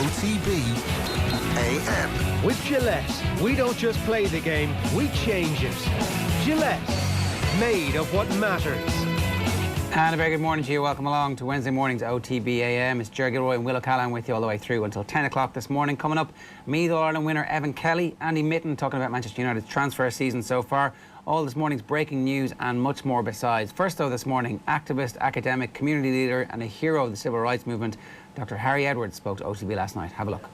OTB AM. With Gillette, we don't just play the game, we change it. Gillette, made of what matters. And a very good morning to you. Welcome along to Wednesday morning's OTB AM. It's Gilroy and Will O'Callaghan with you all the way through until 10 o'clock this morning. Coming up, Meath All-Ireland winner Evan Kelly, Andy Mitten talking about Manchester United's transfer season so far, all this morning's breaking news and much more besides. First though this morning, activist, academic, community leader and a hero of the civil rights movement, Dr. Harry Edwards spoke to OTB last night. Have a look.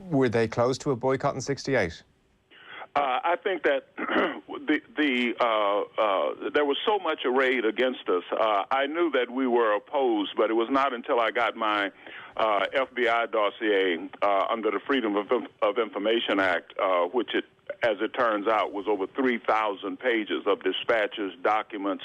Were they close to a boycott in '68? I think that there was so much arrayed against us. I knew that we were opposed, but it was not until I got my FBI dossier under the Freedom of Information Act, which as it turns out, was over 3,000 pages of dispatches, documents,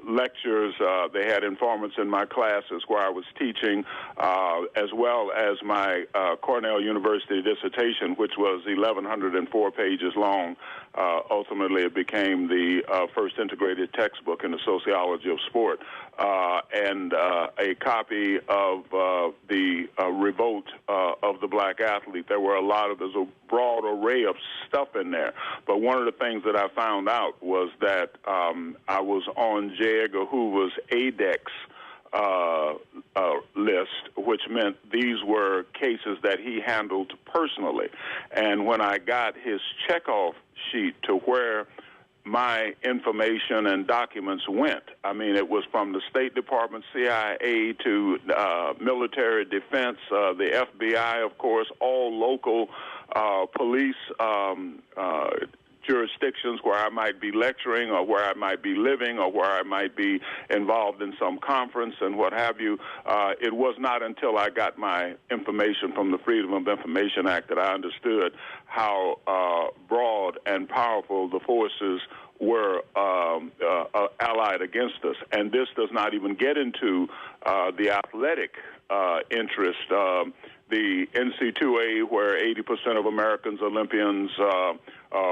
lectures. They had informants in my classes where I was teaching, as well as my Cornell University dissertation, which was 1,104 pages long. Ultimately, it became the first integrated textbook in the sociology of sport, and a copy of the revolt of the black athlete. There's a broad array of stuff in there. But one of the things that I found out was that I was on J. Edgar Hoover's ADEX list, which meant these were cases that he handled personally. And when I got his checkoff sheet to where my information and documents went, I mean, it was from the State Department, CIA, to military defense, the FBI, of course, all local police jurisdictions where I might be lecturing or where I might be living or where I might be involved in some conference and what have you. It was not until I got my information from the Freedom of Information Act that I understood how broad and powerful the forces were allied against us. And this does not even get into the athletic interest. The NC2A, where 80% of Americans Olympians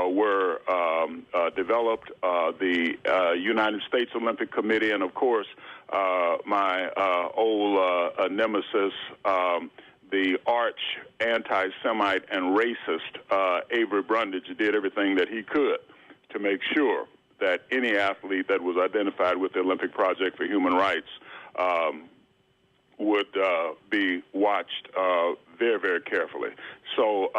were developed, the United States Olympic Committee, and of course my old nemesis, the arch anti-Semite and racist Avery Brundage, did everything that he could to make sure that any athlete that was identified with the Olympic Project for Human Rights would be watched very, very carefully. So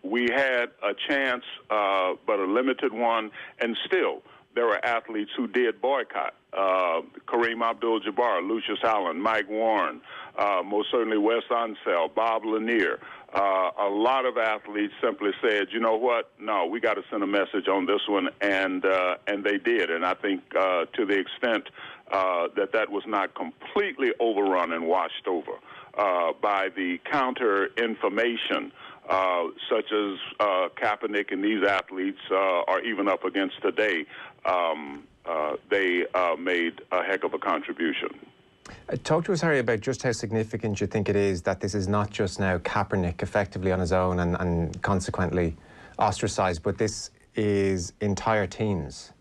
we had a chance, but a limited one, and still there were athletes who did boycott. Kareem Abdul-Jabbar, Lucius Allen, Mike Warren, most certainly Wes Unseld, Bob Lanier. A lot of athletes simply said, you know what, no, we got to send a message on this one, and they did. And I think to the extent that was not completely overrun and washed over by the counter information, such as Kaepernick and these athletes are even up against today. They made a heck of a contribution. Talk to us, Harry, about just how significant you think it is that this is not just now Kaepernick effectively on his own and consequently ostracised, but this is entire teams.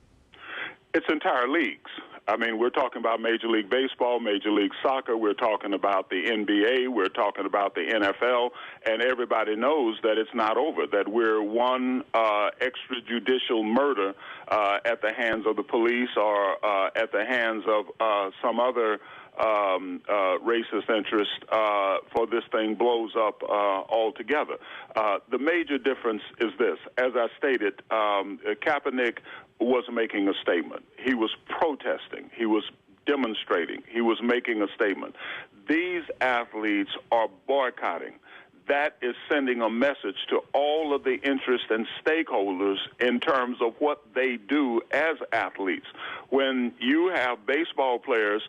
It's entire leagues. I mean, we're talking about Major League Baseball, Major League Soccer, we're talking about the NBA, we're talking about the NFL, and everybody knows that it's not over, that we're one extrajudicial murder at the hands of the police or at the hands of some other racist interest for this thing blows up altogether. The major difference is this. As I stated, Kaepernick was making a statement. He was protesting. He was demonstrating. He was making a statement. These athletes are boycotting. That is sending a message to all of the interest and stakeholders in terms of what they do as athletes. When you have baseball players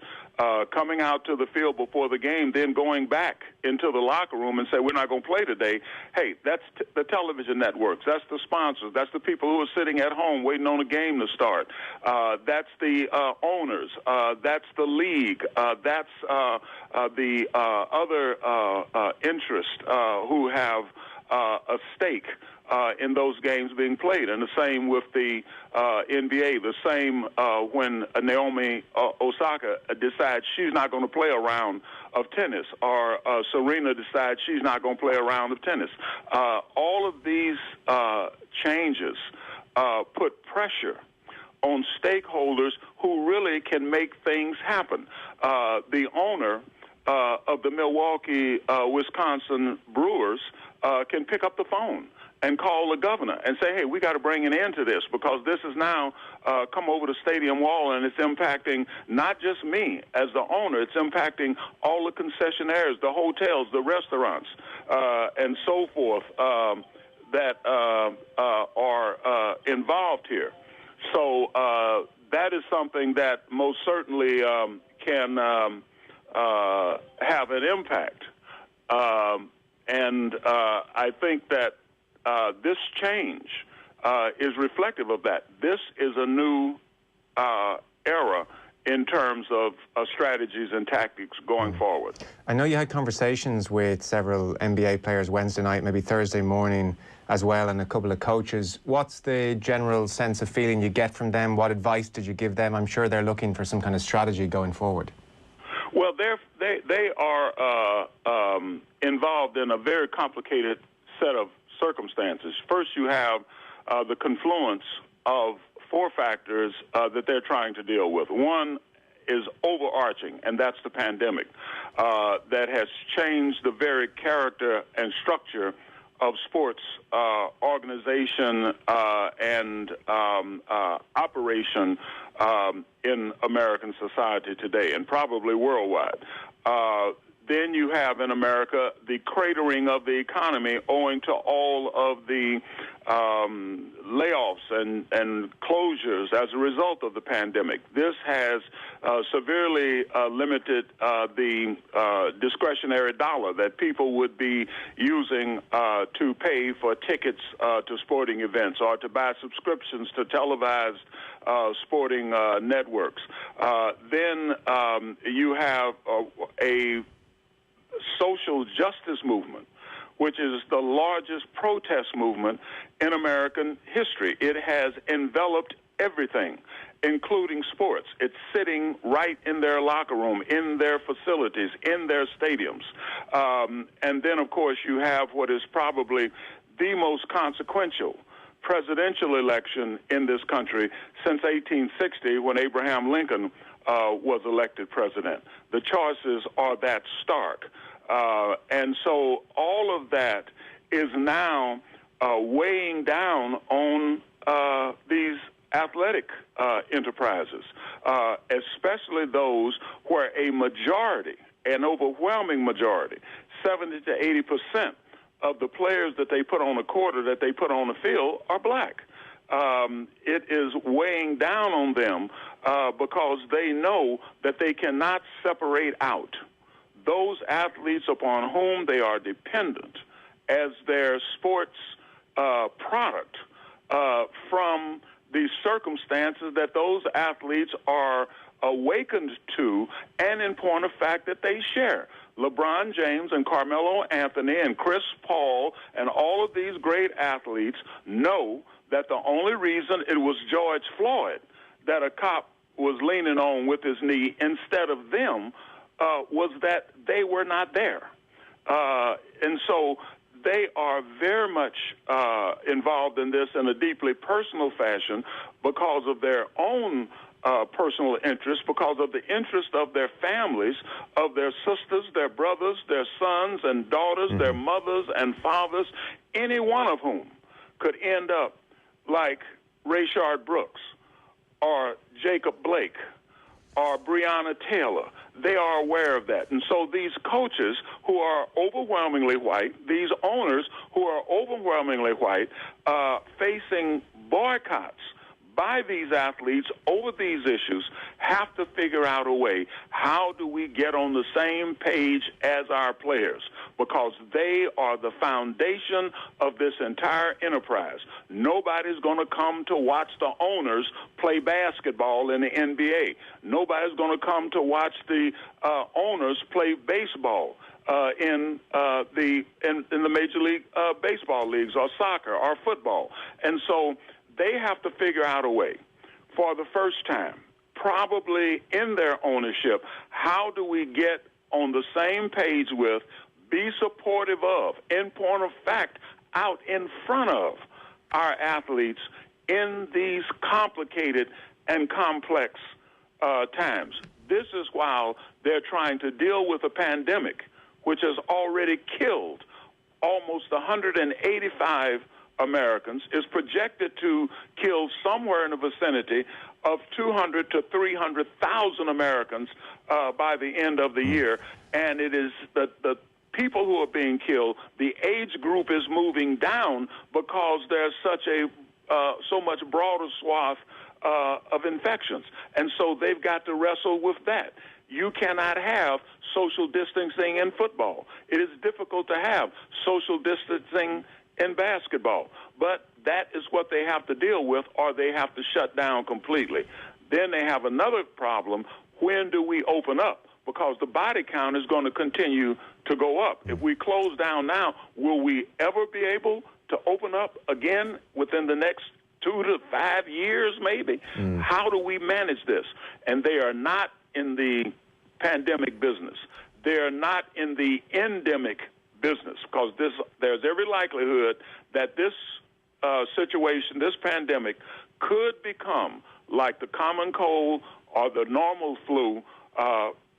coming out to the field before the game, then going back into the locker room and say, we're not going to play today. Hey, that's the television networks. That's the sponsors. That's the people who are sitting at home waiting on a game to start. That's the owners. That's the league. That's the other interests who have a stake in those games being played. And the same with the NBA. The same when Naomi Osaka decides she's not going to play a round of tennis, or Serena decides she's not going to play a round of tennis. All of these changes put pressure on stakeholders who really can make things happen. The owner of the Milwaukee, Wisconsin Brewers can pick up the phone and call the governor and say, hey, we got to bring an end to this, because this has now come over the stadium wall, and it's impacting not just me as the owner, it's impacting all the concessionaires, the hotels, the restaurants, and so forth that are involved here. So that is something that most certainly can have an impact. And I think that this change is reflective of that. This is a new era in terms of strategies and tactics going forward. I know you had conversations with several NBA players Wednesday night, maybe Thursday morning as well, and a couple of coaches. What's the general sense of feeling you get from them? What advice did you give them? I'm sure they're looking for some kind of strategy going forward. Well, they are involved in a very complicated set of circumstances. First, you have the confluence of four factors that they're trying to deal with. One is overarching, and that's the pandemic that has changed the very character and structure of sports organization and operation in American society today, and probably worldwide. Then you have in America the cratering of the economy owing to all of the layoffs and closures as a result of the pandemic. This has severely limited the discretionary dollar that people would be using to pay for tickets to sporting events or to buy subscriptions to televised sporting networks. Then you have a social justice movement, which is the largest protest movement in American history. It has enveloped everything, including sports. It's sitting right in their locker room, in their facilities, in their stadiums. And then, of course, you have what is probably the most consequential presidential election in this country since 1860, when Abraham Lincoln was elected president. The choices are that stark. And so all of that is now weighing down on these athletic enterprises, especially those where a majority, an overwhelming majority, 70 to 80% of the players that they put on the court or that they put on the field are black. It is weighing down on them because they know that they cannot separate out those athletes upon whom they are dependent as their sports product from the circumstances that those athletes are awakened to, and in point of fact that they share. LeBron James and Carmelo Anthony and Chris Paul and all of these great athletes know that the only reason it was George Floyd that a cop was leaning on with his knee instead of them was that they were not there. And so they are very much involved in this in a deeply personal fashion because of their own personal interest, because of the interest of their families, of their sisters, their brothers, their sons and daughters, their mothers and fathers, any one of whom could end up like Rayshard Brooks or Jacob Blake or Breonna Taylor. They are aware of that. And so these coaches who are overwhelmingly white, these owners who are overwhelmingly white, facing boycotts by these athletes over these issues, have to figure out a way. How do we get on the same page as our players? Because they are the foundation of this entire enterprise. Nobody's going to come to watch the owners play basketball in the NBA. Nobody's going to come to watch the owners play baseball in the Major League Baseball leagues or soccer or football. And so they have to figure out a way for the first time, probably in their ownership, how do we get on the same page with, be supportive of, in point of fact, out in front of our athletes in these complicated and complex times. This is while they're trying to deal with a pandemic which has already killed almost 185 Americans, is projected to kill somewhere in the vicinity of 200 to 300,000 Americans by the end of the year. And it is the people who are being killed, the age group is moving down because there's such a so much broader swath of infections. And so they've got to wrestle with that. You cannot have social distancing in football. It is difficult to have social distancing in basketball. But that is what they have to deal with, or they have to shut down completely. Then they have another problem. When do we open up? Because the body count is going to continue to go up. If we close down now, will we ever be able to open up again within the next 2 to 5 years, maybe? How do we manage this? And they are not in the pandemic business. They are not in the endemic business, because there's every likelihood that this situation, this pandemic, could become like the common cold or the normal flu,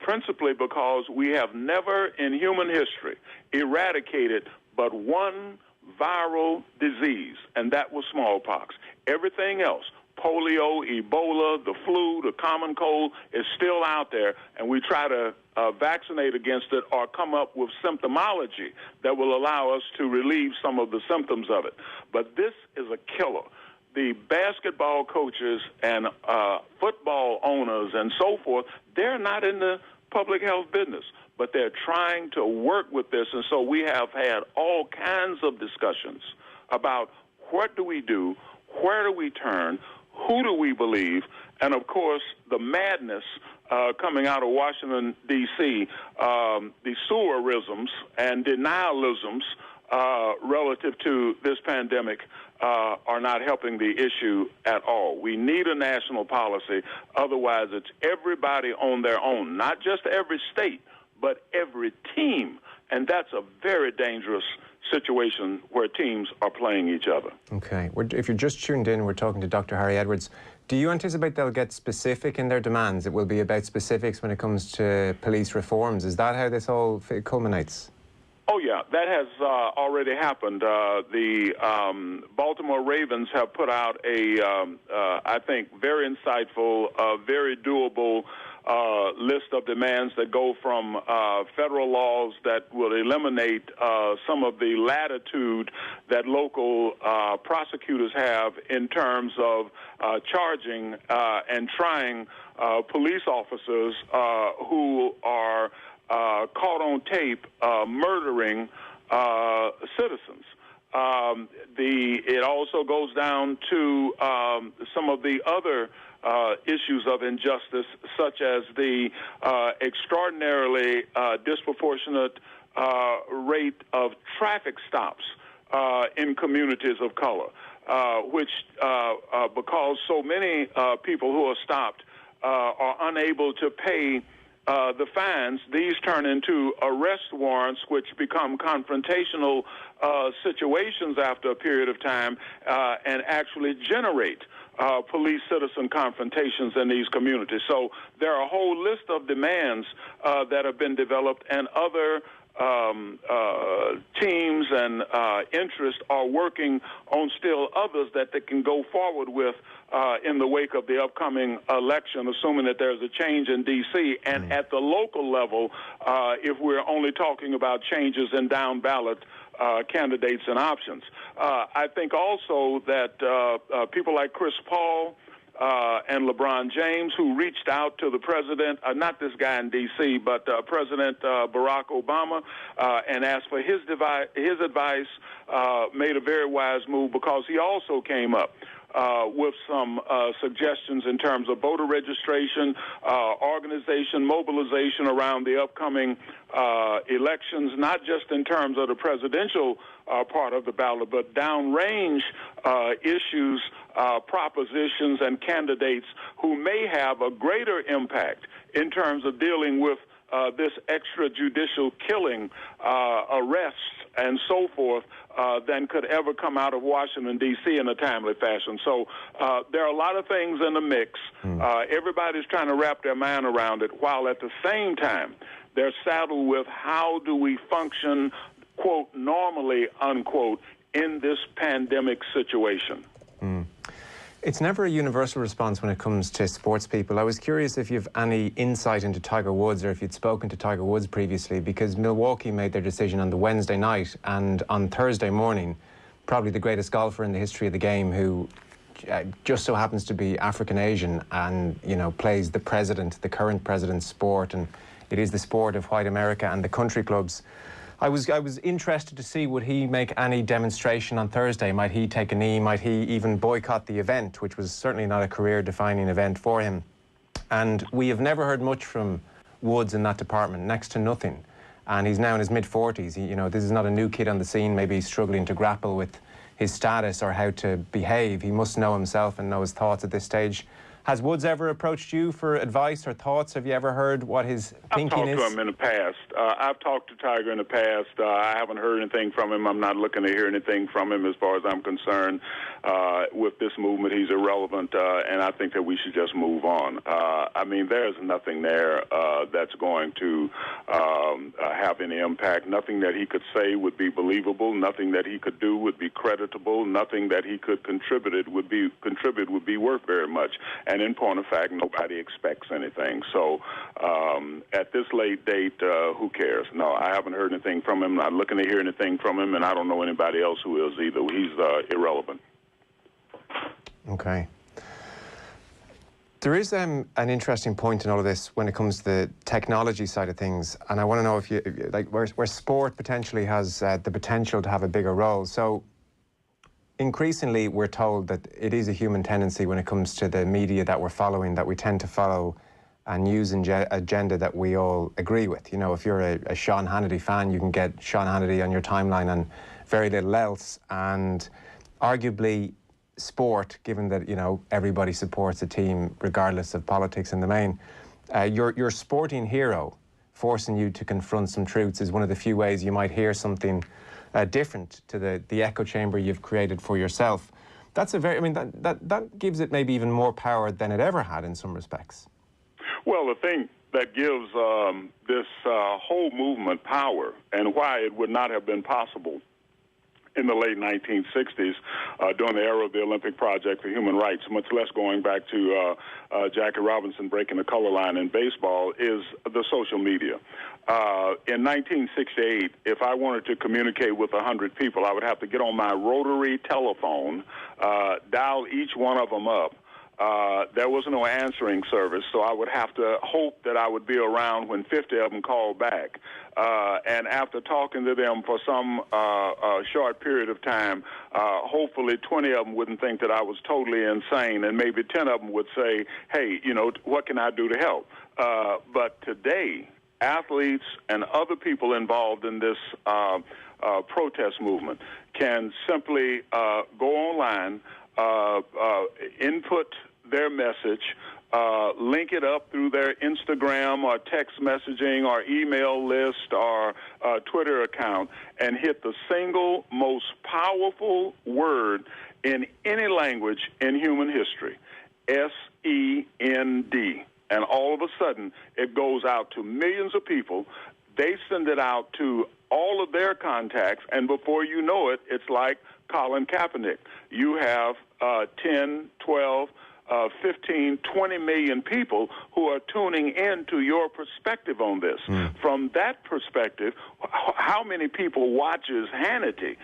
principally because we have never in human history eradicated but one viral disease, and that was smallpox. Everything else, polio, Ebola, the flu, the common cold, is still out there, and we try to vaccinate against it or come up with symptomology that will allow us to relieve some of the symptoms of it. But this is a killer. The basketball coaches and football owners and so forth, they're not in the public health business, but they're trying to work with this. And so we have had all kinds of discussions about what do we do, where do we turn, who do we believe, and, of course, the madness coming out of Washington, D.C., the sewerisms and denialisms relative to this pandemic are not helping the issue at all. We need a national policy. Otherwise, it's everybody on their own, not just every state, but every team. And that's a very dangerous situation where teams are playing each other. Okay. If you're just tuned in, we're talking to Dr. Harry Edwards. Do you anticipate they'll get specific in their demands? It will be about specifics when it comes to police reforms. Is that how this all culminates? Oh, yeah, that has already happened. The Baltimore Ravens have put out a, I think, very insightful, very doable list of demands that go from federal laws that will eliminate some of the latitude that local prosecutors have in terms of charging and trying police officers who are caught on tape murdering citizens. It also goes down to some of the other issues of injustice, such as the extraordinarily disproportionate rate of traffic stops in communities of color, which, because so many people who are stopped are unable to pay the fines, these turn into arrest warrants, which become confrontational situations after a period of time and actually generate police-citizen confrontations in these communities. So there are a whole list of demands that have been developed, and other teams and interests are working on still others that they can go forward with in the wake of the upcoming election, assuming that there's a change in D.C. And at the local level, if we're only talking about changes in down-ballot candidates and options. I think also that people like Chris Paul and LeBron James, who reached out to the president, not this guy in D.C., but President Barack Obama, and asked for his advice, made a very wise move, because he also came up with some suggestions in terms of voter registration, organization, mobilization around the upcoming elections, not just in terms of the presidential part of the ballot, but downrange issues, propositions, and candidates who may have a greater impact in terms of dealing with this extrajudicial killing, arrests, and so forth than could ever come out of Washington, D.C. in a timely fashion. So there are a lot of things in the mix. Everybody's trying to wrap their mind around it, while at the same time they're saddled with how do we function, quote, normally, unquote, in this pandemic situation. It's never a universal response when it comes to sports people. I was curious if you've any insight into Tiger Woods, or if you'd spoken to Tiger Woods previously, because Milwaukee made their decision on the Wednesday night, and on Thursday morning, probably the greatest golfer in the history of the game, who just so happens to be African-Asian and, you know, plays the current president's sport, and it is the sport of white America and the country clubs. I was interested to see, would he make any demonstration on Thursday? Might he take a knee? Might he even boycott the event, which was certainly not a career-defining event for him? And we have never heard much from Woods in that department, next to nothing. And he's now in his mid-40s. You know, this is not a new kid on the scene, maybe struggling to grapple with his status or how to behave. He must know himself and know his thoughts at this stage. Has Woods ever approached you for advice or thoughts? Have you ever heard what his thinking is? I've talked to him in the past. I've talked to Tiger in the past. I haven't heard anything from him. I'm not looking to hear anything from him as far as I'm concerned. With this movement, he's irrelevant, and I think that we should just move on. I mean, there's nothing there that's going to have any impact. Nothing that he could say would be believable. Nothing that he could do would be creditable. Nothing that he could contribute would be worth very much. And in point of fact, nobody expects anything. So at this late date, who cares? No, I haven't heard anything from him. Not looking to hear anything from him, and I don't know anybody else who is either. He's irrelevant. Okay. There is an interesting point in all of this when it comes to the technology side of things, and I want to know if you, like, where sport potentially has the potential to have a bigger role. So increasingly, we're told that it is a human tendency when it comes to the media that we're following, that we tend to follow a news agenda that we all agree with. You know, if you're a Sean Hannity fan, you can get Sean Hannity on your timeline and very little else. And arguably, sport, given that, you know, everybody supports a team regardless of politics in the main, your sporting hero forcing you to confront some truths is one of the few ways you might hear something different to the echo chamber you've created for yourself. That's a very, I mean, that gives it maybe even more power than it ever had in some respects. Well, the thing that gives this whole movement power, and why it would not have been possible in the late 1960s during the era of the Olympic Project for Human Rights, much less going back to Jackie Robinson breaking the color line in baseball, is the social media. In 1968, if I wanted to communicate with 100 people, I would have to get on my rotary telephone, dial each one of them up. There was no answering service, so I would have to hope that I would be around when 50 of them called back. And after talking to them for some short period of time, hopefully 20 of them wouldn't think that I was totally insane, and maybe 10 of them would say, hey, you know, what can I do to help? But today, athletes and other people involved in this protest movement can simply go online, input their message, link it up through their Instagram or text messaging or email list or Twitter account, and hit the single most powerful word in any language in human history, S-E-N-D. And all of a sudden, it goes out to millions of people. They send it out to all of their contacts, and before you know it, it's like Colin Kaepernick. You have 10, 12, 15, 20 million people who are tuning in to your perspective on this. From that perspective, how many people watches Hannity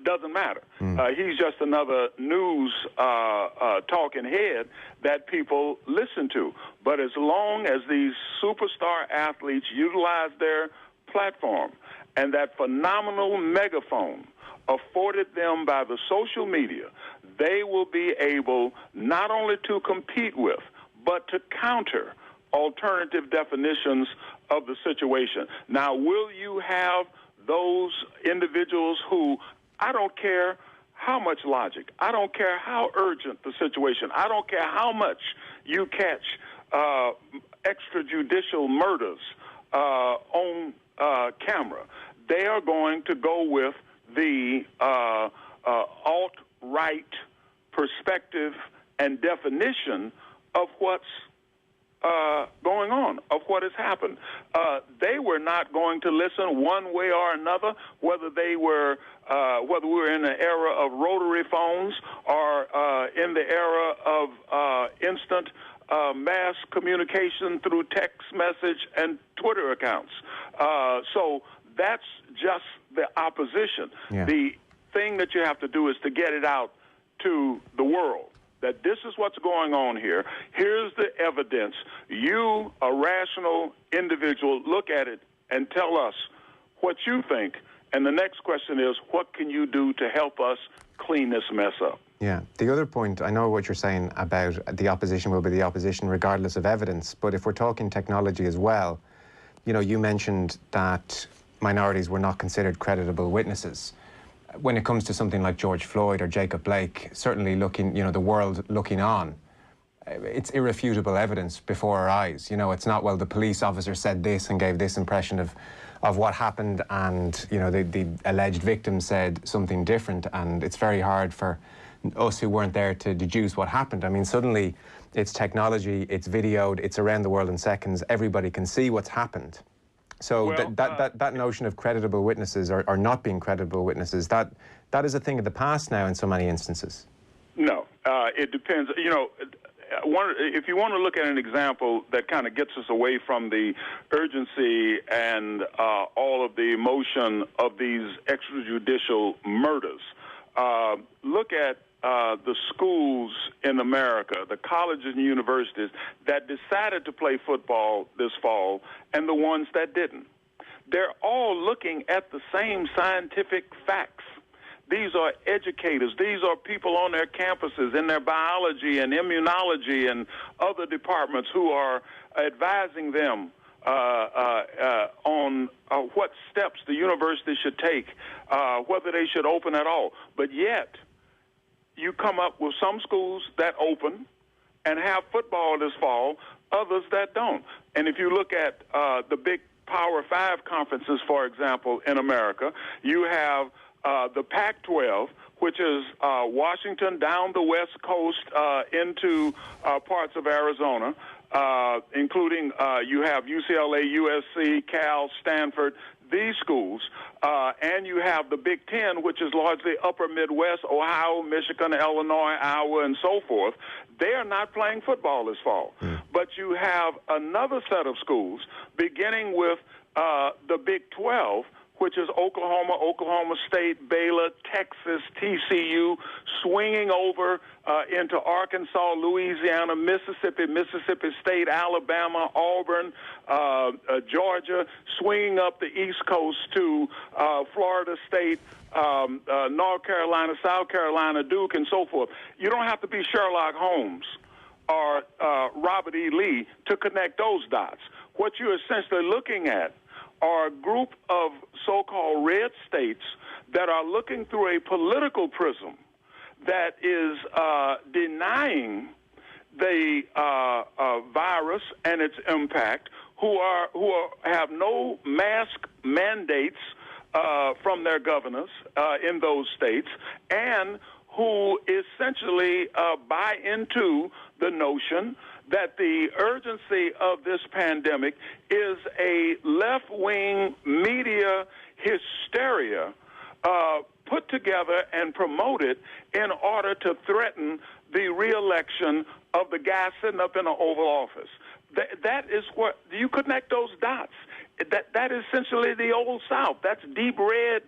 doesn't matter. He's just another news talking head that people listen to. But as long as these superstar athletes utilize their platform and that phenomenal megaphone afforded them by the social media, they will be able not only to compete with, but to counter alternative definitions of the situation. Now, will you have those individuals who, I don't care how much logic, I don't care how urgent the situation, I don't care how much you catch extrajudicial murders on camera, they are going to go with the alt-right perspective and definition of what's going on, of what has happened. They were not going to listen one way or another, whether we were in the era of rotary phones or in the era of instant mass communication through text message and Twitter accounts. So that's just the opposition. Yeah. The thing that you have to do is to get it out to the world, that this is what's going on here. Here's the evidence. You, a rational individual, look at it and tell us what you think. And the next question is, what can you do to help us clean this mess up? Yeah. The other point, I know what you're saying about the opposition will be the opposition regardless of evidence, but if we're talking technology as well, you know, you mentioned that minorities were not considered creditable witnesses. When it comes to something like George Floyd or Jacob Blake, certainly looking, you know, the world looking on, it's irrefutable evidence before our eyes. You know, it's not, well, the police officer said this and gave this impression of what happened, and, you know, the alleged victim said something different, and it's very hard for us who weren't there to deduce what happened. I mean, suddenly it's technology, it's videoed, it's around the world in seconds, everybody can see what's happened. So Well, that notion of creditable witnesses or not being credible witnesses, that is a thing of the past now in so many instances. No, it depends. You know, if you want to look at an example that kind of gets us away from the urgency and all of the emotion of these extrajudicial murders, look at the schools in America, the colleges and universities that decided to play football this fall and the ones that didn't. They're all looking at the same scientific facts. These are educators. These are people on their campuses in their biology and immunology and other departments who are advising them on what steps the university should take, whether they should open at all. But yet, you come up with some schools that open and have football this fall, others that don't. And if you look at the big Power 5 conferences, for example, in America, you have the Pac-12, which is Washington down the West Coast into parts of Arizona, including you have UCLA, USC, Cal, Stanford, these schools, and you have the Big Ten, which is largely upper Midwest, Ohio, Michigan, Illinois, Iowa, and so forth. They are not playing football this fall. But you have another set of schools, beginning with the Big 12, which is Oklahoma, Oklahoma State, Baylor, Texas, TCU, swinging over into Arkansas, Louisiana, Mississippi, Mississippi State, Alabama, Auburn, Georgia, swinging up the East Coast to Florida State, North Carolina, South Carolina, Duke, and so forth. You don't have to be Sherlock Holmes or Robert E. Lee to connect those dots. What you're essentially looking at are a group of so-called red states that are looking through a political prism that is denying the virus and its impact, who have no mask mandates from their governors in those states, and who essentially buy into the notion that the urgency of this pandemic is a left-wing media hysteria put together and promoted in order to threaten the re-election of the guy sitting up in the Oval Office. That is what, you connect those dots. That is essentially the Old South. That's deep red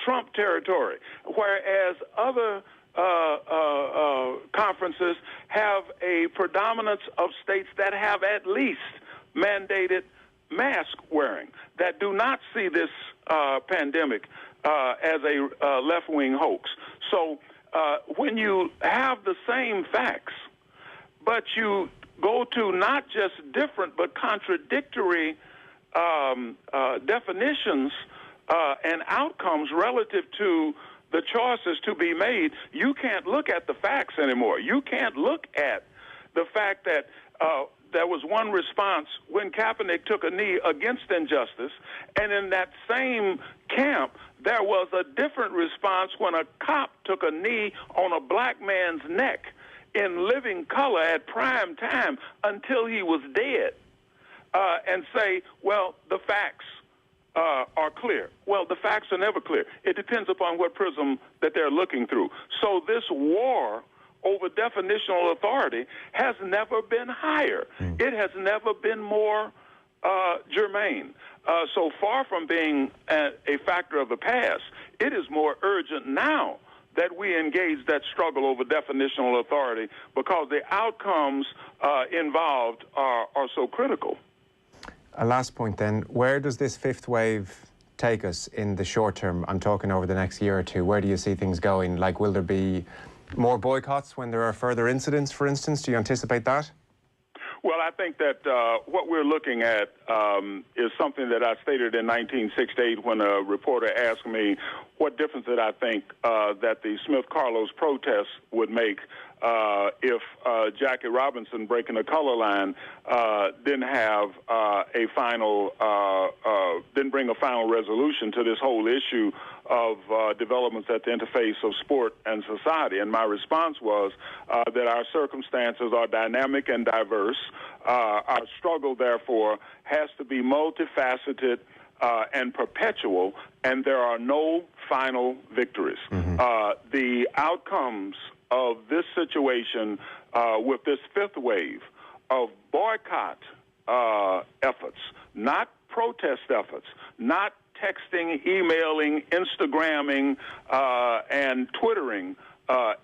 Trump territory, whereas other conferences have a predominance of states that have at least mandated mask wearing, that do not see this pandemic as a left-wing hoax. So when you have the same facts, but you go to not just different but contradictory definitions and outcomes relative to the choices to be made, you can't look at the facts anymore. You can't look at the fact that there was one response when Kaepernick took a knee against injustice, and in that same camp, there was a different response when a cop took a knee on a black man's neck in living color at prime time until he was dead, and say, well, the facts are clear. Well, the facts are never clear. It depends upon what prism that they're looking through. So this war over definitional authority has never been higher. It has never been more germane. So far from being a factor of the past, it is more urgent now that we engage that struggle over definitional authority because the outcomes involved are so critical. A last point then, where does this fifth wave take us in the short term? I'm talking over the next year or two. Where do you see things going? Like, will there be more boycotts when there are further incidents, for instance? Do you anticipate that? Well, I think that what we're looking at is something that I stated in 1968 when a reporter asked me what difference did I think that the Smith-Carlos protests would make if Jackie Robinson breaking the color line didn't have didn't bring a final resolution to this whole issue of developments at the interface of sport and society. And my response was that our circumstances are dynamic and diverse. Our struggle, therefore, has to be multifaceted and perpetual, and there are no final victories. The outcomes of this situation with this fifth wave of boycott efforts, not protest efforts, not texting, emailing, Instagramming, and Twittering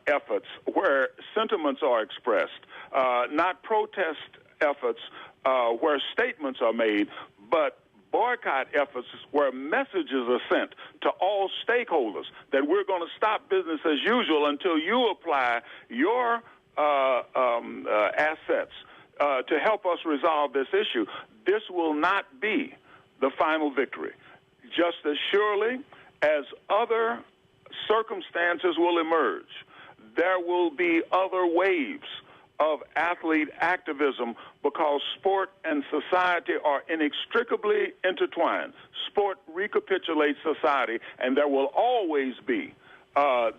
efforts where sentiments are expressed, not protest efforts where statements are made, but boycott efforts where messages are sent to all stakeholders that we're going to stop business as usual until you apply your assets to help us resolve this issue. This will not be the final victory. Just as surely as other circumstances will emerge, there will be other waves of athlete activism because sport and society are inextricably intertwined. Sport recapitulates society, and there will always be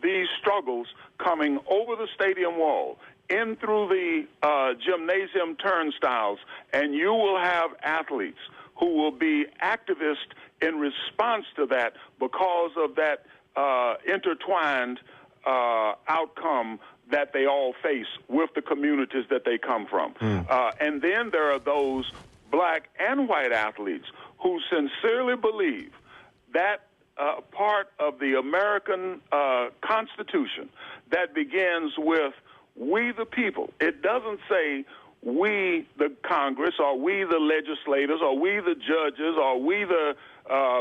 these struggles coming over the stadium wall, in through the gymnasium turnstiles, and you will have athletes who will be activists in response to that because of that intertwined outcome that they all face with the communities that they come from. And then there are those black and white athletes who sincerely believe that part of the American Constitution that begins with we the people. It doesn't say we the Congress or we the legislators or we the judges or we the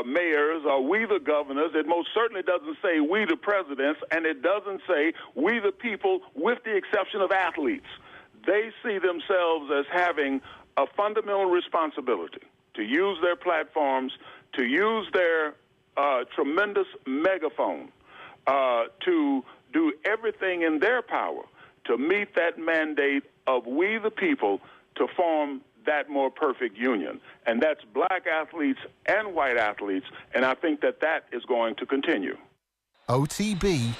mayors or we the governors. It most certainly doesn't say we the presidents, and it doesn't say we the people with the exception of athletes. They see themselves as having a fundamental responsibility to use their platforms, to use their tremendous megaphone to do everything in their power to meet that mandate of we the people to form that more perfect union. And that's black athletes and white athletes, and I think that that is going to continue. OTB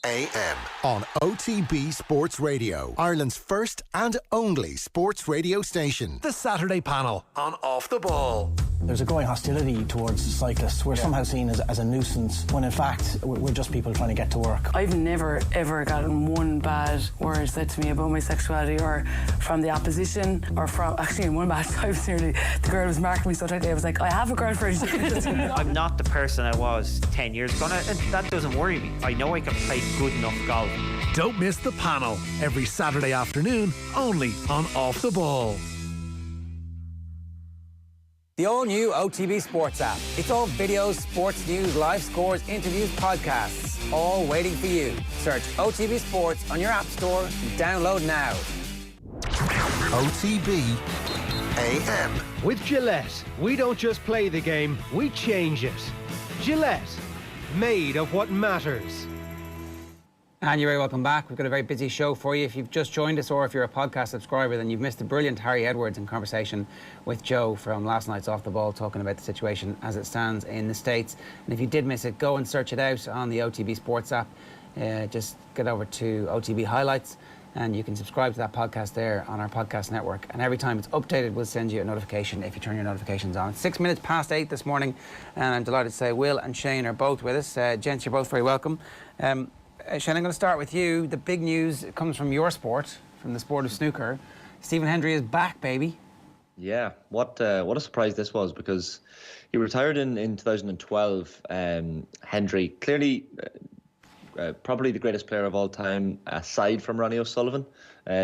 AM on OTB Sports Radio, Ireland's first and only sports radio station. The Saturday panel On Off the Ball. There's a growing hostility towards cyclists. We're somehow seen as a nuisance, when in fact we're just people trying to get to work. I've never ever gotten one bad word said to me about my sexuality, or from the opposition, or from, actually in one match I was nearly, the girl was marking me so tightly I was like, I have a girlfriend. I'm not the person I was 10 years ago, and that doesn't worry me. I know I can play good enough golf. Don't miss the panel every Saturday afternoon, only on Off the Ball. The all-new OTB Sports app. It's all videos, sports news, live scores, interviews, podcasts, all waiting for you. Search OTB Sports on your app store and download now. OTB AM. With Gillette, we don't just play the game, we change it. Gillette, made of what matters. And you're very welcome back. We've got a very busy show for you. If you've just joined us or if you're a podcast subscriber, then you've missed the brilliant Harry Edwards in conversation with Joe from last night's Off the Ball, talking about the situation as it stands in the States. And if you did miss it, go and search it out on the OTB Sports app. Just get over to OTB Highlights and you can subscribe to that podcast there on our podcast network. And every time it's updated, we'll send you a notification if you turn your notifications on. It's 6 minutes past 8 this morning, and I'm delighted to say Will and Shane are both with us. Gents, you're both very welcome. Shane, I'm going to start with you. The big news comes from your sport, from the sport of snooker. Stephen Hendry is back, baby. Yeah, what a surprise this was, because he retired in 2012. Hendry, clearly probably the greatest player of all time, aside from Ronnie O'Sullivan.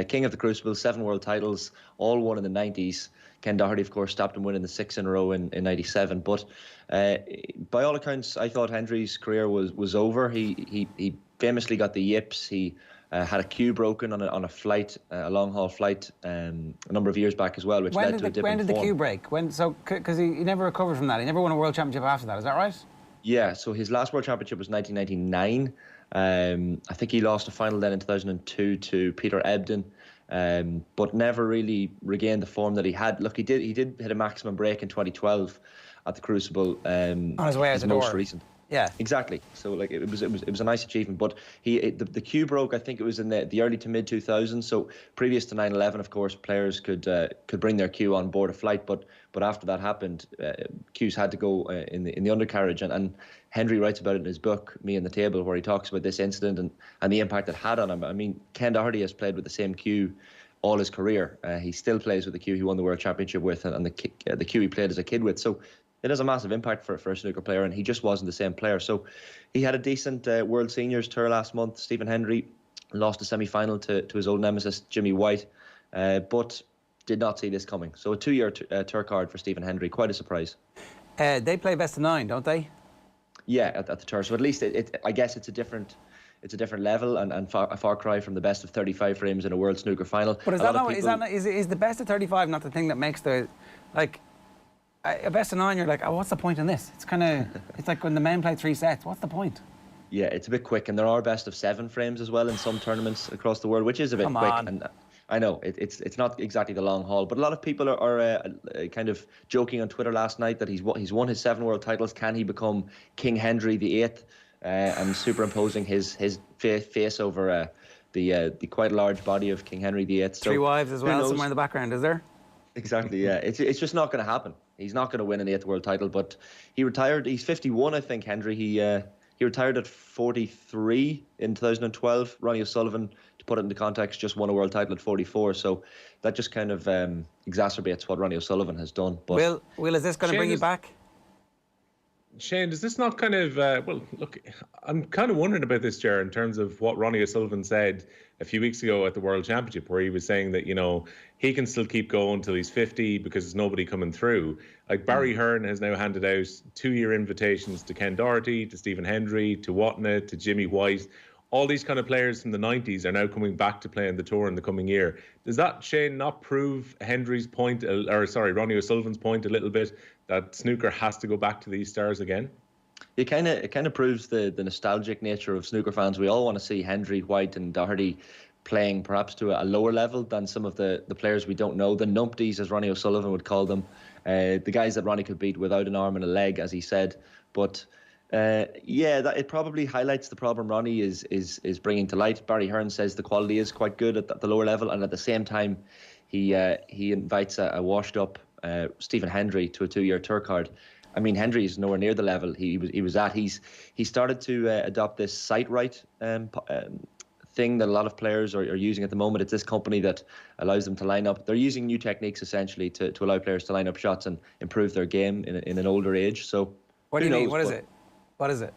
King of the Crucible, 7 world titles, all won in the 90s. Ken Doherty, of course, stopped him winning the 6 in a row in 97. But by all accounts, I thought Hendry's career was over. He famously got the yips. He had a cue broken on a flight, a long-haul flight, a number of years back as well, which led to a dip in form. When did the cue break? Because he never recovered from that. He never won a world championship after that. Is that right? Yeah, so his last world championship was 1999. I think he lost a final then in 2002 to Peter Ebden, but never really regained the form that he had. Look, he did hit a maximum break in 2012 at the Crucible. On his way out the door. Most recent. Yeah, exactly. So like it was a nice achievement, but the cue broke. I think it was in the early to mid 2000s. So previous to 9/11, of course, players could bring their cue on board a flight, but after that happened, cues had to go in the undercarriage. And Hendry writes about it in his book, Me and the Table, where he talks about this incident and the impact it had on him. I mean, Ken Doherty has played with the same cue all his career. He still plays with the cue he won the World Championship with, and the cue he played as a kid with. So it has a massive impact for a snooker player, and he just wasn't the same player. So he had a decent World Seniors tour last month. Stephen Hendry lost a semi-final to his old nemesis, Jimmy White, but did not see this coming. So a 2-year tour card for Stephen Hendry, quite a surprise. They play best of 9, don't they? Yeah, at the tour. So at least I guess it's a different level and a far cry from the best of 35 frames in a World Snooker final. But is the best of 35 not the thing that makes the, like, a best of 9, you're like, oh, what's the point in this? It's like when the men play 3 sets. What's the point? Yeah, it's a bit quick, and there are best of 7 frames as well in some tournaments across the world, which is a bit quick. And I know it's not exactly the long haul, but a lot of people are kind of joking on Twitter last night that he's won his 7 world titles. Can he become King Hendry VIII? And superimposing his face over the quite large body of King Henry VIII. So 3 wives as well, somewhere in the background, is there? Exactly, yeah. It's just not going to happen. He's not going to win an 8th world title, but he retired. He's 51, I think, Hendry. He retired at 43 in 2012. Ronnie O'Sullivan, to put it into context, just won a world title at 44. So that just kind of exacerbates what Ronnie O'Sullivan has done. But Will, is this going to bring you back? Shane, does this not kind of, well, look, I'm kind of wondering about this, Ger, in terms of what Ronnie O'Sullivan said a few weeks ago at the World Championship, where he was saying that, he can still keep going till he's 50 because there's nobody coming through. Like Barry Hearn has now handed out 2-year invitations to Ken Doherty, to Stephen Hendry, to Watney, to Jimmy White. All these kind of players from the 90s are now coming back to play in the tour in the coming year. Does that, Shane, not prove Ronnie O'Sullivan's point a little bit, that snooker has to go back to these stars again? It kind of proves the nostalgic nature of snooker fans. We all want to see Hendry, White and Doherty playing perhaps to a lower level than some of the players we don't know, the numpties, as Ronnie O'Sullivan would call them, the guys that Ronnie could beat without an arm and a leg, as he said. But it probably highlights the problem Ronnie is bringing to light. Barry Hearn says the quality is quite good at the lower level, and at the same time, he invites a washed-up Stephen Hendry to a 2-year tour card. I mean, Hendry is nowhere near the level he was at. He started to adopt this sight right thing that a lot of players are using at the moment. It's this company that allows them to line up. They're using new techniques essentially to allow players to line up shots and improve their game in an older age. So what do you mean? What is it? What is it?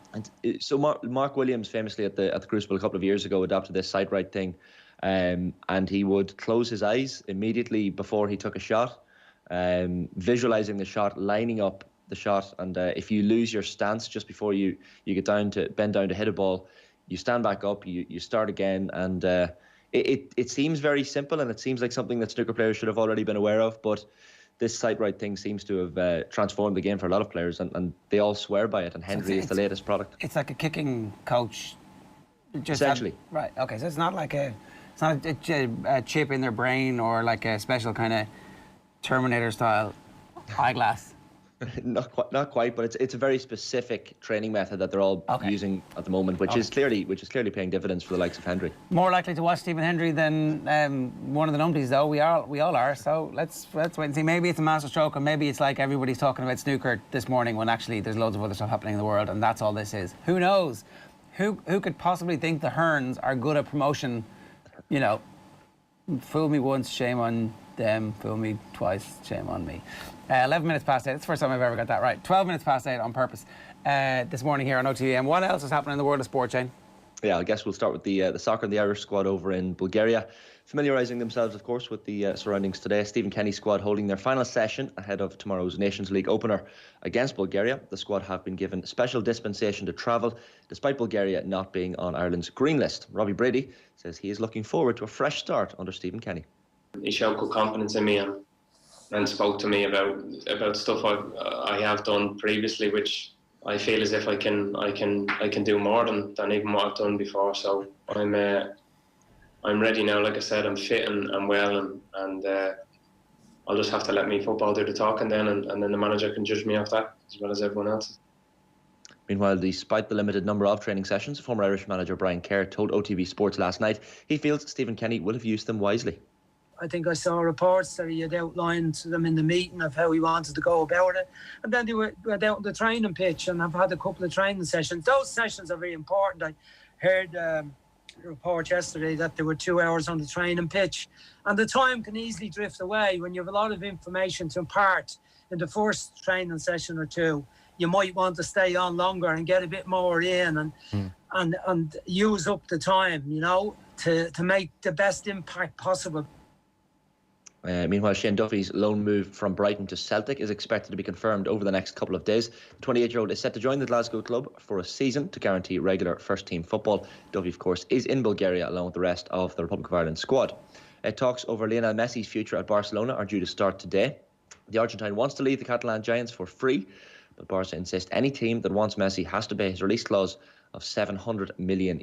So Mark Williams famously at the Crucible a couple of years ago adopted this sight right thing, and he would close his eyes immediately before he took a shot. visualizing the shot, lining up the shot, and if you lose your stance just before you get down to bend down to hit a ball, you stand back up, you start again, and it seems very simple, and it seems like something that snooker players should have already been aware of, but this sight right thing seems to have transformed the game for a lot of players, and they all swear by it, and Hendry is the latest product. It's like a kicking coach. Essentially. Right, okay, so it's not a chip in their brain or like a special kind of Terminator style eyeglass. Not quite, but it's a very specific training method that they're all using at the moment, which is clearly paying dividends for the likes of Hendry. More likely to watch Stephen Hendry than one of the numpties, though. We all are. So let's wait and see. Maybe it's a masterstroke, or maybe it's like everybody's talking about snooker this morning when actually there's loads of other stuff happening in the world, and that's all this is. Who knows? Who could possibly think the Hearns are good at promotion? You know, fool me once, shame on them. Fool me twice, shame on me. 11 minutes past 8. It's the first time I've ever got that right. 12 minutes past 8 on purpose this morning here on OTB AM. What else is happening in the world of sport, Shane? Yeah, I guess we'll start with the soccer and the Irish squad over in Bulgaria. Familiarising themselves, of course, with the surroundings today. Stephen Kenny's squad holding their final session ahead of tomorrow's Nations League opener against Bulgaria. The squad have been given special dispensation to travel, despite Bulgaria not being on Ireland's green list. Robbie Brady says he is looking forward to a fresh start under Stephen Kenny. He showed good confidence in me and spoke to me about stuff I have done previously, which I feel as if I can do more than even what I've done before. So I'm ready now. Like I said, I'm fit and well, and I'll just have to let me football do the talking then, and then the manager can judge me off that as well as everyone else. Meanwhile, despite the limited number of training sessions, former Irish manager Brian Kerr told OTB Sports last night he feels Stephen Kenny will have used them wisely. I think I saw reports that he had outlined to them in the meeting of how he wanted to go about it. And then they went out on the training pitch, and I've had a couple of training sessions. Those sessions are very important. I heard a report yesterday that there were 2 hours on the training pitch. And the time can easily drift away when you have a lot of information to impart in the first training session or two. You might want to stay on longer and get a bit more in and use up the time, you know, to make the best impact possible. Meanwhile, Shane Duffy's loan move from Brighton to Celtic is expected to be confirmed over the next couple of days. The 28-year-old is set to join the Glasgow club for a season to guarantee regular first-team football. Duffy, of course, is in Bulgaria along with the rest of the Republic of Ireland squad. Talks over Lionel Messi's future at Barcelona are due to start today. The Argentine wants to leave the Catalan Giants for free, but Barca insist any team that wants Messi has to pay his release clause of €700 million.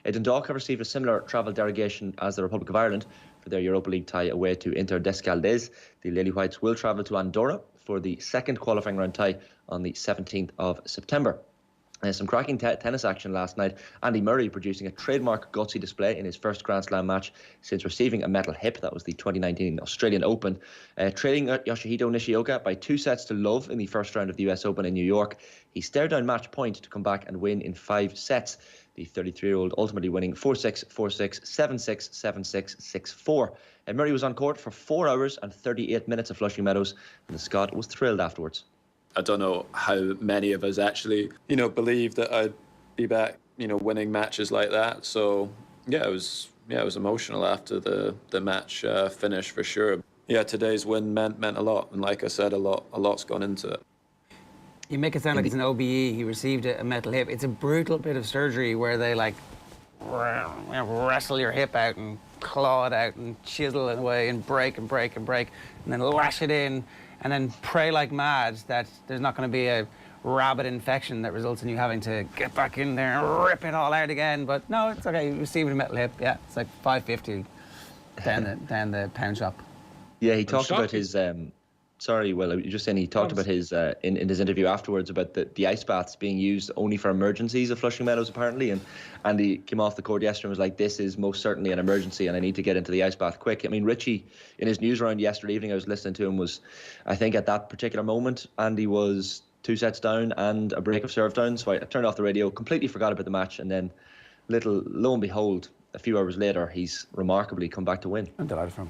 Dundalk have received a similar travel derogation as the Republic of Ireland for their Europa League tie away to Inter Descaldes. The Lily Whites will travel to Andorra for the second qualifying round tie on the 17th of September. Some cracking tennis action last night. Andy Murray producing a trademark gutsy display in his first Grand Slam match since receiving a metal hip. That was the 2019 Australian Open. Trailing Yoshihito Nishioka by 2-0 in the first round of the US Open in New York. He stared down match point to come back and win in 5 sets. The 33-year-old ultimately winning 4-6, 4-6, 7-6, 7-6, 6-4. Murray was on court for 4 hours and 38 minutes at Flushing Meadows, and the Scot was thrilled afterwards. I don't know how many of us actually, believe that I'd be back, winning matches like that. So it was emotional after the match finish for sure. Yeah, today's win meant a lot, and like I said, a lot's gone into it. You make it sound like it's an OBE. He received a metal hip. It's a brutal bit of surgery where they wrestle your hip out and claw it out and chisel it away and break and break and break, and then lash it in. And then pray like mad that there's not going to be a rabid infection that results in you having to get back in there and rip it all out again. But no, it's okay. You received a metal hip. Yeah, it's like $5.50 down the pound shop. Yeah, he talked about his. Sorry, Will. I was just saying he talked about his in his interview afterwards about the ice baths being used only for emergencies at Flushing Meadows apparently, and he came off the court yesterday and was like, "This is most certainly an emergency, and I need to get into the ice bath quick." I mean, Richie in his news round yesterday evening, I was listening to him, was I think at that particular moment, Andy was 2 sets down and a break of serve down, so I turned off the radio, completely forgot about the match, and then lo and behold, a few hours later, he's remarkably come back to win. I'm delighted for him.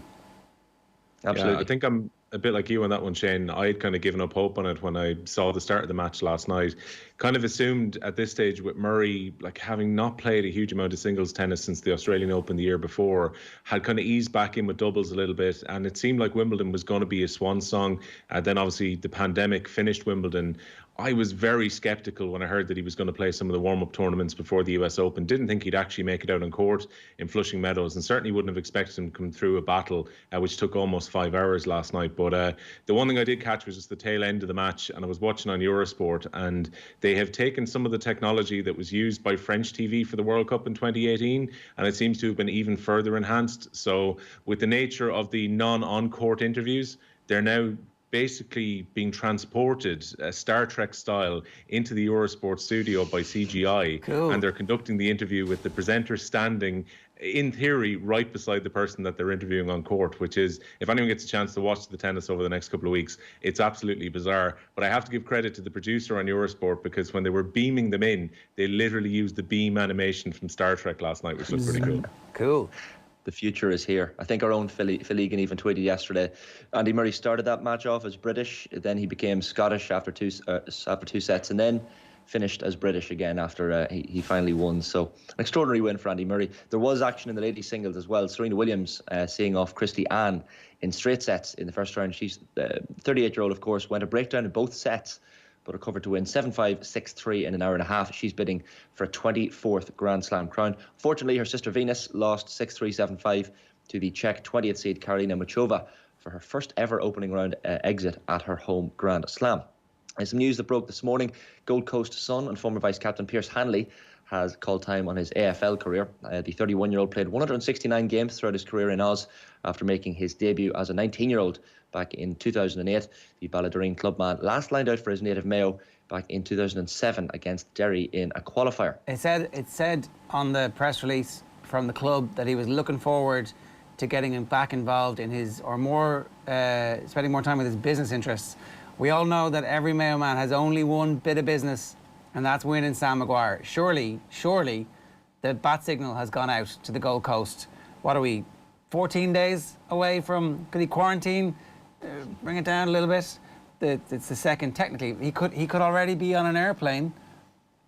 Absolutely. Yeah, I think I'm a bit like you on that one, Shane. I'd kind of given up hope on it when I saw the start of the match last night, kind of assumed at this stage with Murray, like having not played a huge amount of singles tennis since the Australian Open the year before, had kind of eased back in with doubles a little bit, and it seemed like Wimbledon was going to be a swan song. Then obviously the pandemic finished Wimbledon. I was very sceptical when I heard that he was going to play some of the warm-up tournaments before the US Open. Didn't think he'd actually make it out on court in Flushing Meadows, and certainly wouldn't have expected him to come through a battle which took almost 5 hours last night. But the one thing I did catch was just the tail end of the match, and I was watching on Eurosport, and they have taken some of the technology that was used by French TV for the World Cup in 2018, and it seems to have been even further enhanced. So with the nature of the non-on-court interviews, they're now basically being transported Star Trek style into the Eurosport studio by CGI. Cool. And they're conducting the interview with the presenter standing, in theory, right beside the person that they're interviewing on court, which is, if anyone gets a chance to watch the tennis over the next couple of weeks, it's absolutely bizarre. But I have to give credit to the producer on Eurosport, because when they were beaming them in, they literally used the beam animation from Star Trek last night, which was pretty cool. Cool. The future is here. I think our own Phil Egan even tweeted yesterday. Andy Murray started that match off as British, then he became Scottish after two sets, and then finished as British again after he finally won. So an extraordinary win for Andy Murray. There was action in the ladies singles as well. Serena Williams seeing off Christy Ann in straight sets in the first round. She's 38-year-old, of course, went a breakdown in both sets, but recovered to win 7-5, 6-3 in an hour and a half. She's bidding for a 24th Grand Slam crown. Fortunately, her sister Venus lost 6-3, 7-5 to the Czech 20th seed Karolina Muchova for her first ever opening round exit at her home Grand Slam. And some news that broke this morning: Gold Coast Sun and former vice-captain Pierce Hanley has called time on his AFL career. The 31-year-old played 169 games throughout his career in Oz after making his debut as a 19-year-old back in 2008. The Ballydureen clubman last lined out for his native Mayo back in 2007 against Derry in a qualifier. It said on the press release from the club that he was looking forward to getting him back involved in his, or more, spending more time with his business interests. We all know that every Mayo man has only one bit of business, and that's winning Sam Maguire. Surely, the bat signal has gone out to the Gold Coast. What are we, 14 days away from, could he quarantine, bring it down a little bit? It's the second, technically. He could already be on an airplane,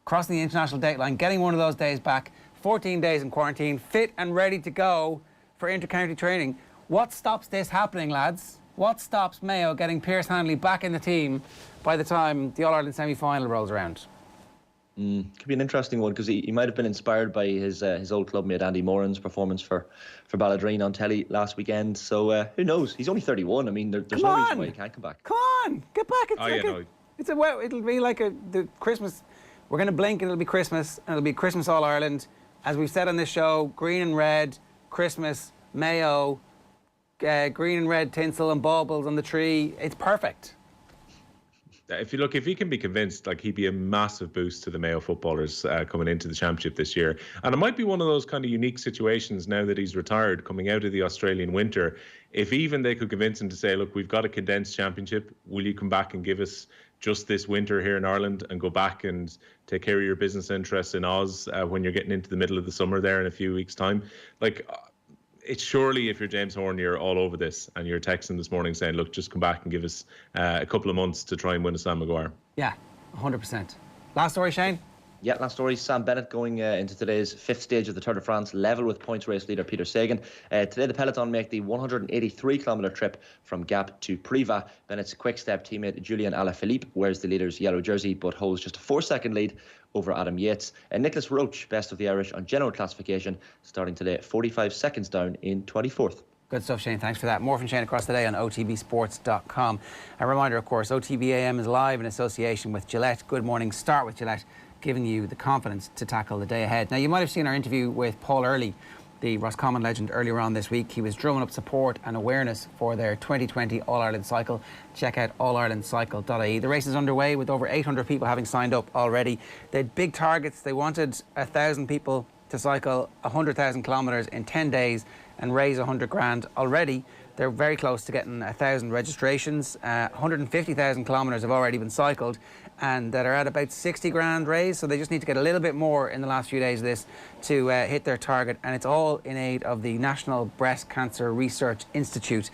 crossing the international date line, getting one of those days back, 14 days in quarantine, fit and ready to go for inter-county training. What stops this happening, lads? What stops Mayo getting Pierce Hanley back in the team by the time the All-Ireland semi-final rolls around? Could be an interesting one, because he might have been inspired by his old clubmate Andy Moran's performance for Ballydureen on telly last weekend. So who knows? He's only 31. I mean, there's no reason why he can't come back. Come on, get back! It'll be like the Christmas. We're going to blink and it'll be Christmas, and it'll be Christmas All Ireland. As we've said on this show, green and red, Christmas, Mayo, green and red tinsel and baubles on the tree. It's perfect. If he can be convinced, like, he'd be a massive boost to the Mayo footballers coming into the championship this year. And it might be one of those kind of unique situations now that he's retired, coming out of the Australian winter. If even they could convince him to say, look, we've got a condensed championship, will you come back and give us just this winter here in Ireland and go back and take care of your business interests in Oz when you're getting into the middle of the summer there in a few weeks' time? Like, it's surely, if you're James Horn, you're all over this, and you're texting this morning saying, look, just come back and give us a couple of months to try and win a Sam Maguire. Yeah, 100%. Last story, Shane? Yeah, last story. Sam Bennett going into today's fifth stage of the Tour de France, level with points race leader Peter Sagan. Today, the peloton make the 183-kilometre trip from Gap to Privas. Bennett's quick-step teammate Julian Alaphilippe wears the leader's yellow jersey, but holds just a 4-second lead over Adam Yates. Nicholas Roach, best of the Irish on general classification, starting today 45 seconds down in 24th. Good stuff, Shane. Thanks for that. More from Shane across the day on otbsports.com. A reminder, of course, OTB AM is live in association with Gillette. Good morning. Start with Gillette, giving you the confidence to tackle the day ahead. Now, you might have seen our interview with Paul Early, the Roscommon legend, earlier on this week. He was drumming up support and awareness for their 2020 All-Ireland Cycle. Check out allirelandcycle.ie. The race is underway with over 800 people having signed up already. They had big targets. They wanted 1,000 people to cycle 100,000 kilometres in 10 days and raise 100 grand already. They're very close to getting 1,000 registrations. 150,000 kilometres have already been cycled, and that are at about 60 grand raised. So they just need to get a little bit more in the last few days of this to hit their target. And it's all in aid of the National Breast Cancer Research Institute.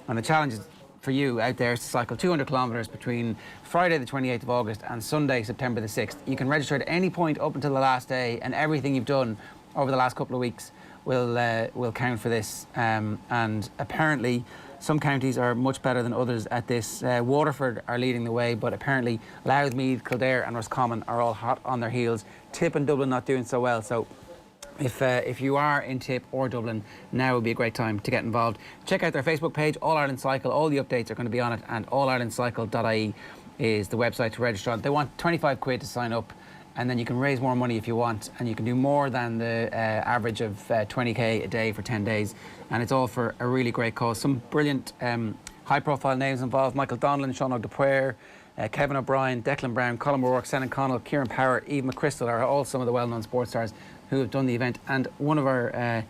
And the challenge is for you out there is to cycle 200 kilometres between Friday the 28th of August and Sunday, September the 6th. You can register at any point up until the last day, and everything you've done over the last couple of weeks will count for this. And apparently some counties are much better than others at this. Waterford are leading the way, but apparently Louth, Meath, Kildare and Roscommon are all hot on their heels. Tip and Dublin not doing so well. So if you are in Tip or Dublin, now would be a great time to get involved. Check out their Facebook page, All Ireland Cycle. All the updates are going to be on it, and allirelandcycle.ie is the website to register on. They want 25 quid to sign up, and then you can raise more money if you want, and you can do more than the average of 20k a day for 10 days, and it's all for a really great cause. Some brilliant high-profile names involved: Michael Donlan, Sean O'Dupuer, Kevin O'Brien, Declan Brown, Colin O'Rourke, Senan Connell, Kieran Power, Eve McChrystal are all some of the well-known sports stars who have done the event. And one of our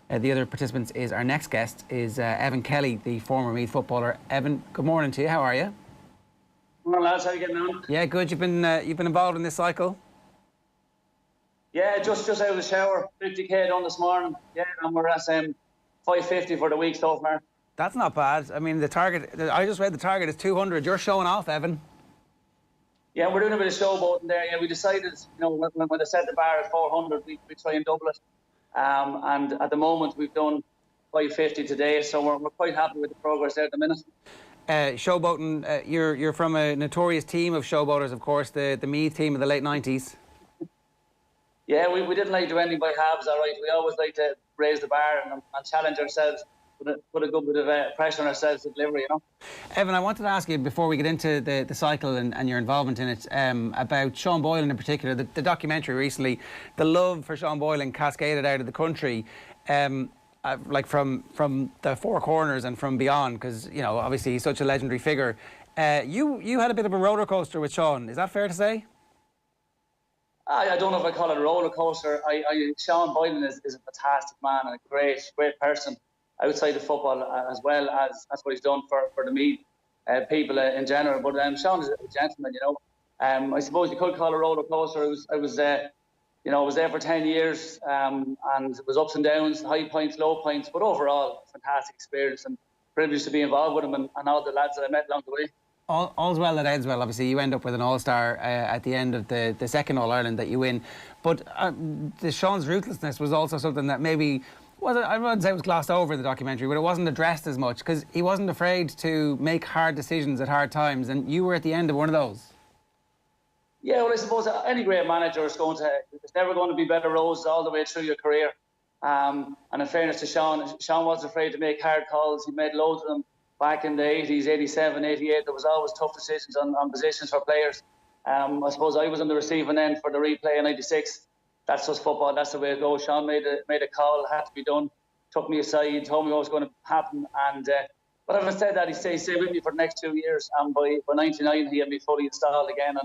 the other participants is our next guest is Evan Kelly, the former Meath footballer. Evan, good morning to you. How are you? Well, lads, how are you getting on? Yeah, good. You've been involved in this cycle. Yeah, just out of the shower. 50k done this morning. Yeah, and we're at 550 for the week so far. That's not bad. I mean, the target, I just read the target is 200. You're showing off, Evan. Yeah, we're doing a bit of showboating there. Yeah, we decided, when they set the bar at 400, we try and double it. And at the moment, we've done 550 today, so we're quite happy with the progress there at the minute. Showboating, you're from a notorious team of showboaters, of course, the Meath team of the late 90s. Yeah, we didn't like to do anything by halves, all right. We always like to raise the bar and challenge ourselves, put a good bit of pressure on ourselves to deliver, Evan, I wanted to ask you, before we get into the cycle and your involvement in it, about Sean Boylan in particular. The documentary recently, the love for Sean Boylan cascaded out of the country, like from the four corners and from beyond, because, obviously he's such a legendary figure. You had a bit of a roller coaster with Sean, is that fair to say? I don't know if I call it a roller coaster. Sean Boylan is a fantastic man and a great person outside of football, as well as that's what he's done for the Meath people in general. But Sean is a gentleman, I suppose you could call it a roller coaster. I was there for 10 years, and it was ups and downs, high points, low points, but overall, fantastic experience and privileged to be involved with him and all the lads that I met along the way. All's well that ends well. Obviously, you end up with an all-star at the end of the second All-Ireland that you win. But Sean's ruthlessness was also something that maybe, I wouldn't say it was glossed over in the documentary, but it wasn't addressed as much, because he wasn't afraid to make hard decisions at hard times, and you were at the end of one of those. Yeah, well, I suppose any great manager is there's never going to be better roads all the way through your career. And in fairness to Sean wasn't afraid to make hard calls. He made loads of them. Back in the 80s, 87, 88, there was always tough decisions on positions for players. I suppose I was on the receiving end for the replay in 96. That's just football, that's the way it goes. Sean made a call, it had to be done, took me aside, told me what was going to happen. And but having said that, he stayed with me for the next 2 years. And by 99, he had me fully installed again.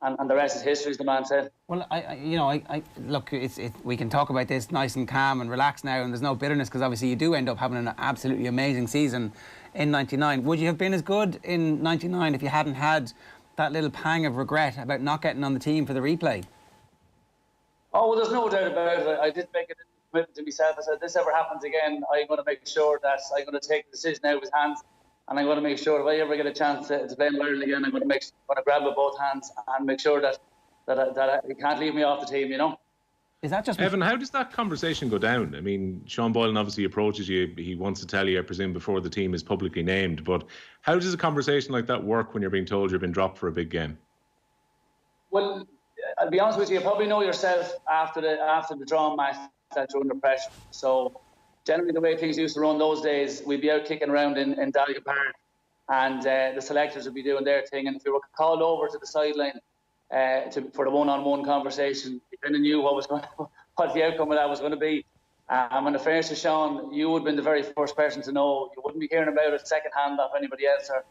And the rest is history, as the man said. Well, I look, we can talk about this nice and calm and relaxed now, and there's no bitterness, because obviously you do end up having an absolutely amazing season in 99. Would you have been as good in 99 if you hadn't had that little pang of regret about not getting on the team for the replay? Oh, well, there's no doubt about it. I did make a commitment to myself. I said, if this ever happens again, I'm going to make sure that I'm going to take the decision out of his hands, and I'm going to make sure if I ever get a chance to play in Ireland again, I'm going to grab it with both hands and make sure that he can't leave me off the team, Is that just... Evan, how does that conversation go down? I mean, Sean Boylan obviously approaches you. He wants to tell you, I presume, before the team is publicly named. But how does a conversation like that work when you're being told you've been dropped for a big game? Well, I'll be honest with you probably know yourself after the draw match that you're under pressure. So generally the way things used to run those days, we'd be out kicking around in Dalga Park, and the selectors would be doing their thing. And if you were called over to the sideline for the one-on-one conversation, you kind of knew what the outcome of that was going to be. And in fairness to Sean, you would have been the very first person to know. You wouldn't be hearing about it second-hand off anybody else, or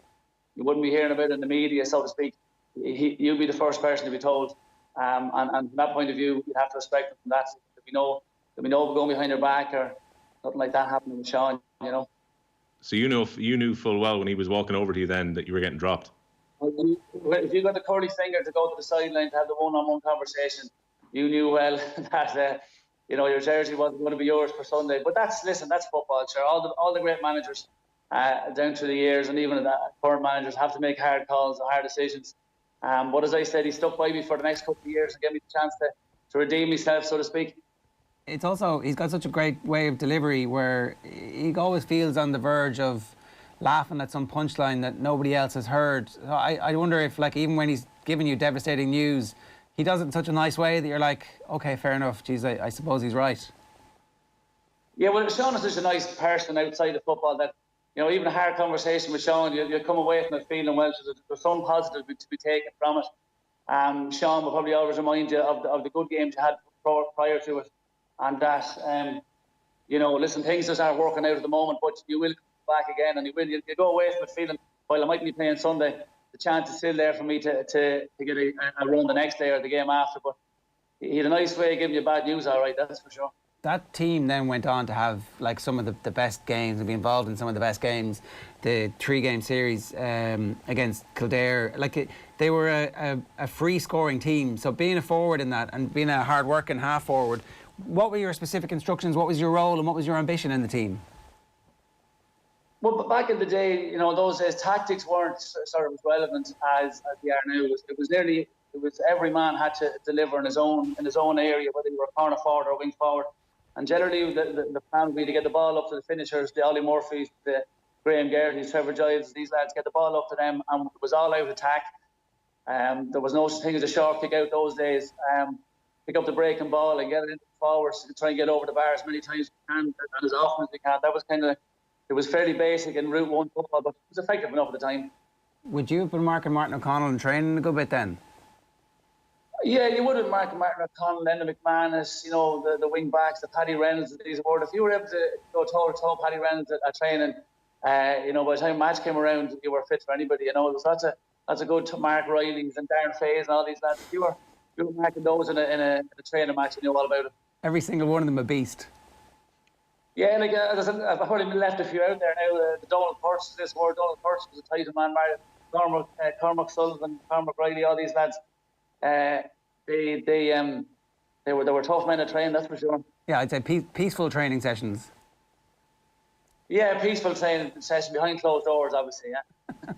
you wouldn't be hearing about it in the media, so to speak. You'd be the first person to be told. And from that point of view, you'd have to respect him from that. If we know going behind your back or nothing like that happening with Sean, So you knew full well when he was walking over to you then that you were getting dropped. If you got the curly finger to go to the sideline to have the one-on-one conversation, you knew well that your jersey wasn't going to be yours for Sunday. But that's football, sure. All the great managers down through the years, and even the current managers have to make hard calls, hard decisions. But as I said, he stuck by me for the next couple of years and gave me the chance to redeem myself, so to speak. It's also, he's got such a great way of delivery where he always feels on the verge of laughing at some punchline that nobody else has heard. So I wonder if, like, even when he's giving you devastating news, he does it in such a nice way that you're like, OK, fair enough, geez, I suppose he's right. Yeah, well, Sean is such a nice person outside of football that, you know, even a hard conversation with Sean, you come away from it feeling, well, there's some positive to be taken from it. Sean will probably always remind you of the good games you had prior to it. And that, you know, listen, things just aren't working out at the moment, but you will come back again, and you go away from it feeling, while I might be playing Sunday, the chance is still there for me to get a run the next day or the game after. But he had a nice way of giving you bad news, all right, that's for sure. That team then went on to have like some of the best games and be involved in some of the best games. The 3-game series against Kildare, they were a free scoring team. So being a forward in that and being a hard working half forward, what were your specific instructions? What was your role and what was your ambition in the team? Well, back in the day, you know, those days tactics weren't sort of as relevant as they are now. It was every man had to deliver in his own area, whether you were a corner forward or a wing forward. And generally, the plan would be to get the ball up to the finishers, the Ollie Murphys, the Graham Garrity, Trevor Giles, these lads, get the ball up to them, and it was all out attack. There was no such thing as a short kick out those days. Pick up the breaking ball and get it into the forwards, try and get over the bar as many times as we can and as often as we can. That was it was fairly basic in Route 1 football, but it was effective enough at the time. Would you have been marking Martin O'Connell in training a good bit then? Yeah, you would have marked Martin O'Connell, Lennon McManus, you know, the wing backs, the Paddy Reynolds, these were. If you were able to go toe-to-toe Paddy Reynolds at training, you know, by the time match came around, you were fit for anybody. You know, there was lots of good Mark Riley's and Darren Fays and all these lads. If you were marking those in a training match, you knew all about it. Every single one of them a beast. Yeah, like as I said, I've already left a few out there now. The Donald Purse, Donald Purse was a title man, Cormac Sullivan, Cormac Riley, all these lads. They were tough men to train, that's for sure. Yeah, I'd say peaceful training sessions. Yeah, peaceful training session behind closed doors, obviously, yeah.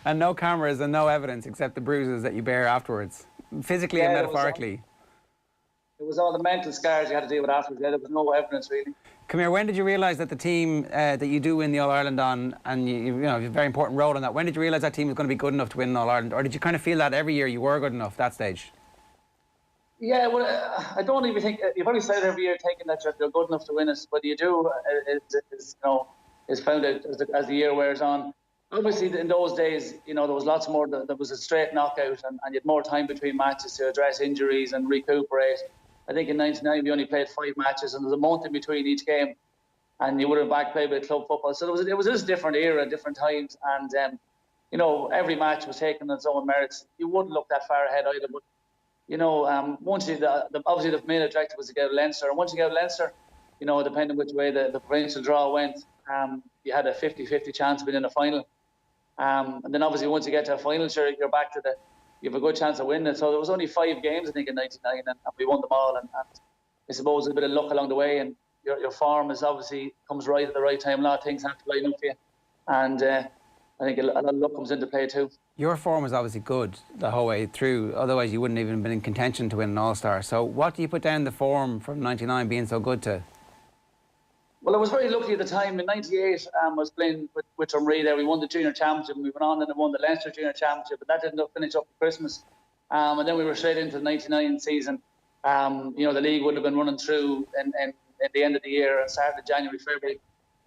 And no cameras and no evidence except the bruises that you bear afterwards, physically and metaphorically. It was all the mental scars you had to deal with afterwards. Yeah, there was no evidence, really. Come here, when did you realise that the team that you do win the All-Ireland on, and you know, you have a very important role in that, when did you realise that team was going to be good enough to win an All-Ireland? Or did you kind of feel that every year you were good enough at that stage? Yeah, well, I don't even think you probably say it every year, taking that you're good enough to win it. Whether you do is found out as the year wears on. Obviously, in those days, you know, there was lots more. There was a straight knockout, and you had more time between matches to address injuries and recuperate. I think in '99 we only played 5 matches, and there was a month in between each game, and you would have back played with club football. So it was just a different era, different times, and you know, every match was taken on its own merits. You wouldn't look that far ahead either, but. You know, once obviously the main objective was to get out of Leinster. And once you get out of Leinster, you know, depending which way the provincial draw went, you had a 50-50 chance of winning a final. And then obviously once you get to a final, sure, you're back to you have a good chance of winning. So there was only 5 games, I think, in '99, and we won them all. And I suppose a bit of luck along the way, and your form is obviously comes right at the right time. A lot of things have to line up for you. And I think a lot of luck comes into play too. Your form was obviously good the whole way through, otherwise you wouldn't even have been in contention to win an All-Star. So what do you put down the form from '99 being so good to? Well, I was very lucky at the time. In '98, I was playing with Hendry there. We won the Junior Championship, and we went on and won the Leinster Junior Championship, but that didn't finish up for Christmas. And then we were straight into the '99 season. You know, the league would have been running through at the end of the year and started January, February.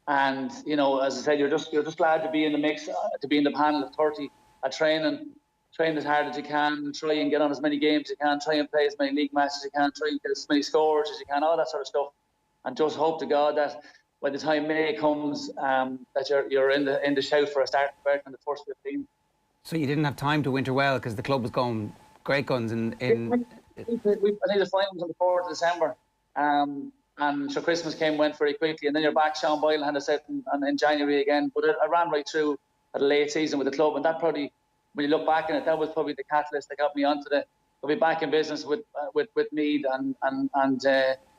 And, you know, as I said, you're just glad to be in the mix, to be in the panel of 30 at training. Train as hard as you can, try and get on as many games as you can, try and play as many league matches as you can, try and get as many scores as you can, all that sort of stuff. And just hope to God that by the time May comes, that you're in the shout for a starting berth in the first 15. So you didn't have time to winter well because the club was going great guns in... I think the final was on the 4th of December. And so Christmas went very quickly, and then you're back. Sean Boyle had a set in January again, but I ran right through at a late season with the club, and that probably, when you look back on it, that was probably the catalyst that got me onto I'll be back in business with Meath and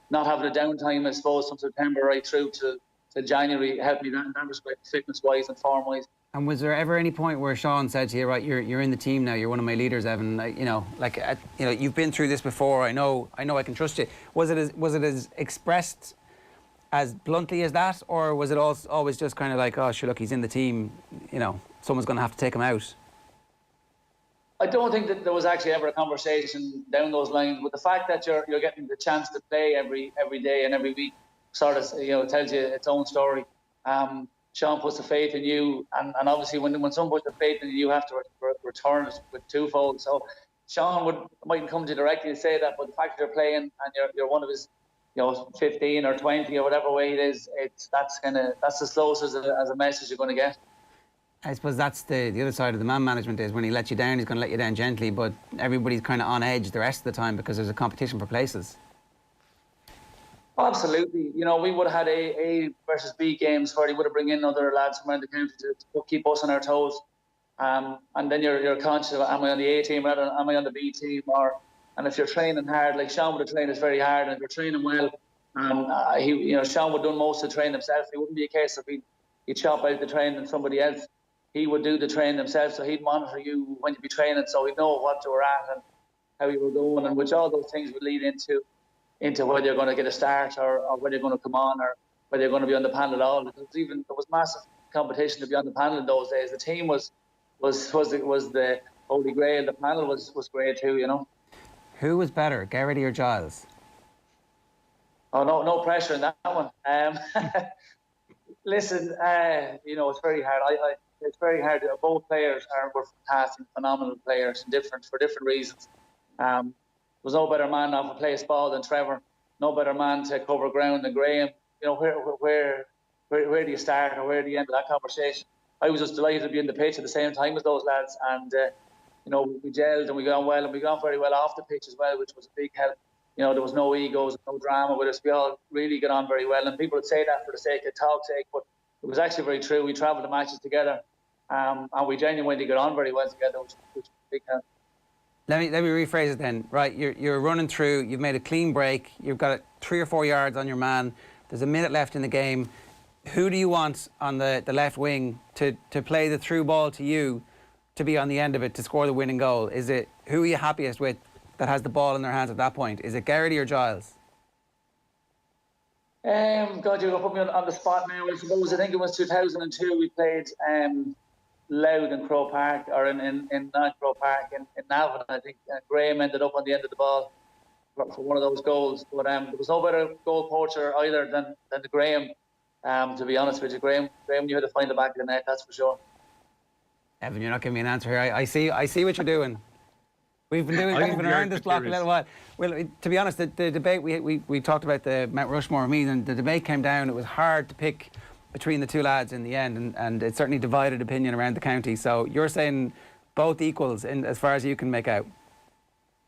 not having a downtime, I suppose, from September right through to January helped me in that respect, fitness-wise and form-wise. And was there ever any point where Sean said to you, right, you're in the team now, you're one of my leaders, Evan, you've been through this before, I know I can trust you. Was it as expressed as bluntly as that, or was it always just kind of like, oh, sure, look, he's in the team, someone's going to have to take him out? I don't think that there was actually ever a conversation down those lines, but the fact that you're getting the chance to play every day and every week sort of tells you its own story. Sean puts the faith in you, and obviously when someone puts the faith in you, you have to return it with twofold. So Sean mightn't come to you directly to say that, but the fact that you're playing and you're one of his 15 or 20 or whatever way it is, that's as close as a message you're going to get. I suppose that's the other side of the man management is when he lets you down, he's going to let you down gently, but everybody's kind of on edge the rest of the time because there's a competition for places. Absolutely. We would have had A versus B games where he would have bring in other lads from around the county to keep us on our toes. And then you're conscious of, am I on the A team rather than am I on the B team? And if you're training hard, like Sean would have trained us very hard, and if you're training well, Sean would have done most of the training himself. It wouldn't be a case of he'd chop out the training and somebody else. He would do the training himself, so he'd monitor you when you'd be training, so he'd know what you were at and how you were going, and which all those things would lead into whether you're going to get a start or whether you're going to come on or whether you're going to be on the panel at all. Because there was massive competition to be on the panel in those days. The team was the holy grail. The panel was great too, Who was better, Garrity or Giles? Oh, no pressure in that one. Listen, it's very hard. It's very hard. Both players were fantastic, phenomenal players, for different reasons. There was no better man off a place ball than Trevor. No better man to cover ground than Graham. Where do you start or where do you end of that conversation? I was just delighted to be in the pitch at the same time as those lads, and we gelled and we got on well, and we got very well off the pitch as well, which was a big help. There was no egos, no drama with us. We all really got on very well, and people would say that for the sake of talk's sake, but it was actually very true. We travelled the matches together, and we genuinely got on very well together, which was a big help. Let me rephrase it then. Right, you're running through, you've made a clean break, you've got 3 or 4 yards on your man, there's a minute left in the game. Who do you want on the left wing to play the through ball to you, to be on the end of it, to score the winning goal? Who are you happiest with that has the ball in their hands at that point? Is it Garrity or Giles? God, you're going to put me on the spot now. I suppose I think it was 2002 we played Loud in Crow Park, or in not Crow Park, in Navan. I think Graham ended up on the end of the ball for one of those goals. But there was no better goal poacher either than the Graham. To be honest with you, Graham knew how to find the back of the net, that's for sure. Evan, you're not giving me an answer here. I see what you're doing. We've been around this block a little while. Well, to be honest, the debate we talked about the Mount Rushmore meet, and the debate came down. It was hard to pick between the two lads in the end, and it certainly divided opinion around the county. So you're saying both equals as far as you can make out?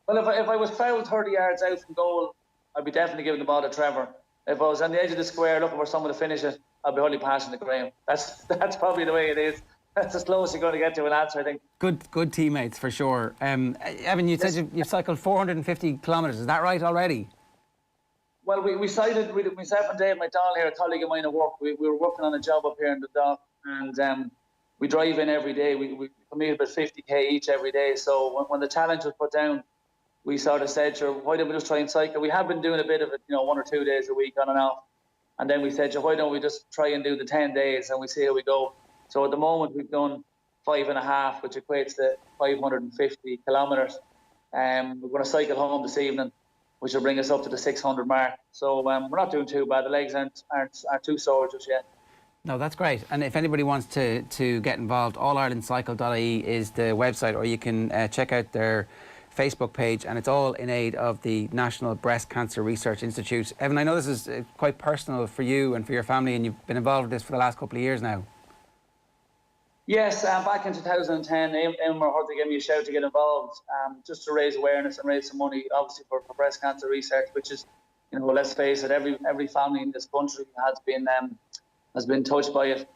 Well, if I was fouled 30 yards out from goal, I'd be definitely giving the ball to Trevor. If I was on the edge of the square looking for someone to finish it, I'd be only passing to Graham. That's probably the way it is. That's as close you're going to get to an answer, I think. Good teammates, for sure. Evan, you said you've cycled 450 kilometres. Is that right already? Well, we cycled with myself and Dave McDonald here, a colleague of mine at work. We were working on a job up here in the dock, and we drive in every day. We commute about 50k each every day. So when the challenge was put down, we sort of said, sure, why don't we just try and cycle? We have been doing a bit of it, 1 or 2 days a week on and off. And then we said, sure, why don't we just try and do the 10 days and we see how we go. So at the moment we've done 5.5, which equates to 550 kilometres. We're going to cycle home this evening, which will bring us up to the 600 mark. So we're not doing too bad. The legs aren't too sore just yet. No, that's great. And if anybody wants to get involved, allirelandcycle.ie is the website, or you can check out their Facebook page, and it's all in aid of the National Breast Cancer Research Institute. Evan, I know this is quite personal for you and for your family, and you've been involved with this for the last couple of years now. Yes, back in 2010, Elmer Hurley gave me a shout to get involved, just to raise awareness and raise some money, obviously for breast cancer research, which is, let's face it, every family in this country has been touched by it.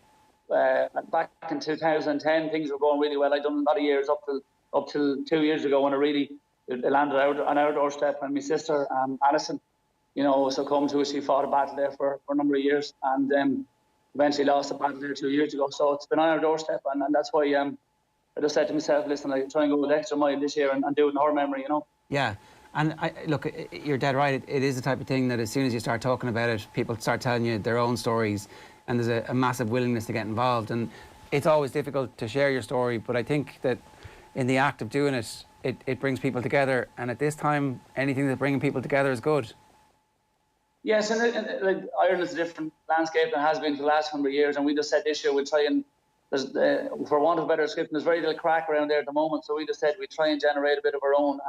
Back in 2010, things were going really well. I'd done a lot of years up till 2 years ago when it landed on our doorstep, and my sister Alison, succumbed to it. She fought a battle there for a number of years, and eventually lost the battle there 2 years ago. So it's been on our doorstep, and that's why I just said to myself, listen, I try and go the extra mile this year and do it in her memory, you know. Yeah. And look, you're dead right. It is the type of thing that as soon as you start talking about it, people start telling you their own stories, and there's a massive willingness to get involved. And it's always difficult to share your story, but I think that in the act of doing it, it brings people together. And at this time, anything that's bringing people together is good. Yes, and like Ireland is a different landscape than it has been for the last 100 years. And we just said this year we'll try and, for want of a better description, there's very little crack around there at the moment. So we just said we'd try and generate a bit of our own.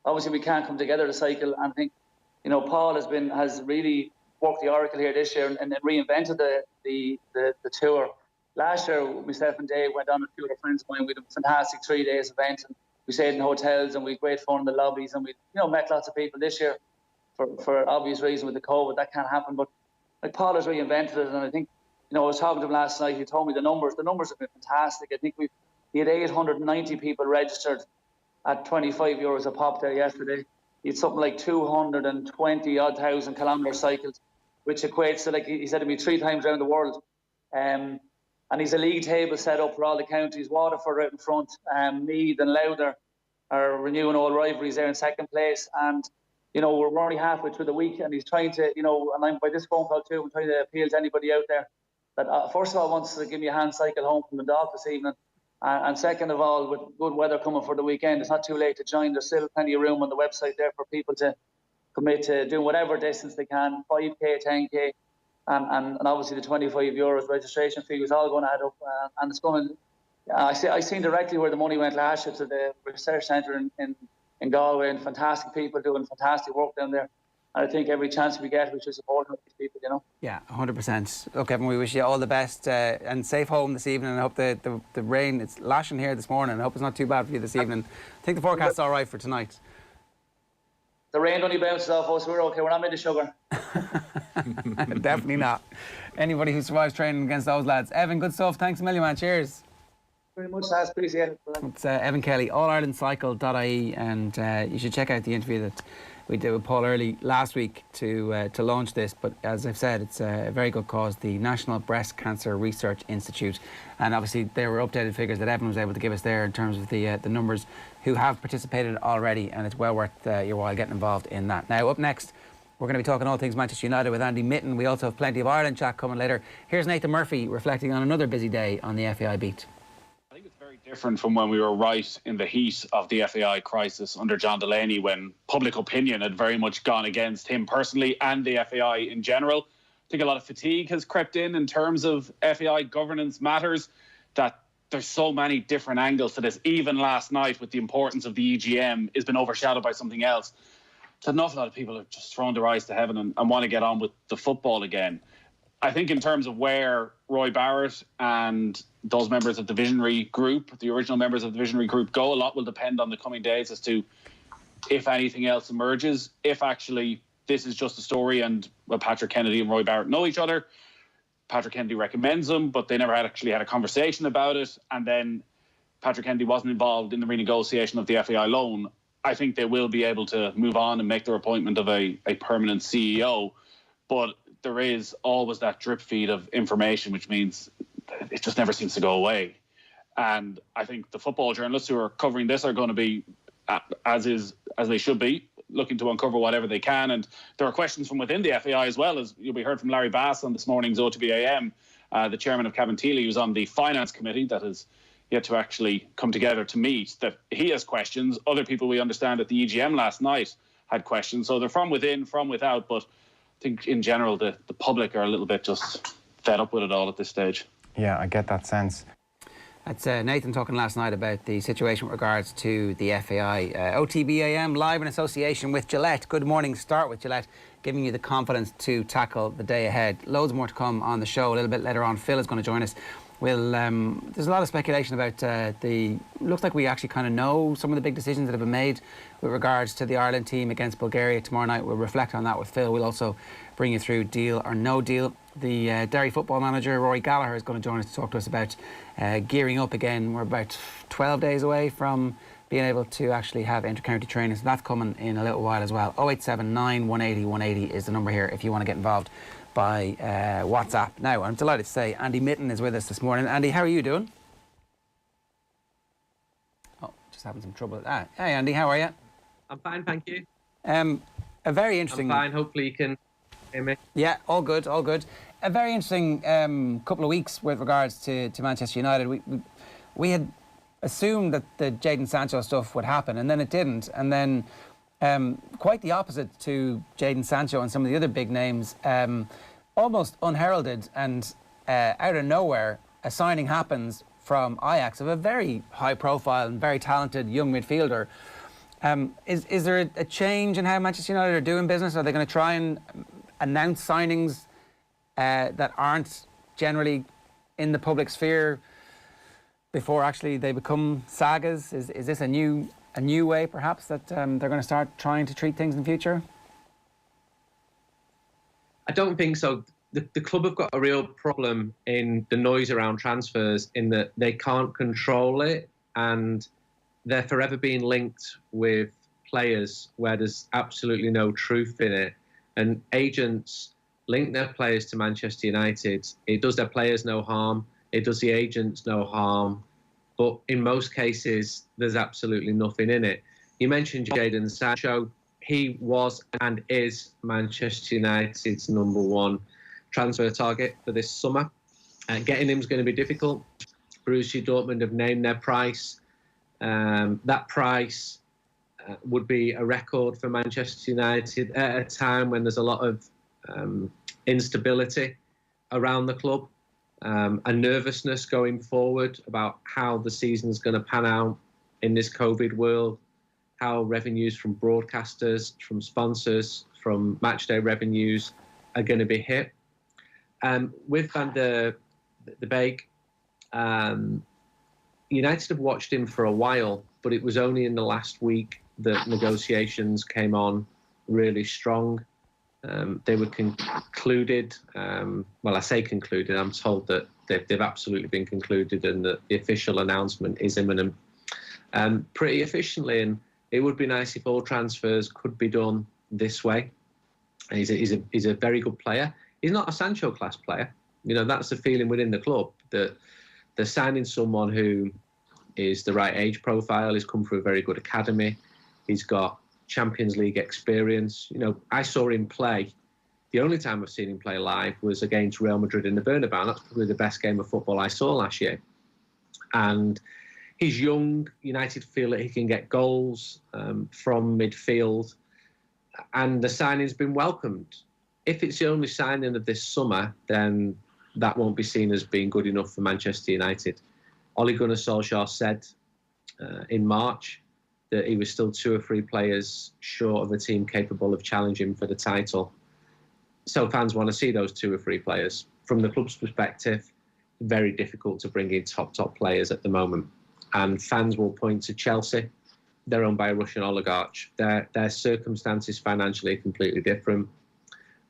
Obviously, we can't come together to cycle, and I think, you know, Paul has really worked the oracle here this year and reinvented the tour. Last year, myself and Dave went on with a few other friends of mine. We had a fantastic 3 days event, and we stayed in hotels, and we had great fun in the lobbies, and we, you know, met lots of people. This year, for obvious reason with the COVID, that can't happen. But like, Paul has reinvented it, and I think, you know, I was talking to him last night. He told me the numbers. The numbers have been fantastic. I think he had 890 people registered at €25 a pop there yesterday. He had something like 220,000 kilometres cycled, which equates to, like he said to me, 3 times around the world. And he's a league table set up for all the counties. Waterford out in front, Meath and Louder are renewing all rivalries there in second place. And, you know, we're already halfway through the week, and he's trying to, you know, and I'm by this phone call too, I'm trying to appeal to anybody out there that first of all wants to give me a hand cycle home from the dock this evening. And second of all, with good weather coming for the weekend, it's not too late to join. There's still plenty of room on the website there for people to commit to doing whatever distance they can, 5K, 10K, and obviously the €25 registration fee was all going to add up. And it's going to, I seen directly where the money went last year to the research centre in Galway, and fantastic people doing fantastic work down there. And I think every chance we get, we should support these people, you know. Yeah, 100%. Look, Evan, we wish you all the best and safe home this evening. I hope the rain, it's lashing here this morning. I hope it's not too bad for you this evening. I think the forecast's all right for tonight. The rain only bounces off us. We're okay. We're not made of sugar. Definitely not. Anybody who survives training against those lads. Evan, good stuff. Thanks a million, man. Cheers. Very much, lads. Appreciate it. It's Evan Kelly, allirelandcycle.ie, and you should check out the interview that we did with Paul Early last week to launch this. But as I've said, it's a very good cause, the National Breast Cancer Research Institute. And obviously there were updated figures that Evan was able to give us there in terms of the numbers who have participated already, and it's well worth your while getting involved in that. Now, up next, we're going to be talking all things Manchester United with Andy Mitten. We also have plenty of Ireland chat coming later. Here's Nathan Murphy reflecting on another busy day on the FAI beat. I think it's very different from when we were right in the heat of the FAI crisis under John Delaney, when public opinion had very much gone against him personally and the FAI in general. I think a lot of fatigue has crept in terms of FAI governance matters, that there's so many different angles to this. Even last night, with the importance of the EGM, has been overshadowed by something else. So an awful lot of people have just thrown their eyes to heaven and want to get on with the football again. I think in terms of where Roy Barrett and those members of the visionary group, the original members of the visionary group, go, a lot will depend on the coming days as to if anything else emerges, if actually this is just a story and Patrick Kennedy and Roy Barrett know each other. Patrick Kennedy recommends them, but they never actually had a conversation about it. And then Patrick Kennedy wasn't involved in the renegotiation of the FAI loan. I think they will be able to move on and make their appointment of a permanent CEO. But there is always that drip feed of information, which means it just never seems to go away. And I think the football journalists who are covering this are going to be, as they should be, looking to uncover whatever they can. And there are questions from within the FAI as well, as you'll be heard from Larry Bass on this morning's OTB AM, the chairman of Cabinteely, who's on the finance committee that has yet to actually come together to meet, that he has questions. Other people we understand at the EGM last night had questions. So they're from within, from without. But I think in general, the public are a little bit just fed up with it all at this stage. Yeah, I get that sense. That's Nathan talking last night about the situation with regards to the FAI. OTB AM live in association with Gillette. Good morning. Start with Gillette, giving you the confidence to tackle the day ahead. Loads more to come on the show a little bit later on. Phil is going to join us. There's a lot of speculation about looks like we actually kind of know some of the big decisions that have been made with regards to the Ireland team against Bulgaria tomorrow night. We'll reflect on that with Phil. We'll also bring you through deal or no deal. The Derry football manager, Rory Gallagher, is going to join us to talk to us about gearing up again. We're about 12 days away from being able to actually have inter-county training, so that's coming in a little while as well. 0879 180 180 is the number here if you want to get involved by WhatsApp. Now, I'm delighted to say Andy Mitten is with us this morning. Andy, how are you doing? Oh, just having some trouble. Hey, Andy, how are you? I'm fine, thank you. A very interesting... I'm fine, hopefully you can hear me. Yeah, all good, all good. A very interesting couple of weeks with regards to Manchester United. We had assumed that the Jadon Sancho stuff would happen, and then it didn't. And then quite the opposite to Jadon Sancho and some of the other big names, almost unheralded and out of nowhere, a signing happens from Ajax of a very high-profile and very talented young midfielder. Is there a change in how Manchester United are doing business? Are they going to try and announce signings that aren't generally in the public sphere before actually they become sagas? Is this a new way, perhaps, that they're going to start trying to treat things in future? I don't think so. The club have got a real problem in the noise around transfers, in that they can't control it, and they're forever being linked with players where there's absolutely no truth in it. And agents link their players to Manchester United. It does their players no harm. It does the agents no harm. But in most cases, there's absolutely nothing in it. You mentioned Jadon Sancho. He was and is Manchester United's #1 transfer target for this summer. Getting him is going to be difficult. Borussia Dortmund have named their price. That price would be a record for Manchester United at a time when there's a lot of instability around the club, and nervousness going forward about how the season's going to pan out in this COVID world, how revenues from broadcasters, from sponsors, from matchday revenues are going to be hit. With Van de Beek, United have watched him for a while, but it was only in the last week that negotiations came on really strong. They were concluded. Well, I say concluded. I'm told that they've absolutely been concluded, and that the official announcement is imminent. Pretty efficiently, and it would be nice if all transfers could be done this way. He's a very good player. He's not a Sancho class player. You know, that's the feeling within the club, that they're signing someone who is the right age profile. He's come through a very good academy. He's got Champions League experience. You know, I saw him play. The only time I've seen him play live was against Real Madrid in the Bernabeu. That's probably the best game of football I saw last year. And he's young. United feel that he can get goals from midfield. And the signing's been welcomed. If it's the only signing of this summer, then that won't be seen as being good enough for Manchester United. Ole Gunnar Solskjaer said in March that he was still 2 or 3 players short of a team capable of challenging for the title. So fans want to see those 2 or 3 players. From the club's perspective, very difficult to bring in top players at the moment. And fans will point to Chelsea. They're owned by a Russian oligarch. Their circumstances financially are completely different.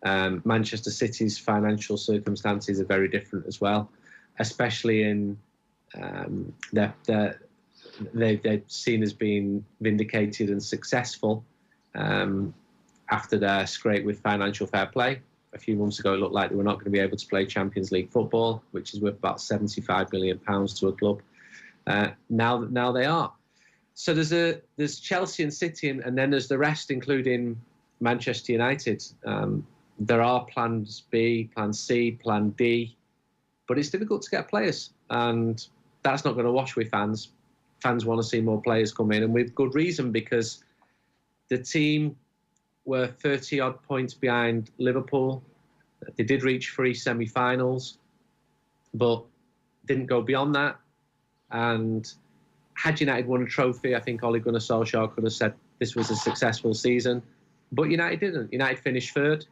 Manchester City's financial circumstances are very different as well, especially in they're seen as being vindicated and successful after their scrape with financial fair play. A few months ago, it looked like they were not going to be able to play Champions League football, which is worth about £75 million to a club. Now they are. So there's Chelsea and City, and then there's the rest, including Manchester United. There are plans B, plan C, plan D, but it's difficult to get players, and that's not going to wash with fans. Fans want to see more players come in, and with good reason, because the team were 30-odd points behind Liverpool. They did reach 3 semi-finals, but didn't go beyond that. And had United won a trophy, I think Ole Gunnar Solskjaer could have said this was a successful season. But United didn't. United finished 3rd,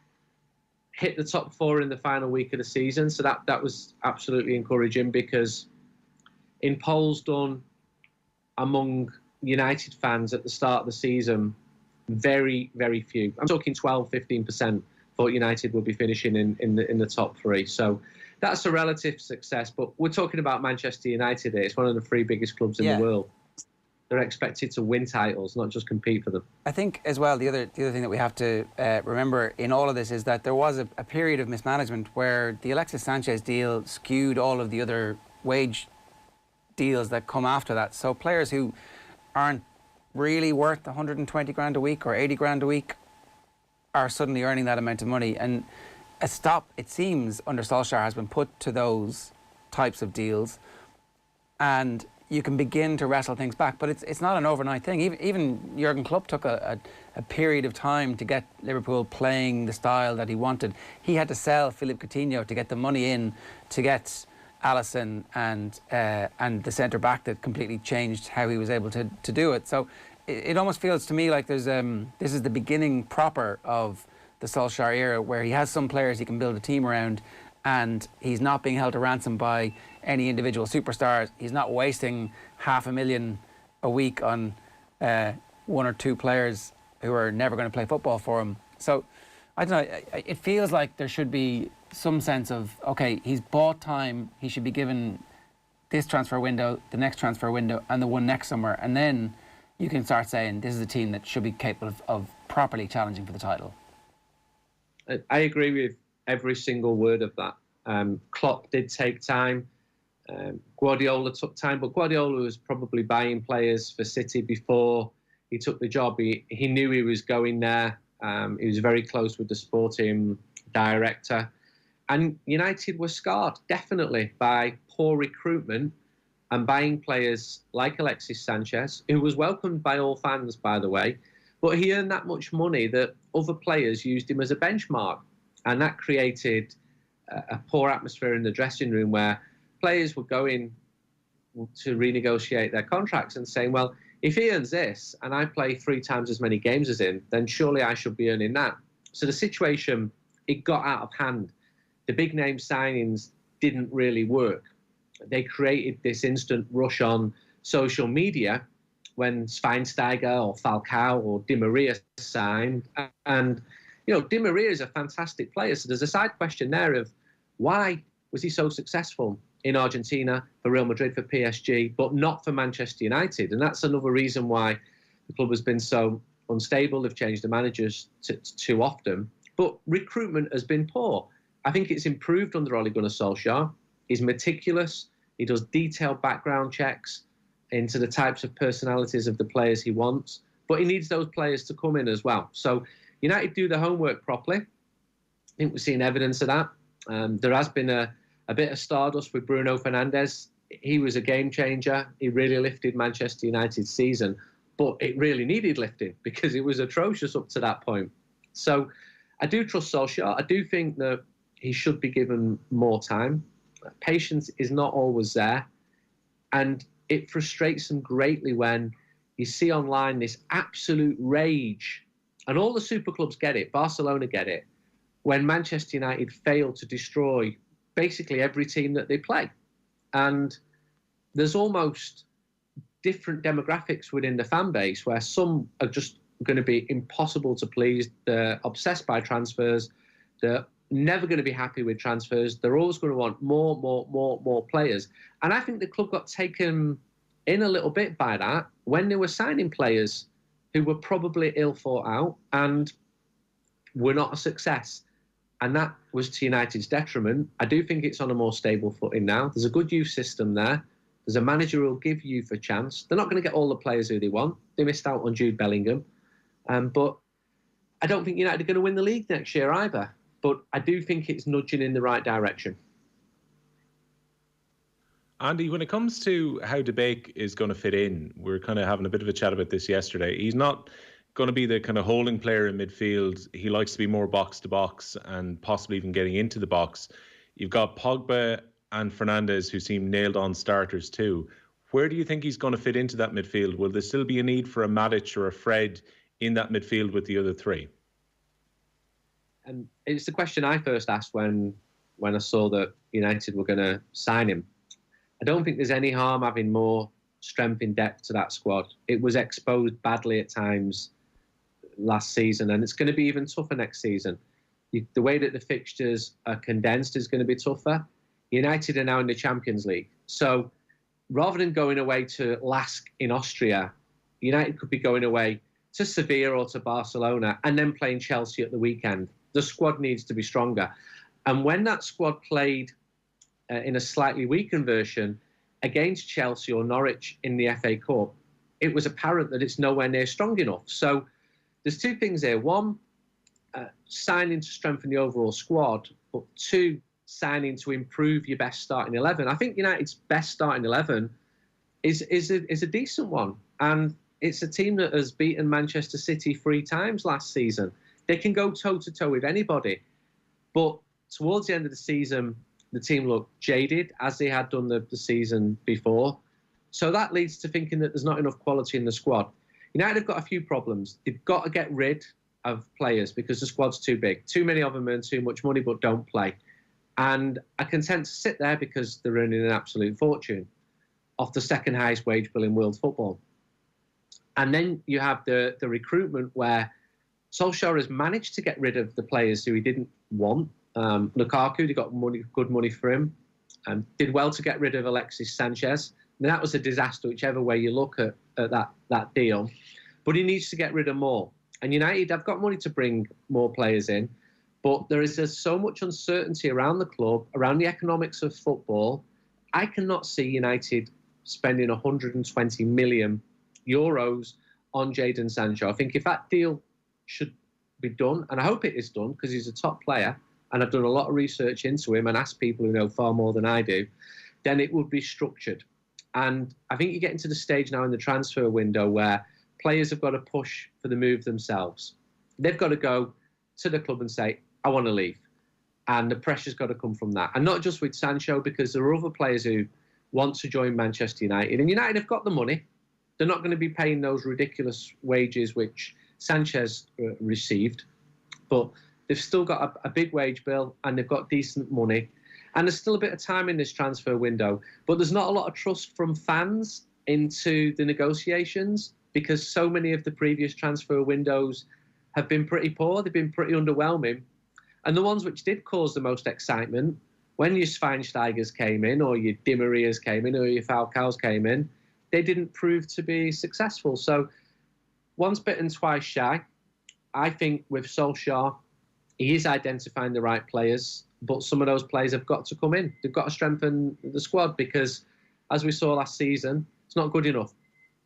hit the top 4 in the final week of the season. So that was absolutely encouraging, because in polls done among United fans at the start of the season, very, very few, I'm talking 12, 15%, thought United would be finishing in the top 3. So that's a relative success. But we're talking about Manchester United here. It's one of the 3 biggest clubs in the world. They're expected to win titles, not just compete for them. I think as well, the other thing that we have to remember in all of this is that there was a period of mismanagement where the Alexis Sanchez deal skewed all of the other wage deals that come after that. So players who aren't really worth 120 grand a week or 80 grand a week are suddenly earning that amount of money. And a stop, it seems, under Solskjaer has been put to those types of deals, and you can begin to wrestle things back. But it's not an overnight thing. Even Jurgen Klopp took a period of time to get Liverpool playing the style that he wanted. He had to sell Philippe Coutinho to get the money in to get Alisson and the centre-back that completely changed how he was able to do it. So it almost feels to me like there's this is the beginning proper of the Solskjaer era, where he has some players he can build a team around, and he's not being held to ransom by any individual superstars. He's not wasting $500,000 a week on one or two players who are never going to play football for him. So I don't know, it feels like there should be some sense of, okay, he's bought time, he should be given this transfer window, the next transfer window, and the one next summer, and then you can start saying this is a team that should be capable of properly challenging for the title. I agree with every single word of that. Klopp did take time. Guardiola took time, but Guardiola was probably buying players for City before he took the job. He knew he was going there. He was very close with the sporting director. And United were scarred, definitely, by poor recruitment and buying players like Alexis Sanchez, who was welcomed by all fans, by the way, but he earned that much money that other players used him as a benchmark. And that created a poor atmosphere in the dressing room, where players were going to renegotiate their contracts and saying, well, if he earns this and I play 3 times as many games as him, then surely I should be earning that. So the situation, it got out of hand. The big name signings didn't really work. They created this instant rush on social media when Schweinsteiger or Falcao or Di Maria signed. And, you know, Di Maria is a fantastic player. So there's a side question there of why was he so successful in Argentina, for Real Madrid, for PSG, but not for Manchester United? And that's another reason why the club has been so unstable. They've changed the managers too often. But recruitment has been poor. I think it's improved under Ole Gunnar Solskjaer. He's meticulous. He does detailed background checks into the types of personalities of the players he wants. But he needs those players to come in as well. So United do the homework properly. I think we've seen evidence of that. There has been a bit of stardust with Bruno Fernandes. He was a game changer. He really lifted Manchester United's season. But it really needed lifting because it was atrocious up to that point. So I do trust Solskjaer. I do think that he should be given more time. Patience is not always there. And it frustrates him greatly when you see online this absolute rage. And all the super clubs get it. Barcelona get it. When Manchester United fail to destroy basically every team that they play. And there's almost different demographics within the fan base where some are just going to be impossible to please. They're obsessed by transfers. They're never going to be happy with transfers. They're always going to want more players. And I think the club got taken in a little bit by that when they were signing players who were probably ill thought out and were not a success. And that was to United's detriment. I do think it's on a more stable footing now. There's a good youth system there. There's a manager who will give youth a chance. They're not going to get all the players who they want. They missed out on Jude Bellingham. But I don't think United are going to win the league next year either. But I do think it's nudging in the right direction. Andy, when it comes to how De Beek is going to fit in, we were kind of having a bit of a chat about this yesterday. He's not going to be the kind of holding player in midfield. He likes to be more box to box and possibly even getting into the box. You've got Pogba and Fernandes who seem nailed on starters too. Where do you think he's going to fit into that midfield? Will there still be a need for a Matic or a Fred in that midfield with the other three? And it's the question I first asked when I saw that United were going to sign him. I don't think there's any harm having more strength in depth to that squad. It was exposed badly at times last season, and it's going to be even tougher next season. The way that the fixtures are condensed is going to be tougher. United are now in the Champions League. So rather than going away to Lask in Austria United could be going away to Sevilla or to Barcelona and then playing Chelsea at the weekend. The squad needs to be stronger. And when that squad played in a slightly weakened version against Chelsea or Norwich in the FA Cup, it was apparent that it's nowhere near strong enough. So there's two things here. One, signing to strengthen the overall squad, but two, signing to improve your best starting 11. I think United's best starting 11 is a decent one. And it's a team that has beaten Manchester City 3 times last season. They can go toe-to-toe with anybody. But towards the end of the season, the team looked jaded, as they had done the season before. So that leads to thinking that there's not enough quality in the squad. United have got a few problems. They've got to get rid of players because the squad's too big. Too many of them earn too much money but don't play. And are content to sit there because they're earning an absolute fortune off the second highest wage bill in world football. And then you have the recruitment where Solskjaer has managed to get rid of the players who he didn't want. Lukaku, they got good money for him, and did well to get rid of Alexis Sanchez. And that was a disaster, whichever way you look at that deal. But he needs to get rid of more. And United have got money to bring more players in, but there is just so much uncertainty around the club, around the economics of football. I cannot see United spending 120 million euros on Jadon Sancho. I think if that deal should be done, and I hope it is done because he's a top player, and I've done a lot of research into him and asked people who know far more than I do, then it would be structured. And I think you're getting to the stage now in the transfer window where players have got to push for the move themselves. They've got to go to the club and say, I want to leave. And the pressure's got to come from that. And not just with Sancho, because there are other players who want to join Manchester United. And United have got the money. They're not going to be paying those ridiculous wages which Sanchez received. But they've still got a big wage bill and they've got decent money. And there's still a bit of time in this transfer window. But there's not a lot of trust from fans into the negotiations because so many of the previous transfer windows have been pretty poor. They've been pretty underwhelming. And the ones which did cause the most excitement, when your Schweinsteigers came in or your Di Marias came in or your Falcaos came in, they didn't prove to be successful. So once bitten, twice shy. I think with Solskjaer, he is identifying the right players, but some of those players have got to come in. They've got to strengthen the squad because, as we saw last season, it's not good enough.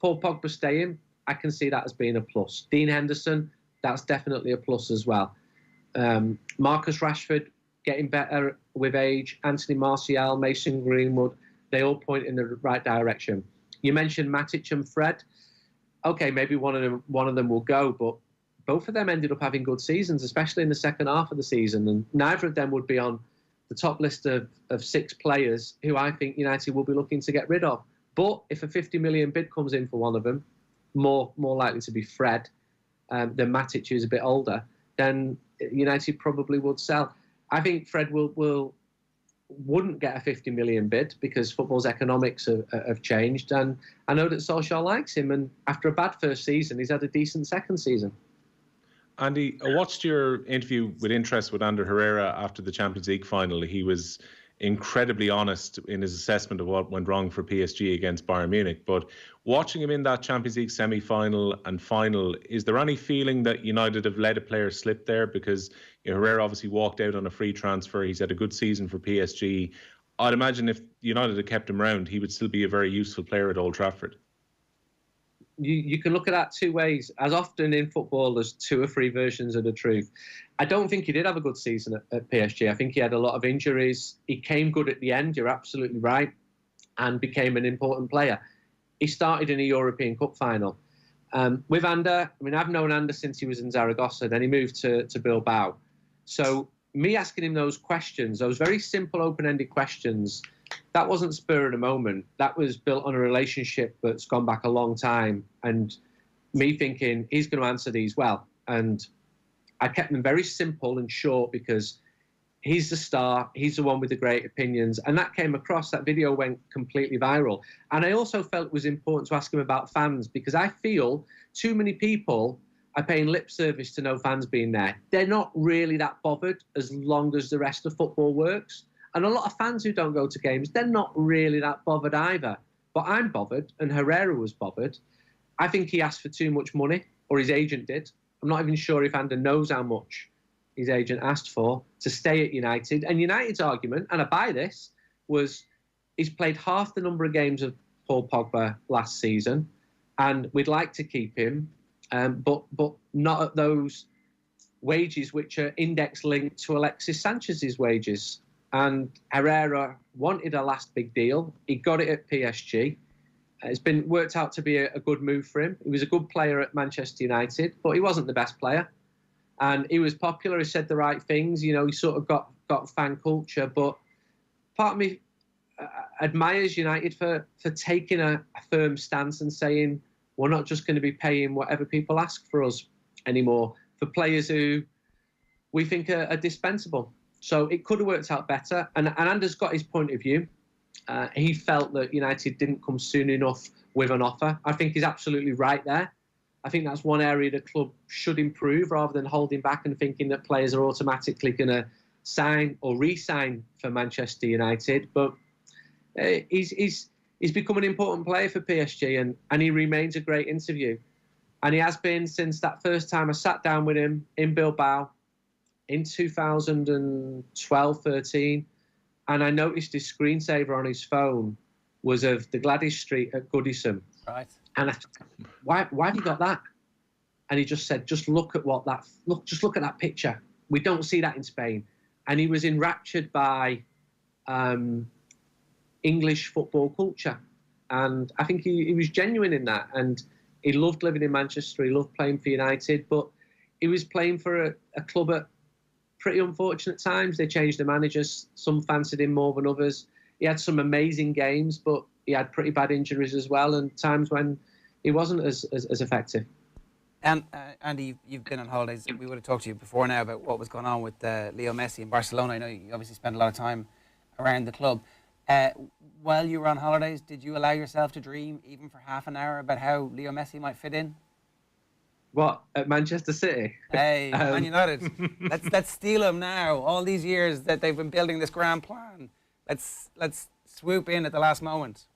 Paul Pogba staying, I can see that as being a plus. Dean Henderson, that's definitely a plus as well. Marcus Rashford getting better with age. Anthony Martial, Mason Greenwood, they all point in the right direction. You mentioned Matic and Fred. Okay, maybe one of them will go, but both of them ended up having good seasons, especially in the second half of the season, and neither of them would be on the top list of 6 players who I think United will be looking to get rid of. But if a 50 million bid comes in for one of them, more likely to be Fred than Matic, who's a bit older, then United probably would sell. I think Fred wouldn't get a 50 million bid because football's economics have changed, and I know that Solskjaer likes him, and after a bad first season, he's had a decent second season. Andy, I watched your interview with interest with Ander Herrera after the Champions League final. He was incredibly honest in his assessment of what went wrong for PSG against Bayern Munich. But watching him in that Champions League semi-final and final, is there any feeling that United have let a player slip there? Because Herrera obviously walked out on a free transfer. He's had a good season for PSG. I'd imagine if United had kept him around, he would still be a very useful player at Old Trafford. You can look at that two ways. As often in football, there's 2 or 3 versions of the truth. I don't think he did have a good season at PSG. I think he had a lot of injuries. He came good at the end, you're absolutely right, and became an important player. He started in a European Cup final. With Ander, I mean, I've known Ander since he was in Zaragoza, then he moved to Bilbao. So me asking him those questions, those very simple, open-ended questions, that wasn't spur of the moment. That was built on a relationship that's gone back a long time. And me thinking, he's going to answer these well. And I kept them very simple and short because he's the star. He's the one with the great opinions. And that came across. That video went completely viral. And I also felt it was important to ask him about fans because I feel too many people are paying lip service to no fans being there. They're not really that bothered as long as the rest of football works. And a lot of fans who don't go to games, they're not really that bothered either. But I'm bothered, and Herrera was bothered. I think he asked for too much money, or his agent did. I'm not even sure if Ander knows how much his agent asked for to stay at United. And United's argument, and I buy this, was he's played half the number of games of Paul Pogba last season, and we'd like to keep him, but not at those wages which are index linked to Alexis Sanchez's wages. And Herrera wanted a last big deal. He got it at PSG. It's been worked out to be a good move for him. He was a good player at Manchester United, but he wasn't the best player. And he was popular. He said the right things. You know, he sort of got fan culture. But part of me admires United for taking a firm stance and saying, we're not just going to be paying whatever people ask for us anymore for players who we think are dispensable. So it could have worked out better. And Anders got his point of view. He felt that United didn't come soon enough with an offer. I think he's absolutely right there. I think that's one area the club should improve rather than holding back and thinking that players are automatically going to sign or re-sign for Manchester United. But he's become an important player for PSG, and he remains a great interview. And he has been since that first time I sat down with him in Bilbao in 2012-13. And I noticed his screensaver on his phone was of the Gladys Street at Goodison. Right. And I thought, why have you got that? And he just said, just look at that picture. We don't see that in Spain. And he was enraptured by English football culture. And I think he was genuine in that. And he loved living in Manchester. He loved playing for United. But he was playing for a club at pretty unfortunate times. They changed the managers. Some fancied him more than others. He had some amazing games, but he had pretty bad injuries as well, and times when he wasn't as effective. And Andy, you've been on holidays. We would have talked to you before now about what was going on with Leo Messi in Barcelona. I know you obviously spent a lot of time around the club. While you were on holidays, did you allow yourself to dream, even for half an hour, about how Leo Messi might fit in? What, at Manchester City? Hey, Man United. Let's steal him now. All these years that they've been building this grand plan. Let's swoop in at the last moment.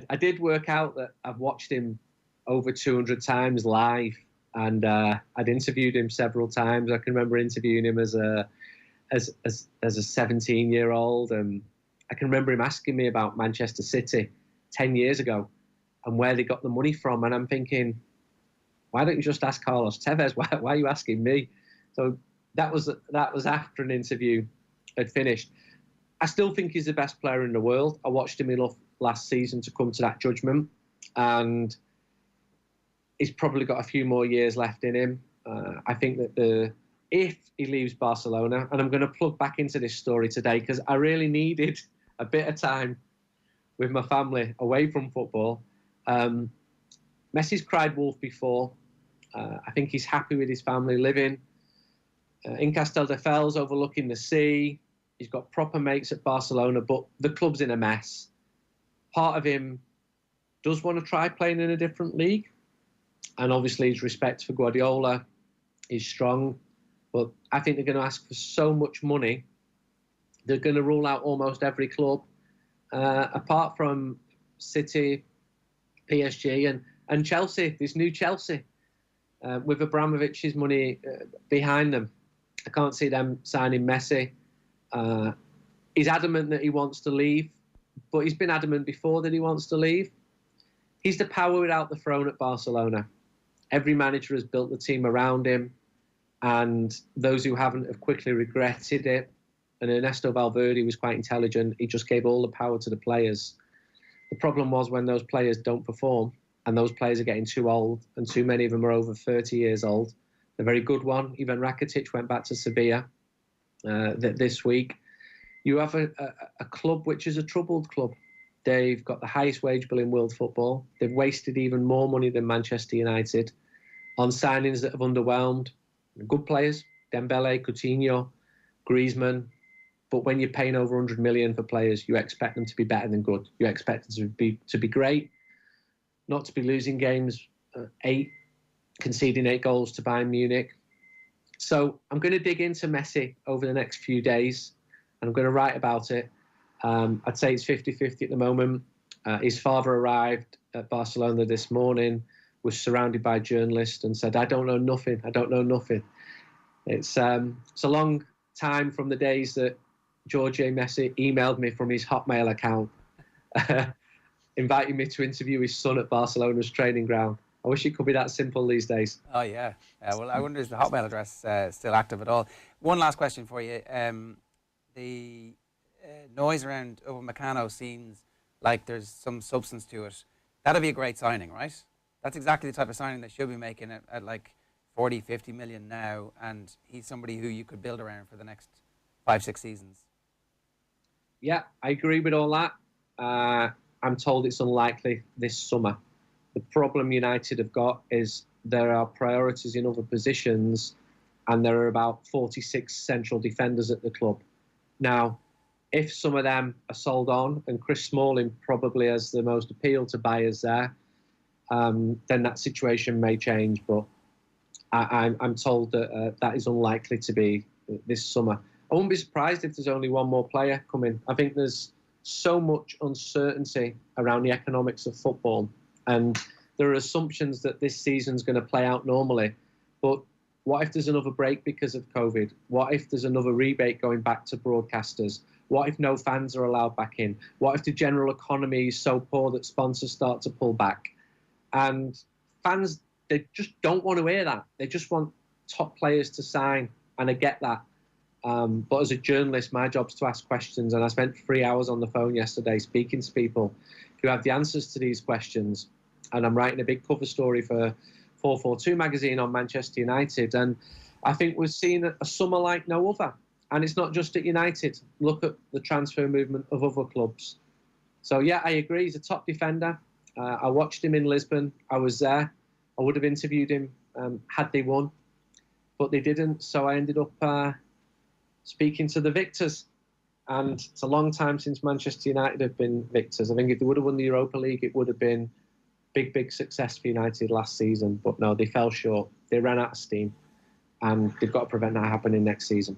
I did work out that I've watched him over 200 times live, and I'd interviewed him several times. I can remember interviewing him as a 17-year-old, and I can remember him asking me about Manchester City 10 years ago and where they got the money from, and I'm thinking, why don't you just ask Carlos Tevez? Why are you asking me? So that was after an interview had finished. I still think he's the best player in the world. I watched him enough last season to come to that judgment, and he's probably got a few more years left in him. I think that if he leaves Barcelona, and I'm going to plug back into this story today because I really needed a bit of time with my family away from football. Messi's cried wolf before. I think he's happy with his family living in Castelldefels, overlooking the sea. He's got proper mates at Barcelona, but the club's in a mess. Part of him does want to try playing in a different league. And obviously his respect for Guardiola is strong. But I think they're going to ask for so much money, they're going to rule out almost every club, apart from City, PSG, and Chelsea, this new Chelsea. With Abramovich's money behind them, I can't see them signing Messi. He's adamant that he wants to leave, but he's been adamant before that he wants to leave. He's the power without the throne at Barcelona. Every manager has built the team around him, and those who haven't have quickly regretted it. And Ernesto Valverde was quite intelligent. He just gave all the power to the players. The problem was when those players don't perform, and those players are getting too old, and too many of them are over 30 years old. The very good one, Ivan Rakitic, went back to Sevilla this week. You have a club which is a troubled club. They've got the highest wage bill in world football. They've wasted even more money than Manchester United on signings that have underwhelmed. Good players, Dembele, Coutinho, Griezmann. But when you're paying over 100 million for players, you expect them to be better than good. You expect them to be great, not to be losing games 8, conceding 8 goals to Bayern Munich. So I'm going to dig into Messi over the next few days, and I'm going to write about it. I'd say it's 50-50 at the moment. His father arrived at Barcelona this morning, was surrounded by journalists and said, I don't know nothing. It's a long time from the days that George Messi emailed me from his Hotmail account, inviting me to interview his son at Barcelona's training ground. I wish it could be that simple these days. Oh, yeah. Well, I wonder, is the Hotmail address still active at all? One last question for you. The noise around Upamecano seems like there's some substance to it. That'll be a great signing, right? That's exactly the type of signing they should be making at like 40, 50 million now, and he's somebody who you could build around for the next 5-6 seasons. Yeah, I agree with all that. I'm told it's unlikely this summer. The problem United have got is there are priorities in other positions, and there are about 46 central defenders at the club. Now, if some of them are sold on, and Chris Smalling probably has the most appeal to buyers there, then that situation may change. But I'm told that that is unlikely to be this summer. I wouldn't be surprised if there's only one more player coming. I think there's so much uncertainty around the economics of football, and there are assumptions that this season's going to play out normally. But what if there's another break because of COVID? What if there's another rebate going back to broadcasters? What if no fans are allowed back in? What if the general economy is so poor that sponsors start to pull back? And fans, they just don't want to hear that. They just want top players to sign, and I get that. But as a journalist, my job's to ask questions, and I spent 3 hours on the phone yesterday speaking to people who have the answers to these questions. And I'm writing a big cover story for 442 magazine on Manchester United, and I think we've seen a summer like no other. And it's not just at United. Look at the transfer movement of other clubs. So yeah, I agree. He's a top defender. I watched him in Lisbon. I was there. I would have interviewed him had they won, but they didn't. So I ended up speaking to the victors. And it's a long time since Manchester United have been victors. I think if they would have won the Europa League, it would have been big success for United last season. But no, they fell short. They ran out of steam, and they've got to prevent that happening next season.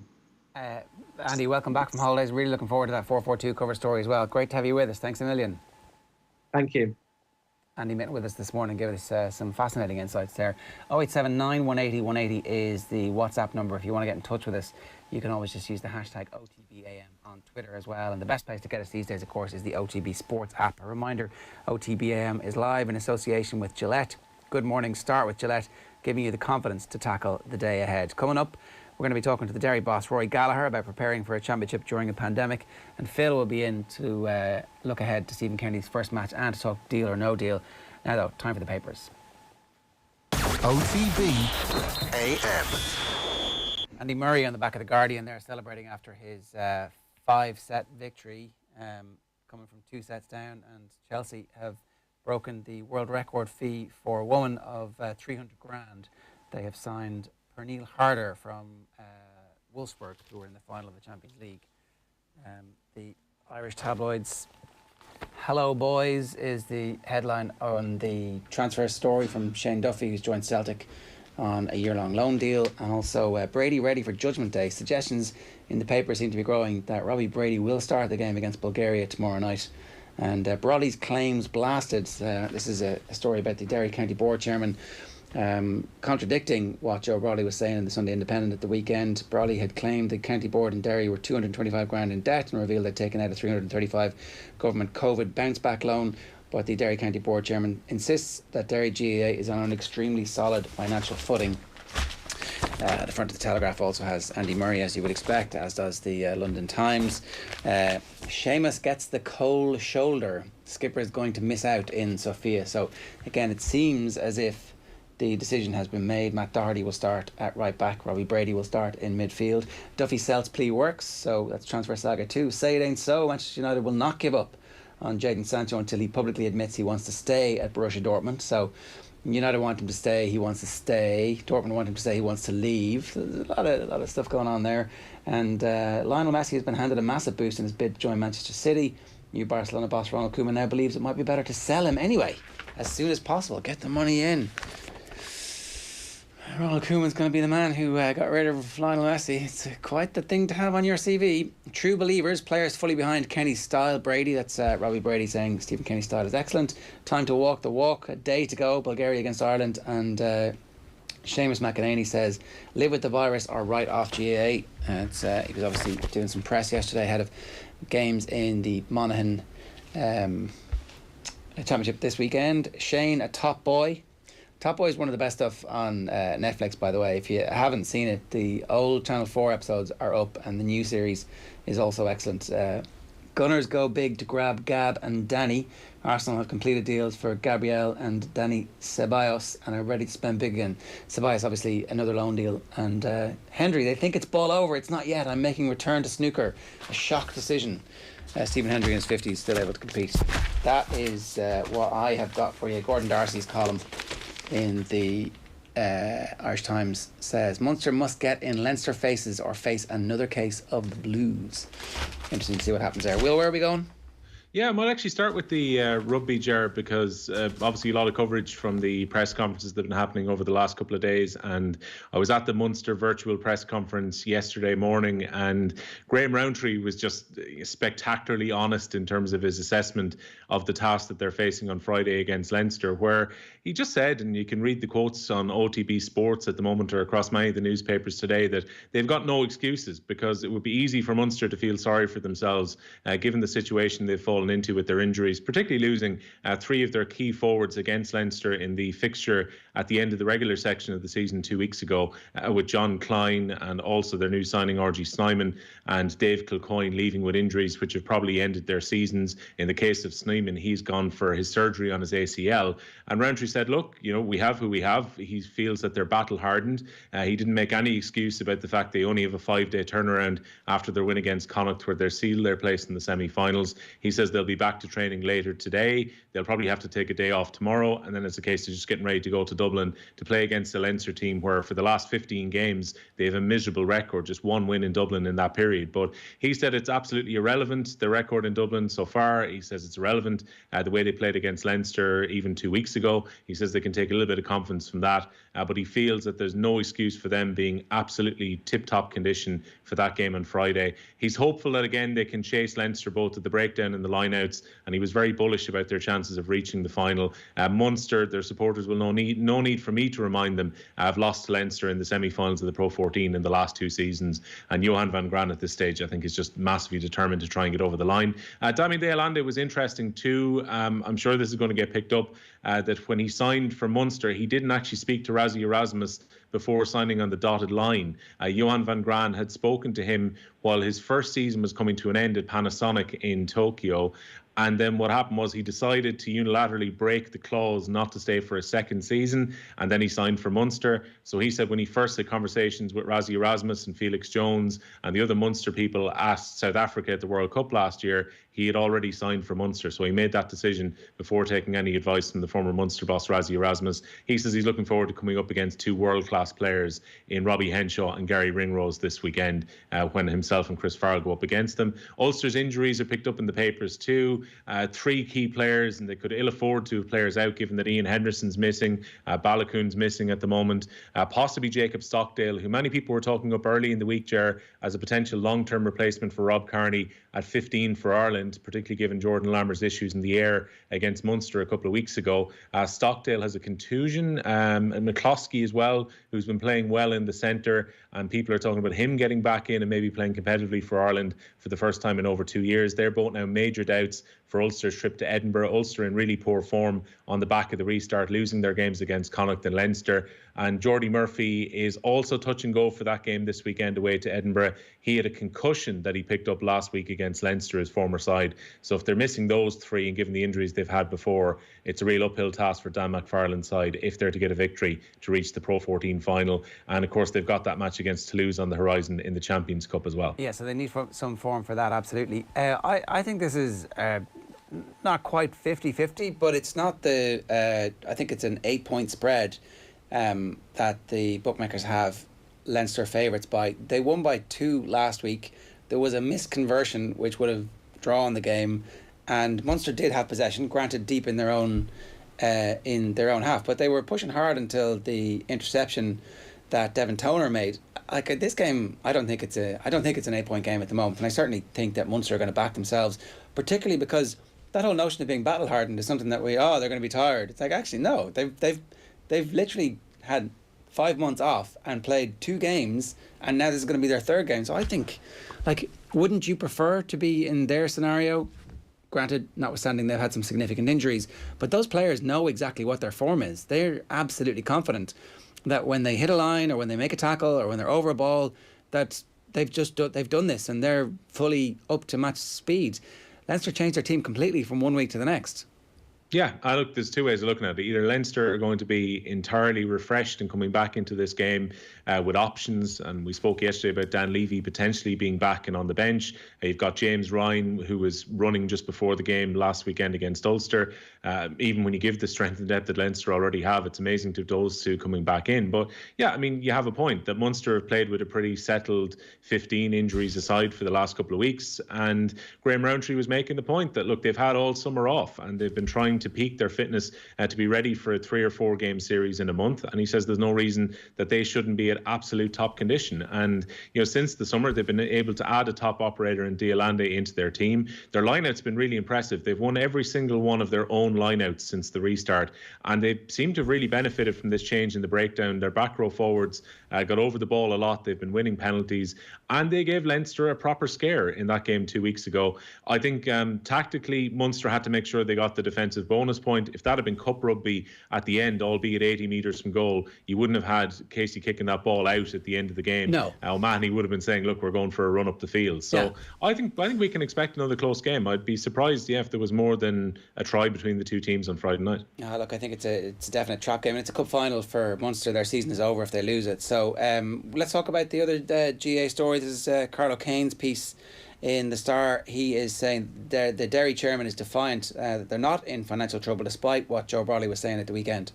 Andy, welcome back from holidays. Really looking forward to that 442 cover story as well. Great to have you with us. Thanks a million. Thank you. Andy Mitten with us this morning, gave us some fascinating insights there. 0879 180 180 is the WhatsApp number. If you want to get in touch with us, you can always just use the hashtag OTB AM on Twitter as well. And the best place to get us these days, of course, is the OTB Sports app. A reminder, OTB AM is live in association with Gillette. Good morning, start with Gillette, giving you the confidence to tackle the day ahead. Coming up, we're going to be talking to the Derry boss, Rory Gallagher, about preparing for a championship during a pandemic. And Phil will be in to look ahead to Stephen Kearney's first match and to talk deal or no deal. Now, though, time for the papers. OTB AM. Andy Murray on the back of the Guardian there, celebrating after his 5-set victory, coming from 2 sets down. And Chelsea have broken the world record fee for a woman of 300 grand. They have signed Pernille Harder from Wolfsburg, who were in the final of the Champions League. The Irish tabloids, "Hello Boys" is the headline on the transfer story from Shane Duffy, who's joined Celtic on a year-long loan deal. And also Brady ready for Judgment Day. Suggestions in the paper seem to be growing that Robbie Brady will start the game against Bulgaria tomorrow night. And Brodley's claims blasted. This is a story about the Derry County Board Chairman contradicting what Joe Brodley was saying in the Sunday Independent at the weekend. Brodley had claimed the County Board in Derry were 225 grand in debt and revealed they'd taken out a 335 government COVID bounce back loan. But the Derry County Board Chairman insists that Derry GAA is on an extremely solid financial footing. The front of the Telegraph also has Andy Murray, as you would expect, as does the London Times. Seamus gets the cold shoulder. Skipper is going to miss out in Sofia. So again, it seems as if the decision has been made. Matt Doherty will start at right back. Robbie Brady will start in midfield. Duffy Selt's plea works, so that's transfer saga 2. Say it ain't so. Manchester United will not give up on Jadon Sancho until he publicly admits he wants to stay at Borussia Dortmund. So United want him to stay, he wants to stay. Dortmund want him to stay, he wants to leave. There's a lot of stuff going on there. And Lionel Messi has been handed a massive boost in his bid to join Manchester City. New Barcelona boss Ronald Koeman now believes it might be better to sell him anyway, as soon as possible. Get the money in. Ronald Koeman's going to be the man who got rid of Lionel Messi. It's quite the thing to have on your CV. True believers, players fully behind Kenny's style. Brady, that's Robbie Brady saying Stephen Kenny's style is excellent. Time to walk the walk. A day to go. Bulgaria against Ireland. And Seamus McEnany says, live with the virus or write off GAA. He was obviously doing some press yesterday ahead of games in the Monaghan Championship this weekend. Shane, a Top Boy. Top Boy is one of the best stuff on Netflix, by the way. If you haven't seen it, the old Channel 4 episodes are up and the new series is also excellent. Gunners go big to grab Gab and Danny. Arsenal have completed deals for Gabriel and Danny Ceballos and are ready to spend big again. Ceballos, obviously, another loan deal. And Hendry, they think it's ball over. It's not yet. I'm making return to snooker. A shock decision. Stephen Hendry in his 50s still able to compete. That is what I have got for you. Gordon Darcy's column in the Irish Times says Munster must get in Leinster faces or face another case of the blues. Interesting to see what happens there. Will, where are we going? Yeah, I might actually start with the rugby, Ger, because obviously a lot of coverage from the press conferences that have been happening over the last couple of days. And I was at the Munster virtual press conference yesterday morning, and Graham Rowntree was just spectacularly honest in terms of his assessment of the task that they're facing on Friday against Leinster, where he just said, and you can read the quotes on OTB Sports at the moment or across many of the newspapers today, that they've got no excuses because it would be easy for Munster to feel sorry for themselves given the situation they've fallen into with their injuries, particularly losing three of their key forwards against Leinster in the fixture at the end of the regular section of the season 2 weeks ago, with John Klein and also their new signing R.G. Snyman and Dave Kilcoyne leaving with injuries which have probably ended their seasons. In the case of Snyman, he's gone for his surgery on his ACL. And Rowntree said, look, we have who we have. He feels that they're battle hardened. He didn't make any excuse about the fact they only have a 5-day turnaround after their win against Connacht, where they're sealed their place in the semi-finals. He says they'll be back to training later today. They'll probably have to take a day off tomorrow, and then it's a case of just getting ready to go to Dublin to play against the Leinster team, where for the last 15 games they have a miserable record, just one win in Dublin in that period. But he said it's absolutely irrelevant, the record in Dublin so far. He says it's irrelevant the way they played against Leinster even 2 weeks ago. He says they can take a little bit of confidence from that, but he feels that there's no excuse for them being absolutely tip-top condition for that game on Friday. He's hopeful that again they can chase Leinster both at the breakdown and the lineouts, and he was very bullish about their chances of reaching the final. Munster, their supporters will no need for me to remind them, have lost to Leinster in the semi-finals of the Pro 14 in the last 2 seasons, and Johan van Graan at this stage I think is just massively determined to try and get over the line. Dami de Allende was interesting too. I'm sure this is going to get picked up, that when he signed for Munster he didn't actually speak to Rassie Erasmus before signing on the dotted line. Johan van Graan had spoken to him while his first season was coming to an end at Panasonic in Tokyo. And then what happened was he decided to unilaterally break the clause not to stay for a second season, and then he signed for Munster. So he said when he first had conversations with Rassie Erasmus and Felix Jones and the other Munster people at South Africa at the World Cup last year, he had already signed for Munster. So he made that decision before taking any advice from the former Munster boss, Rassie Erasmus. He says he's looking forward to coming up against 2 world-class players in Robbie Henshaw and Gary Ringrose this weekend, when himself and Chris Farrell go up against them. Ulster's injuries are picked up in the papers too. 3 key players, and they could ill afford to have players out given that Ian Henderson's missing, Balakoon's missing at the moment, possibly Jacob Stockdale, who many people were talking up early in the week, Ger, as a potential long-term replacement for Rob Kearney at 15 for Ireland, particularly given Jordan Lammer's issues in the air against Munster a couple of weeks ago. Stockdale has a contusion, and McCloskey as well, who's been playing well in the centre, and people are talking about him getting back in and maybe playing competitively for Ireland for the first time in over 2 years. They're both now major doubts for Ulster's trip to Edinburgh. Ulster in really poor form on the back of the restart, losing their games against Connacht and Leinster. And Jordy Murphy is also touch and go for that game this weekend away to Edinburgh. He had a concussion that he picked up last week against Leinster, his former side. So if they're missing those 3, and given the injuries they've had before, it's a real uphill task for Dan McFarlane's side if they're to get a victory to reach the Pro 14 final. And of course they've got that match against Toulouse on the horizon in the Champions Cup as well. Yeah, so they need some form for that, absolutely. I think this is not quite 50-50, but it's not the I think it's an 8-point spread that the bookmakers have Leinster favourites by. They won by 2 last week. There was a misconversion which would have drawn the game, and Munster did have possession, granted deep in their own in their own half, but they were pushing hard until the interception that Devin Toner made. Like this game, I don't think it's an 8-point game at the moment, and I certainly think that Munster are going to back themselves, particularly because that whole notion of being battle hardened is something that they're going to be tired. It's like, actually no, they've literally had 5 months off and played 2 games, and now this is going to be their 3rd game. So I think, like, wouldn't you prefer to be in their scenario? Granted, notwithstanding they've had some significant injuries, but those players know exactly what their form is. They're absolutely confident that when they hit a line or when they make a tackle or when they're over a ball, that they've done this and they're fully up to match speed. Leinster changed their team completely from one week to the next. Yeah, look, there's 2 ways of looking at it. Either Leinster are going to be entirely refreshed and coming back into this game with options, and we spoke yesterday about Dan Levy potentially being back and on the bench. You've got James Ryan, who was running just before the game last weekend against Ulster. Even when you give the strength and depth that Leinster already have, it's amazing to have those 2 coming back in. But yeah, I mean, you have a point that Munster have played with a pretty settled 15 injuries aside for the last couple of weeks, and Graham Rowntree was making the point that, look, they've had all summer off and they've been trying to peak their fitness to be ready for a 3 or 4 game series in a month, and he says there's no reason that they shouldn't be at absolute top condition. And since the summer they've been able to add a top operator in Diolande into their team. Their lineout's been really impressive. They've won every single one of their own lineouts since the restart, and they seem to have really benefited from this change in the breakdown. Their back row forwards got over the ball a lot. They've been winning penalties, and they gave Leinster a proper scare in that game 2 weeks ago. I think tactically Munster had to make sure they got the defensive bonus point. If that had been cup rugby at the end, albeit 80 metres from goal, you wouldn't have had Casey kicking that ball out at the end of the game. No. O'Mahony would have been saying, look, we're going for a run up the field. So yeah. I think we can expect another close game. I'd be surprised if there was more than a try between the 2 teams on Friday night. Look, I think it's a definite trap game, and it's a cup final for Munster. Their season is over if they lose it. So let's talk about the other GAA story. This is Carlo Kane's piece in the Star. He is saying the Derry chairman is defiant that they're not in financial trouble, despite what Joe Brolly was saying at the weekend.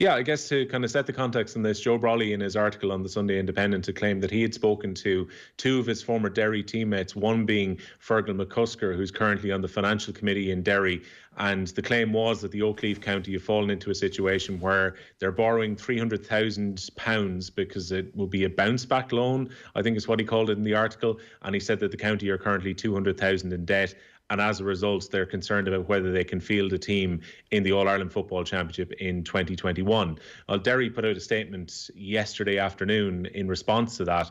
Yeah, I guess to kind of set the context on this, Joe Brolly in his article on the Sunday Independent had claimed that he had spoken to 2 of his former Derry teammates, one being Fergal McCusker, who's currently on the financial committee in Derry. And the claim was that the Oakleaf County have fallen into a situation where they're borrowing £300,000 because it will be a bounce back loan, I think is what he called it in the article. And he said that the county are currently $200,000 in debt. And as a result, they're concerned about whether they can field a team in the All-Ireland Football Championship in 2021. Well, Derry put out a statement yesterday afternoon in response to that.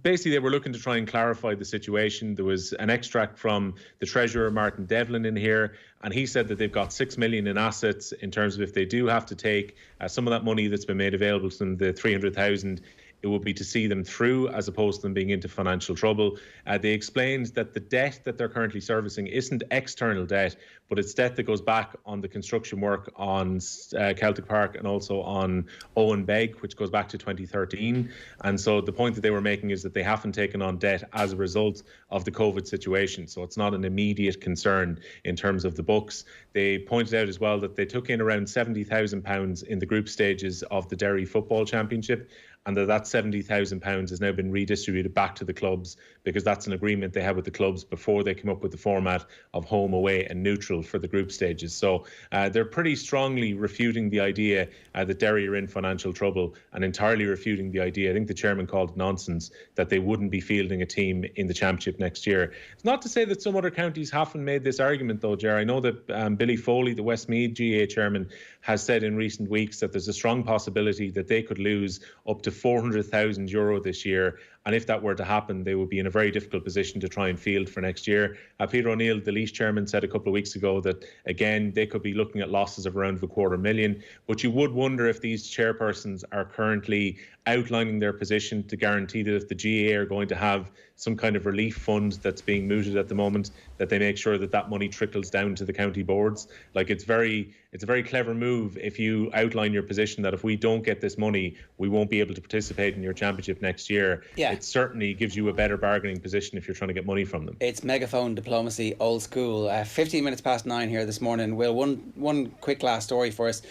Basically, they were looking to try and clarify the situation. There was an extract from the Treasurer, Martin Devlin, in here, and he said that they've got $6 million in assets in terms of if they do have to take some of that money that's been made available to them, the $300,000, it would be to see them through as opposed to them being into financial trouble. They explained that the debt that they're currently servicing isn't external debt, but it's debt that goes back on the construction work on Celtic Park and also on Owen Begg, which goes back to 2013. And so the point that they were making is that they haven't taken on debt as a result of the COVID situation. So it's not an immediate concern in terms of the books. They pointed out as well that they took in around £70,000 in the group stages of the Derry Football Championship, and that £70,000 has now been redistributed back to the clubs because that's an agreement they had with the clubs before they came up with the format of home, away and neutral for the group stages. So they're pretty strongly refuting the idea that Derry are in financial trouble, and entirely refuting the idea, I think the chairman called it nonsense, that they wouldn't be fielding a team in the championship next year. It's not to say that some other counties haven't made this argument though, Ger. I know that Billy Foley, the Westmeath GAA chairman, has said in recent weeks that there's a strong possibility that they could lose up to €400,000 this year. And if that were to happen, they would be in a very difficult position to try and field for next year. Peter O'Neill, the Laois chairman, said a couple of weeks ago that, again, they could be looking at losses of around $250,000. But you would wonder if these chairpersons are currently outlining their position to guarantee that if the GAA are going to have some kind of relief fund that's being mooted at the moment, that they make sure that that money trickles down to the county boards. Like, it's a very clever move if you outline your position that if we don't get this money, we won't be able to participate in your championship next year. Yeah. It certainly gives you a better bargaining position if you're trying to get money from them. It's megaphone diplomacy, old school. 15 minutes past 9 here this morning. Will, one quick last story for us.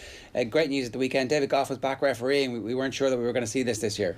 Great news at the weekend. David Goff was back refereeing. We weren't sure that we were going to see this year.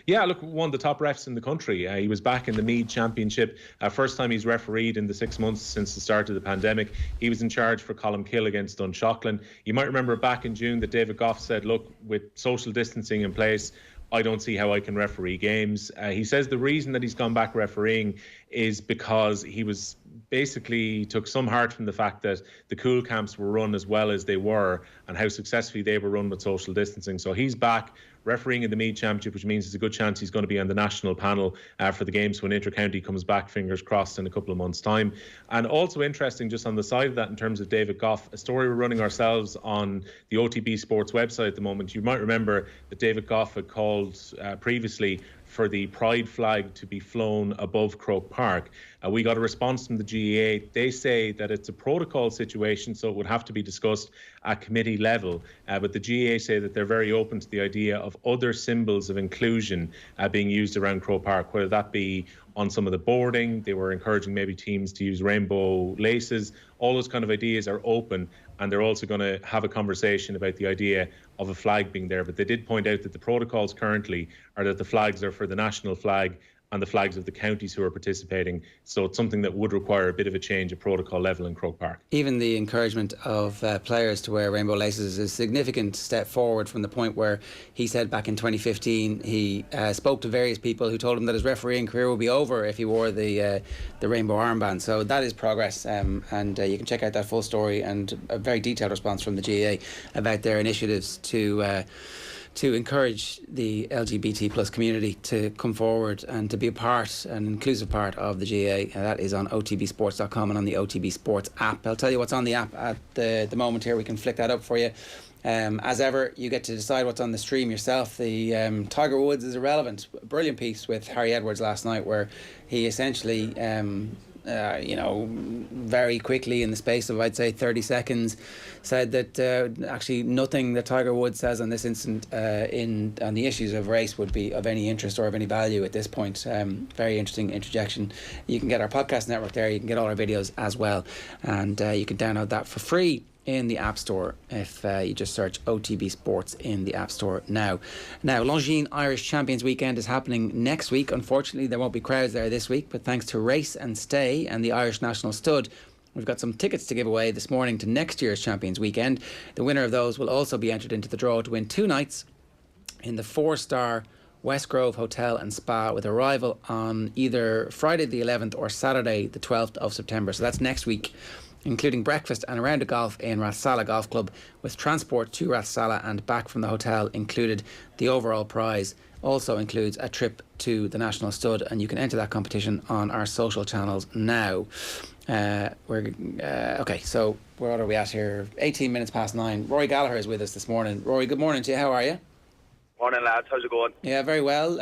Yeah, look, one of the top refs in the country. He was back in the Meath Championship. First time he's refereed in the 6 months since the start of the pandemic. He was in charge for Colmkill against Dunshaughlin. You might remember back in June that David Goff said, look, with social distancing in place, I don't see how I can referee games. He says the reason that he's gone back refereeing is because he was basically took some heart from the fact that the cool camps were run as well as they were and how successfully they were run with social distancing. So he's back refereeing in the Meath Championship, which means there's a good chance he's going to be on the national panel for the games when Inter-County comes back, fingers crossed, in a couple of months' time. And also interesting, just on the side of that, in terms of David Goff, a story we're running ourselves on the OTB Sports website at the moment. You might remember that David Goff had called previously for the pride flag to be flown above Croke Park. We got a response from the GAA. They say that it's a protocol situation, so it would have to be discussed at committee level. But the GAA say that they're very open to the idea of other symbols of inclusion being used around Croke Park, whether that be on some of the boarding. They were encouraging maybe teams to use rainbow laces. All those kind of ideas are open, and they're also going to have a conversation about the idea of a flag being there. But they did point out that the protocols currently are that the flags are for the national flag and the flags of the counties who are participating. So it's something that would require a bit of a change at protocol level in Croke Park. Even the encouragement of players to wear rainbow laces is a significant step forward from the point where he said back in 2015 he spoke to various people who told him that his refereeing career would be over if he wore the rainbow armband. So that is progress, and you can check out that full story and a very detailed response from the GAA about their initiatives to encourage the LGBT plus community to come forward and to be an inclusive part of the GAA. That is on otbsports.com and on the OTB Sports app. I'll tell you what's on the app at the moment here. We can flick that up for you. As ever, you get to decide what's on the stream yourself. The Tiger Woods is irrelevant. Brilliant piece with Harry Edwards last night where he essentially very quickly in the space of, I'd say, 30 seconds, said that actually nothing that Tiger Woods says on this instant on the issues of race would be of any interest or of any value at this point. Very interesting interjection. You can get our podcast network there. You can get all our videos as well. And you can download that for free in the App Store if you just search OTB Sports in the App Store now. Now, Longines Irish Champions Weekend is happening next week. Unfortunately, there won't be crowds there this week, but thanks to Race and Stay and the Irish National Stud, we've got some tickets to give away this morning to next year's Champions Weekend. The winner of those will also be entered into the draw to win 2 nights in the 4-star West Grove Hotel and Spa with arrival on either Friday the 11th or Saturday the 12th of September. So that's next week, including breakfast and a round of golf in Rathsala Golf Club with transport to Rathsala and back from the hotel included. The overall prize also includes a trip to the National Stud, and you can enter that competition on our social channels now. Okay, so where are we at here? 18 minutes past 9. Rory Gallagher is with us this morning. Rory, good morning to you. How are you? Morning, lads. How's it going? Yeah, very well.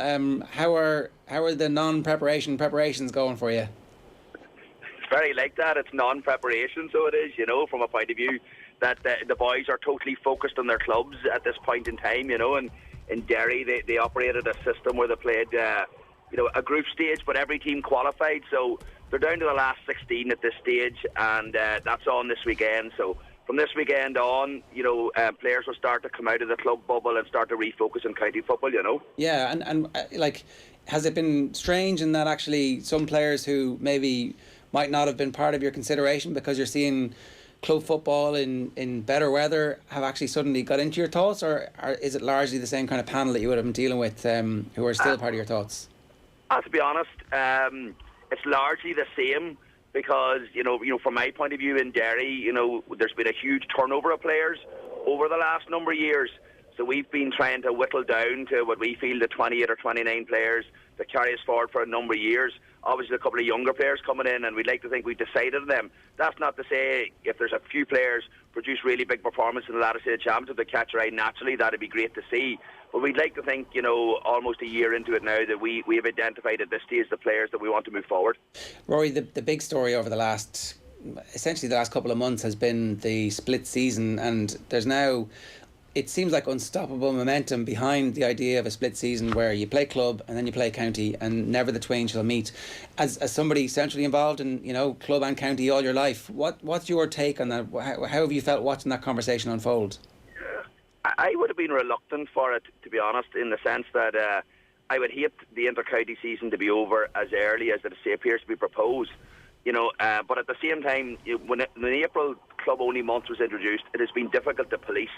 How are the preparations going for you? It's very like that. It's non-preparation, so it is, from a point of view that the boys are totally focused on their clubs at this point in time, and in Derry they operated a system where they played a group stage, but every team qualified, so they're down to the last 16 at this stage, and that's on this weekend. So from this weekend on, players will start to come out of the club bubble and start to refocus on county football, Yeah, and has it been strange in that actually some players who maybe might not have been part of your consideration because you're seeing club football in better weather have actually suddenly got into your thoughts, or is it largely the same kind of panel that you would have been dealing with who are still part of your thoughts? To be honest, it's largely the same because, from my point of view in Derry, there's been a huge turnover of players over the last number of years. So we've been trying to whittle down to what we feel the 28 or 29 players that carry us forward for a number of years. Obviously, a couple of younger players coming in, and we'd like to think we've decided on them. That's not to say if there's a few players produce really big performance in the latter stage championship that catch your eye naturally, that'd be great to see. But we'd like to think, almost a year into it now, that we have identified at this stage the players that we want to move forward. Rory, the big story over the last couple of months has been the split season, and there's now, it seems like, unstoppable momentum behind the idea of a split season where you play club and then you play county and never the twain shall meet. As somebody centrally involved in club and county all your life, what's your take on that? How have you felt watching that conversation unfold? I would have been reluctant for it, to be honest, in the sense that I would hate the inter-county season to be over as early as it appears to be proposed. But at the same time, when the April club-only month was introduced, it has been difficult to police,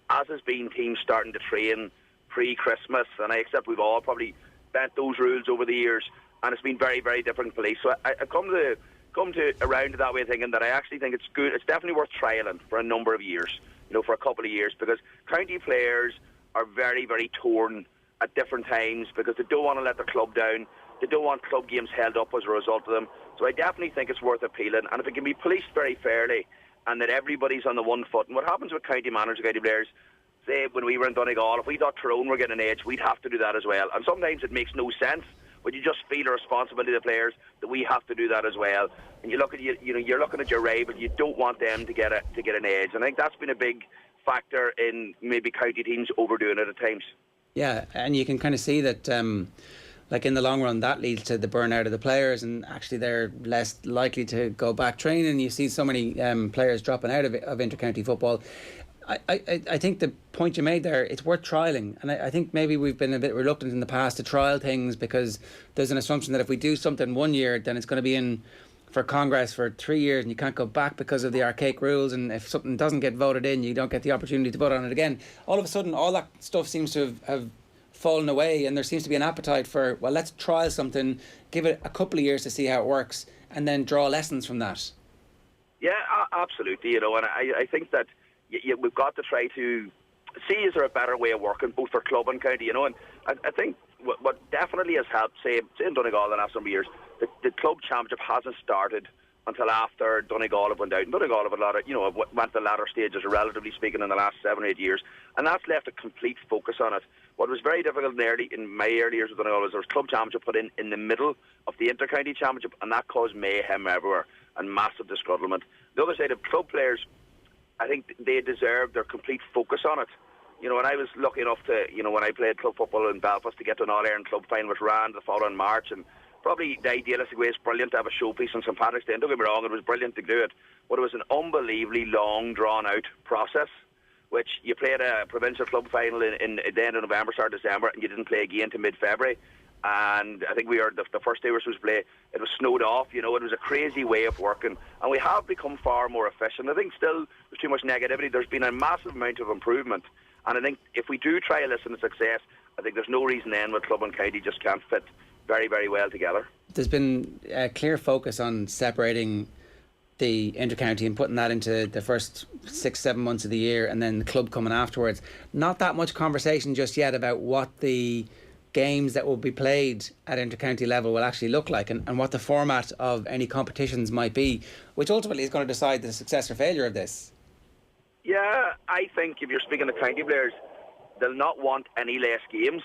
as has been teams starting to train pre-Christmas, and I accept we've all probably bent those rules over the years, and it's been very, very different to police. So I come to around to that way thinking that I actually think it's good. It's definitely worth trialling for a number of years, for a couple of years, because county players are very, very torn at different times because they don't want to let their club down. They don't want club games held up as a result of them. So I definitely think it's worth appealing. And if it can be policed very fairly and that everybody's on the one foot. And what happens with county managers, county players, say when we were in Donegal, if we thought Tyrone were getting an edge, we'd have to do that as well. And sometimes it makes no sense, but you just feel a responsibility of the players that we have to do that as well. And you look at you're looking at your rival, you don't want them to get an edge. And I think that's been a big factor in maybe county teams overdoing it at times. Yeah, and you can kind of see that, like in the long run, that leads to the burnout of the players, and actually they're less likely to go back training. You see so many players dropping out of intercounty football. I think the point you made there, it's worth trialling, and I think maybe we've been a bit reluctant in the past to trial things because there's an assumption that if we do something 1 year, then it's going to be in for Congress for 3 years and you can't go back because of the archaic rules, and if something doesn't get voted in, you don't get the opportunity to vote on it again. All of a sudden, all that stuff seems to have fallen away, and there seems to be an appetite for, well, let's trial something, give it a couple of years to see how it works, and then draw lessons from that. Yeah, absolutely, and I think that we've got to try to see, is there a better way of working, both for club and county, and I think what definitely has helped, say in Donegal the last number of years, the club championship hasn't started until after Donegal have went out. And Donegal have went to the latter stages, relatively speaking, in the last 7 or 8 years, and that's left a complete focus on it. What was very difficult in my early years with Donegal was there was club championship put in the middle of the inter-county championship, and that caused mayhem everywhere and massive disgruntlement. The other side of club players, I think they deserve their complete focus on it. And I was lucky enough to, when I played club football in Belfast, to get to an All-Ireland club final which ran the following March, and probably the idealistic way, it's brilliant to have a showpiece on St Patrick's Day. Don't get me wrong, it was brilliant to do it, but it was an unbelievably long, drawn-out process, which you played a provincial club final in the end of November, start of December, and you didn't play again to mid-February. And I think we were the first day we were supposed to play, it was snowed off. It was a crazy way of working, and we have become far more efficient. I think still there's too much negativity. There's been a massive amount of improvement, and I think if we do try a listen to success, I think there's no reason then with club and county just can't fit very, very well together. There's been a clear focus on separating the intercounty and putting that into the first 6-7 months of the year, and then the club coming afterwards. Not that much conversation just yet about what the games that will be played at intercounty level will actually look like, and what the format of any competitions might be, which ultimately is going to decide the success or failure of this. Yeah, I think if you're speaking to county players, they'll not want any less games.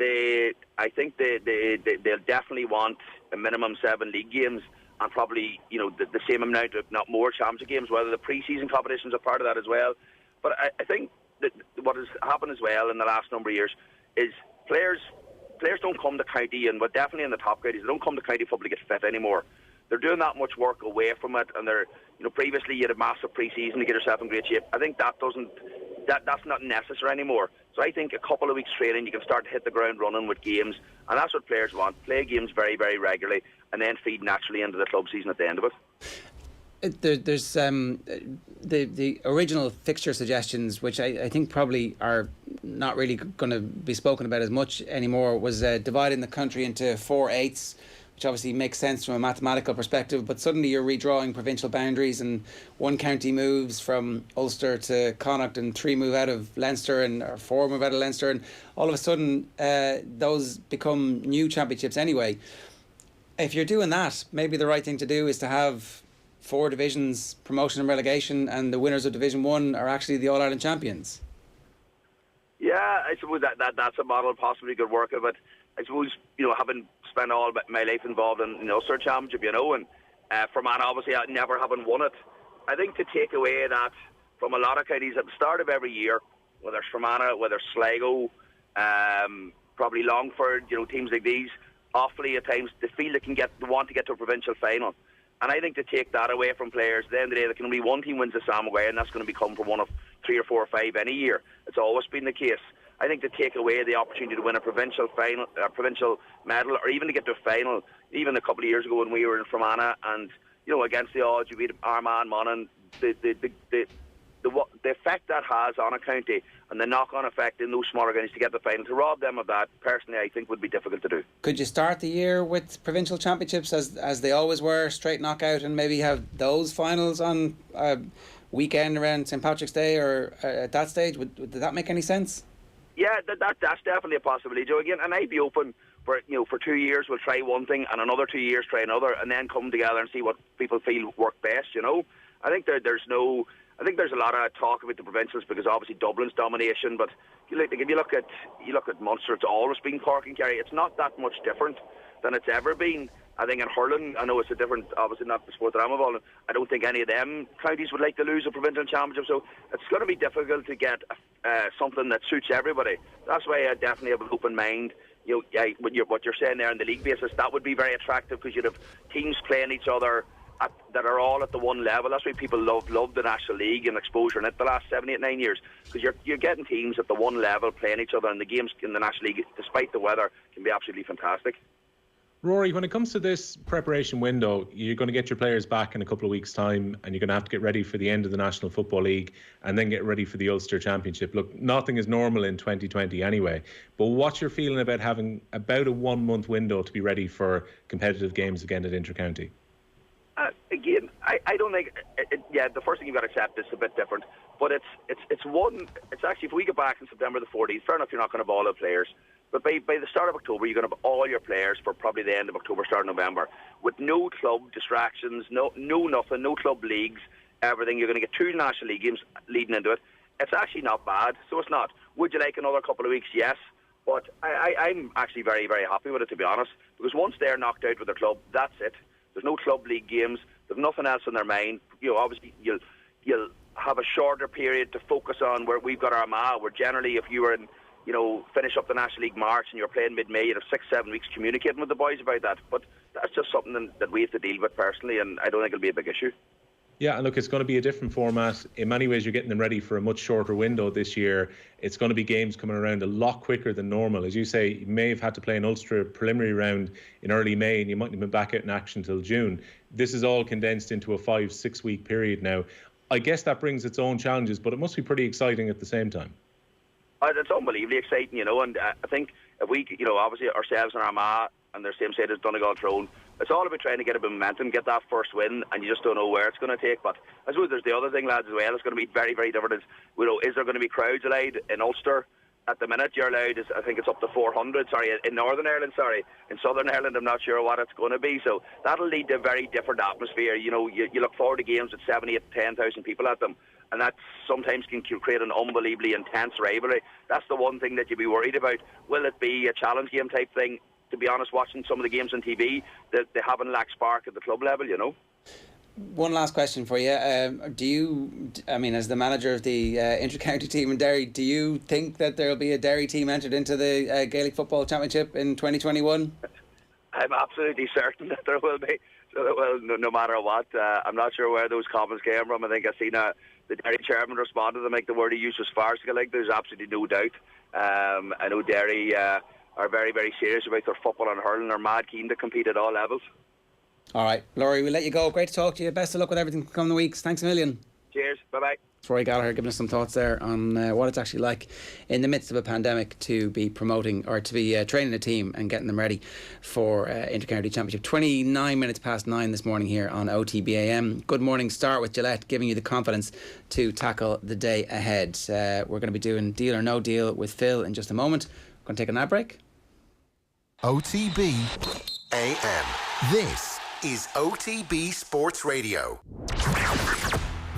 I think they'll definitely want a minimum 7 league games, and probably the same amount, if not more, championship games. Whether the pre-season competitions are part of that as well. But I think that what has happened as well in the last number of years is players don't come to county, and but definitely in the top counties, they don't come to county football to get fit anymore. They're doing that much work away from it, and they're previously you had a massive pre-season to get yourself in great shape. I think that's not necessary anymore. So I think a couple of weeks training, you can start to hit the ground running with games, and that's what players want. Play games very, very regularly, and then feed naturally into the club season at the end of it. There's the original fixture suggestions, which I think probably are not really going to be spoken about as much anymore, was dividing the country into 4/8, which obviously makes sense from a mathematical perspective, but suddenly you're redrawing provincial boundaries, and one county moves from Ulster to Connacht, and 3 move out of Leinster, or 4 move out of Leinster, and all of a sudden those become new championships anyway. If you're doing that, maybe the right thing to do is to have 4 divisions, promotion and relegation, and the winners of Division 1 are actually the All-Ireland champions. Yeah, I suppose that's a model possibly could work of it. I suppose, having spent all my life involved in Ulster Championship, and Fermanagh obviously never having won it, I think to take away that from a lot of counties at the start of every year, whether it's Fermanagh, whether it's Sligo, probably Longford, teams like these, awfully at times they feel they want to get to a provincial final. And I think to take that away from players, at the end of the day, there can only one team wins the Sam Maguire, and that's going to become from one of 3 or 4 or 5 any year. It's always been the case. I think to take away the opportunity to win a provincial final, provincial medal, or even to get to a final, even a couple of years ago when we were in Fermanagh, and against the odds, you beat Armagh, Monaghan, the effect that has on a county and the knock-on effect in those smaller counties to get the final, to rob them of that, personally, I think would be difficult to do. Could you start the year with provincial championships as they always were, straight knockout, and maybe have those finals on a weekend around St Patrick's Day or at that stage? Would that make any sense? Yeah, that's definitely a possibility, Joe. Again, and I'd be open for 2 years we'll try one thing, and another 2 years try another, and then come together and see what people feel work best. I think there's a lot of talk about the provincials because obviously Dublin's domination, but if you look at Munster, it's always been Cork and Kerry. It's not that much different than it's ever been. I think in hurling, I know it's a different, obviously not the sport that I'm involved in, I don't think any of them counties would like to lose a provincial championship, so it's going to be difficult to get something that suits everybody. That's why I definitely have an open mind. What you're saying there on the league basis, that would be very attractive because you'd have teams playing each other that are all at the one level. That's why people love the National League and exposure in it the last 7, 8, 9 years, because you're getting teams at the one level playing each other, and the games in the National League, despite the weather, can be absolutely fantastic. Rory, when it comes to this preparation window, you're going to get your players back in a couple of weeks' time, and you're going to have to get ready for the end of the National Football League and then get ready for the Ulster Championship. Look, nothing is normal in 2020 anyway, but what's your feeling about having about a 1 month window to be ready for competitive games again at Intercounty? Again, I don't think. The first thing you've got to accept is a bit different, but it's actually, if we get back in September the 14th, fair enough, you're not going to have all the players, but by the start of October, you're going to have all your players for probably the end of October, start of November, with no club distractions, no nothing, no club leagues, everything. You're going to get 2 National League games leading into it. It's actually not bad, so it's not. Would you like another couple of weeks? Yes, but I'm actually very, very happy with it, to be honest, because once they're knocked out with their club, that's it. There's no club league games. There's nothing else in their mind. Obviously, you'll have a shorter period to focus on where we've got Armagh, where generally if you were in, finish up the National League March and you're playing mid-May, you'd have 6-7 weeks communicating with the boys about that. But that's just something that we have to deal with personally, and I don't think it'll be a big issue. Yeah, and look, it's going to be a different format. In many ways, you're getting them ready for a much shorter window this year. It's going to be games coming around a lot quicker than normal. As you say, you may have had to play an Ulster preliminary round in early May, and you mightn't have been back out in action till June. This is all condensed into a 5-6 week period now. I guess that brings its own challenges, but it must be pretty exciting at the same time. It's unbelievably exciting, and I think if we, obviously ourselves and Armagh and their same side as Donegal Tyrone, it's all about trying to get a bit of momentum, get that first win, and you just don't know where it's going to take. But I suppose there's the other thing, lads, as well. It's going to be very, very different. Is there going to be crowds allowed in Ulster? At the minute, you're allowed, I think it's up to 400, in Northern Ireland, In Southern Ireland, I'm not sure what it's going to be. So that'll lead to a very different atmosphere. You look forward to games with 7, 8, 10,000 people at them, and that sometimes can create an unbelievably intense rivalry. That's the one thing that you'd be worried about. Will it be a challenge game type thing? To be honest, watching some of the games on TV, they haven't lacked spark at the club level, One last question for you. As the manager of the inter-county team in Derry, do you think that there will be a Derry team entered into the Gaelic Football Championship in 2021? I'm absolutely certain that there will be. So, no matter what. I'm not sure where those comments came from. I think I've seen the Derry chairman respond to them, the word he used was farcical. There's absolutely no doubt. I know Derry are very, very serious about their football and hurling. They're mad keen to compete at all levels. All right, Laurie, we'll let you go. Great to talk to you. Best of luck with everything coming the weeks. Thanks a million. Cheers. Bye-bye. Rory Gallagher giving us some thoughts there on what it's actually like in the midst of a pandemic to be promoting or to be training a team and getting them ready for Intercounty Championship. 29 minutes past 9 this morning here on OTB AM. Good morning. Start with Gillette, giving you the confidence to tackle the day ahead. We're going to be doing Deal or No Deal with Phil in just a moment. We're going to take an ad break. OTB AM. This is OTB Sports Radio.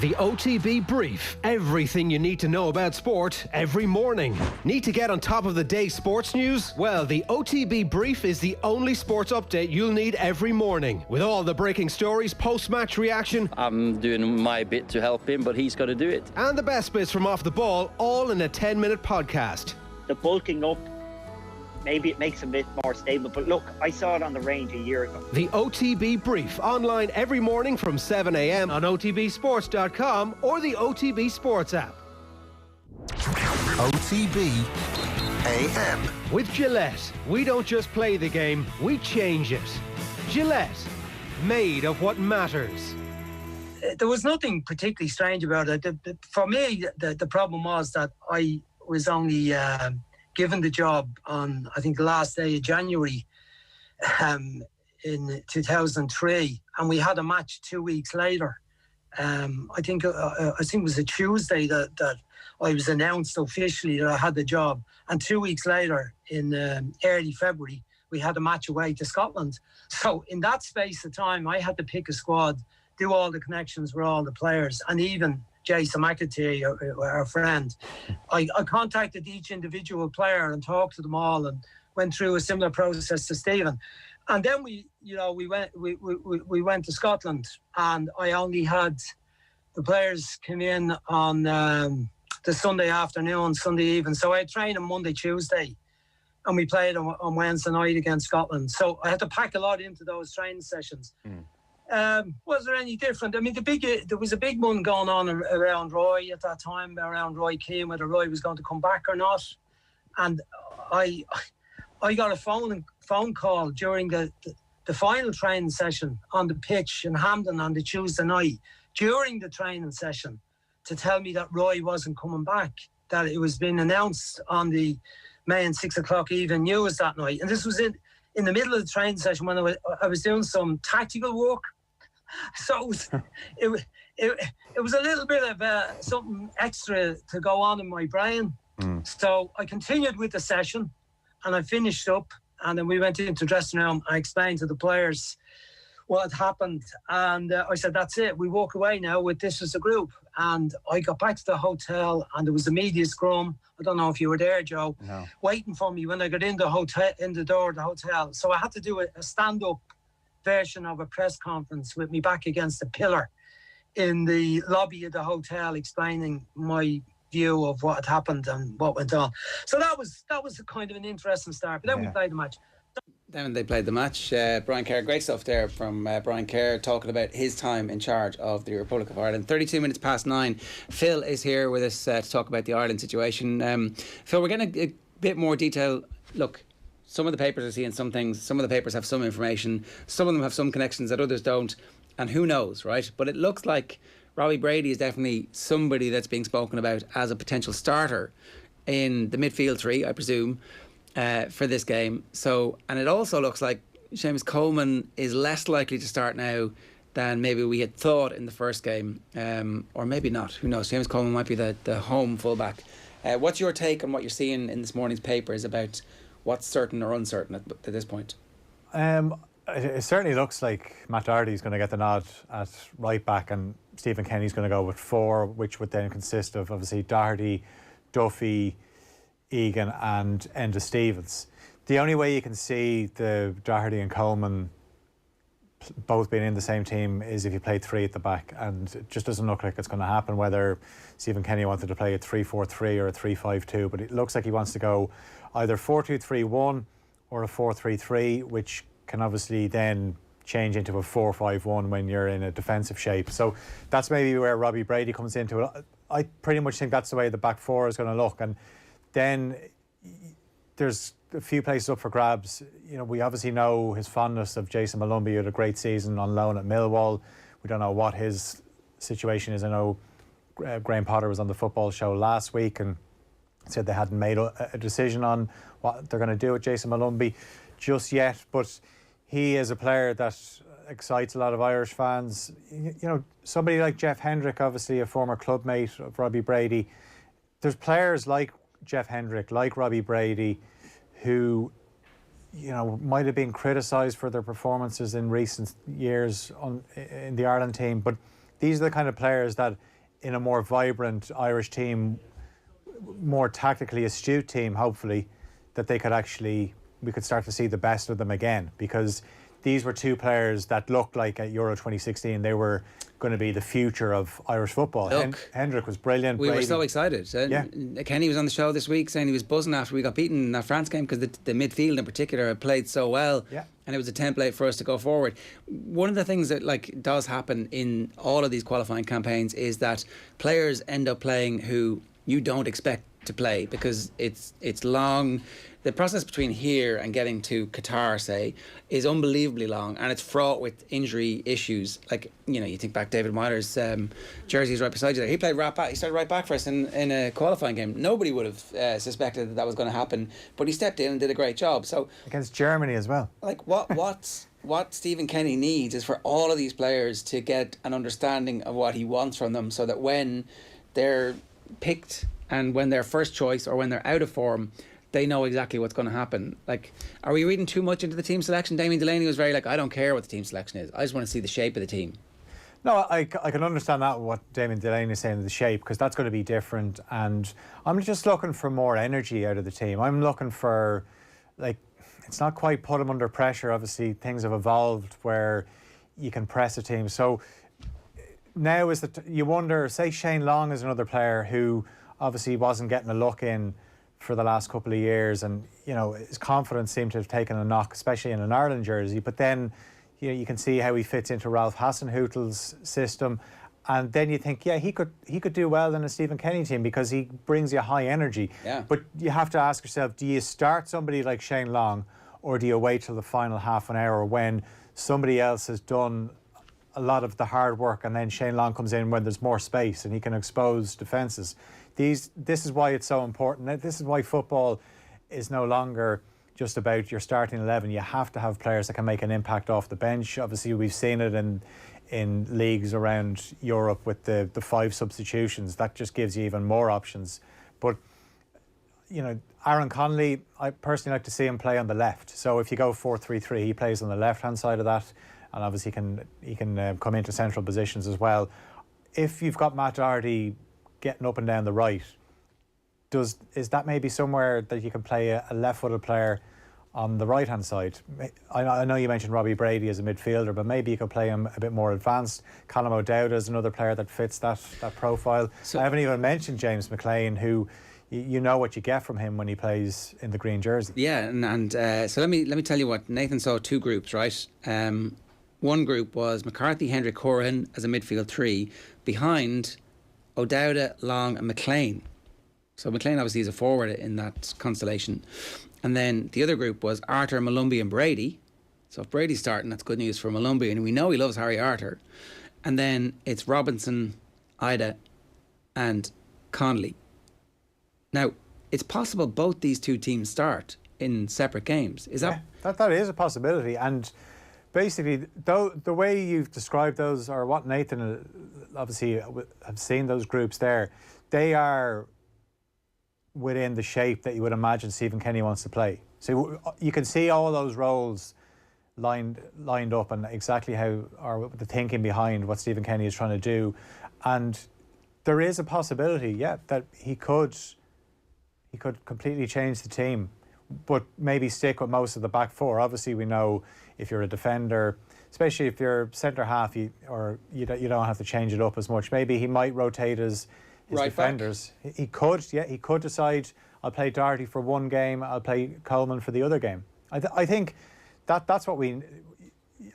The OTB Brief. Everything you need to know about sport every morning. Need to get on top of the day's sports news? Well, the OTB Brief is the only sports update you'll need every morning. With all the breaking stories, post-match reaction. I'm doing my bit to help him, but he's got to do it. And the best bits from off the ball, all in a 10-minute podcast. The bulking up, maybe it makes him a bit more stable, but look, I saw it on the range a year ago. The OTB Brief, online every morning from 7 a.m. on OTBsports.com or the OTB Sports app. OTB AM. With Gillette, we don't just play the game, we change it. Gillette, made of what matters. There was nothing particularly strange about it. For me, the problem was that I was only given the job on, I think, the last day of January in 2003, and we had a match 2 weeks later. I think it was a Tuesday that I was announced officially that I had the job, and 2 weeks later, in early February, we had a match away to Scotland. So in that space of time, I had to pick a squad, do all the connections with all the players, and even Jason McAtee, our friend. I contacted each individual player and talked to them all, and went through a similar process to Stephen. And then we went to Scotland, and I only had the players come in on the Sunday afternoon, Sunday evening. So I trained on Monday, Tuesday, and we played on Wednesday night against Scotland. So I had to pack a lot into those training sessions. Was there any different? I mean, there was a big one going on around Roy at that time, around Roy Keane, whether Roy was going to come back or not. And I got a phone call during the final training session on the pitch in Hampden on the Tuesday night, during the training session, to tell me that Roy wasn't coming back, that it was being announced on the main 6 o'clock evening news that night. And this was in the middle of the training session when I was doing some tactical work. So it was a little bit of something extra to go on in my brain. So I continued with the session, and I finished up, and then we went into the dressing room. I explained to the players what had happened, and I said, that's it, we walk away now with this as a group. And I got back to the hotel, and there was a media scrum. I don't know if you were there, Joe. No. Waiting for me when I got in the door of the hotel. So I had to do a stand-up version of a press conference with me back against a pillar in the lobby of the hotel, explaining my view of what had happened and what went on. So that was a kind of an interesting start. But then we played the match. Then they played the match. Brian Kerr, great stuff there from Brian Kerr, talking about his time in charge of the Republic of Ireland. 32 minutes past 9. Phil is here with us to talk about the Ireland situation. Phil, we're getting a bit more detail. Look, some of the papers are seeing some things. Some of the papers have some information. Some of them have some connections that others don't. And who knows, right? But it looks like Robbie Brady is definitely somebody that's being spoken about as a potential starter in the midfield three, I presume, for this game. So, and it also looks like Seamus Coleman is less likely to start now than maybe we had thought in the first game, or maybe not. Who knows? Seamus Coleman might be the home fullback. What's your take on what you're seeing in this morning's papers about what's certain or uncertain at this point? It certainly looks like Matt Doherty's going to get the nod at right back, and Stephen Kenny's going to go with 4, which would then consist of obviously Doherty, Duffy, Egan and Enda Stevens. The only way you can see the Doherty and Coleman both being in the same team is if you play 3 at the back, and it just doesn't look like it's going to happen, whether Stephen Kenny wanted to play a 3-4-3 or a 3-5-2, but it looks like he wants to go either 4-2-3-1 or a 4-3-3, which can obviously then change into a 4-5-1 when you're in a defensive shape. So that's maybe where Robbie Brady comes into it. I pretty much think that's the way the back 4 is going to look, and then there's a few places up for grabs. You know, we obviously know his fondness of Jason Malumbi, who had a great season on loan at Millwall. We don't know what his situation is. I know Graham Potter was on the football show last week and said they hadn't made a decision on what they're going to do with Jason Malumbi just yet, but he is a player that excites a lot of Irish fans. You know, somebody like Jeff Hendrick, obviously a former club mate of Robbie Brady. There's players like Jeff Hendrick, like Robbie Brady, who, you know, might have been criticised for their performances in recent years in the Ireland team, but these are the kind of players that in a more vibrant Irish team, more tactically astute team, hopefully, that they could actually, we could start to see the best of them again, because these were 2 players that looked like at Euro 2016 they were going to be the future of Irish football. Hendrick was brilliant. We were so excited. Kenny was on the show this week saying he was buzzing after we got beaten in that France game because the midfield in particular had played so well, and it was a template for us to go forward. One of the things that does happen in all of these qualifying campaigns is that players end up playing who you don't expect to play because it's long. The process between here and getting to Qatar, say, is unbelievably long, and it's fraught with injury issues. Like, you know, you think back, David Miller's jersey's right beside you there. He played right back. He started right back for us in a qualifying game. Nobody would have suspected that was going to happen, but he stepped in and did a great job. So against Germany as well. Like what Stephen Kenny needs is for all of these players to get an understanding of what he wants from them, so that when they're picked and when they're first choice or when they're out of form, they know exactly what's going to happen. Like, are we reading too much into the team selection? Damien Delaney was very like, I don't care what the team selection is. I just want to see the shape of the team. No, I can understand that, what Damien Delaney is saying, the shape, because that's going to be different. And I'm just looking for more energy out of the team. I'm looking for, like, it's not quite put them under pressure. Obviously, things have evolved where you can press a team. So now is you wonder, say Shane Long is another player who obviously wasn't getting a look in for the last couple of years, and you know his confidence seemed to have taken a knock, especially in an Ireland jersey. But then you can see how he fits into Ralph Hasenhüttl's system, and then you think, yeah, he could do well in a Stephen Kenny team because he brings you high energy. Yeah. But you have to ask yourself, do you start somebody like Shane Long, or do you wait till the final half an hour when somebody else has done a lot of the hard work, and then Shane Long comes in when there's more space and he can expose defences? This is why it's so important. This is why football is no longer just about your starting 11. You have to have players that can make an impact off the bench. Obviously, we've seen it in leagues around Europe with the 5 substitutions. That just gives you even more options. But, you know, Aaron Connolly, I personally like to see him play on the left. So if you go 4-3-3, he plays on the left-hand side of that, and obviously he can come into central positions as well. If you've got Matt Doherty getting up and down the right, is that maybe somewhere that you can play a left-footed player on the right-hand side? I know you mentioned Robbie Brady as a midfielder, but maybe you could play him a bit more advanced. Callum O'Dowd is another player that fits that profile. So I haven't even mentioned James McLean, who you know what you get from him when he plays in the green jersey. Yeah, and so let me tell you what Nathan saw. 2 groups, right? One group was McCarthy, Hendry, Corrin as a midfield 3 behind O'Dowda, Long and McLean. So McLean obviously is a forward in that constellation. And then the other group was Arter, Malumbi and Brady. So if Brady's starting, that's good news for Malumbi, and we know he loves Harry Arter. And then it's Robinson, Ida and Connolly. Now, it's possible both these 2 teams start in separate games. Is that? Yeah, that is a possibility. And basically, the way you've described those, or what Nathan obviously have seen those groups there, they are within the shape that you would imagine Stephen Kenny wants to play. So you can see all those roles lined up, and exactly how, or the thinking behind what Stephen Kenny is trying to do. And there is a possibility, that he could completely change the team, but maybe stick with most of the back 4. Obviously, we know if you're a defender, especially if you're centre half, you don't have to change it up as much. Maybe he might rotate his right defenders. Back. He could decide, I'll play Doherty for one game, I'll play Coleman for the other game. I think that's what we.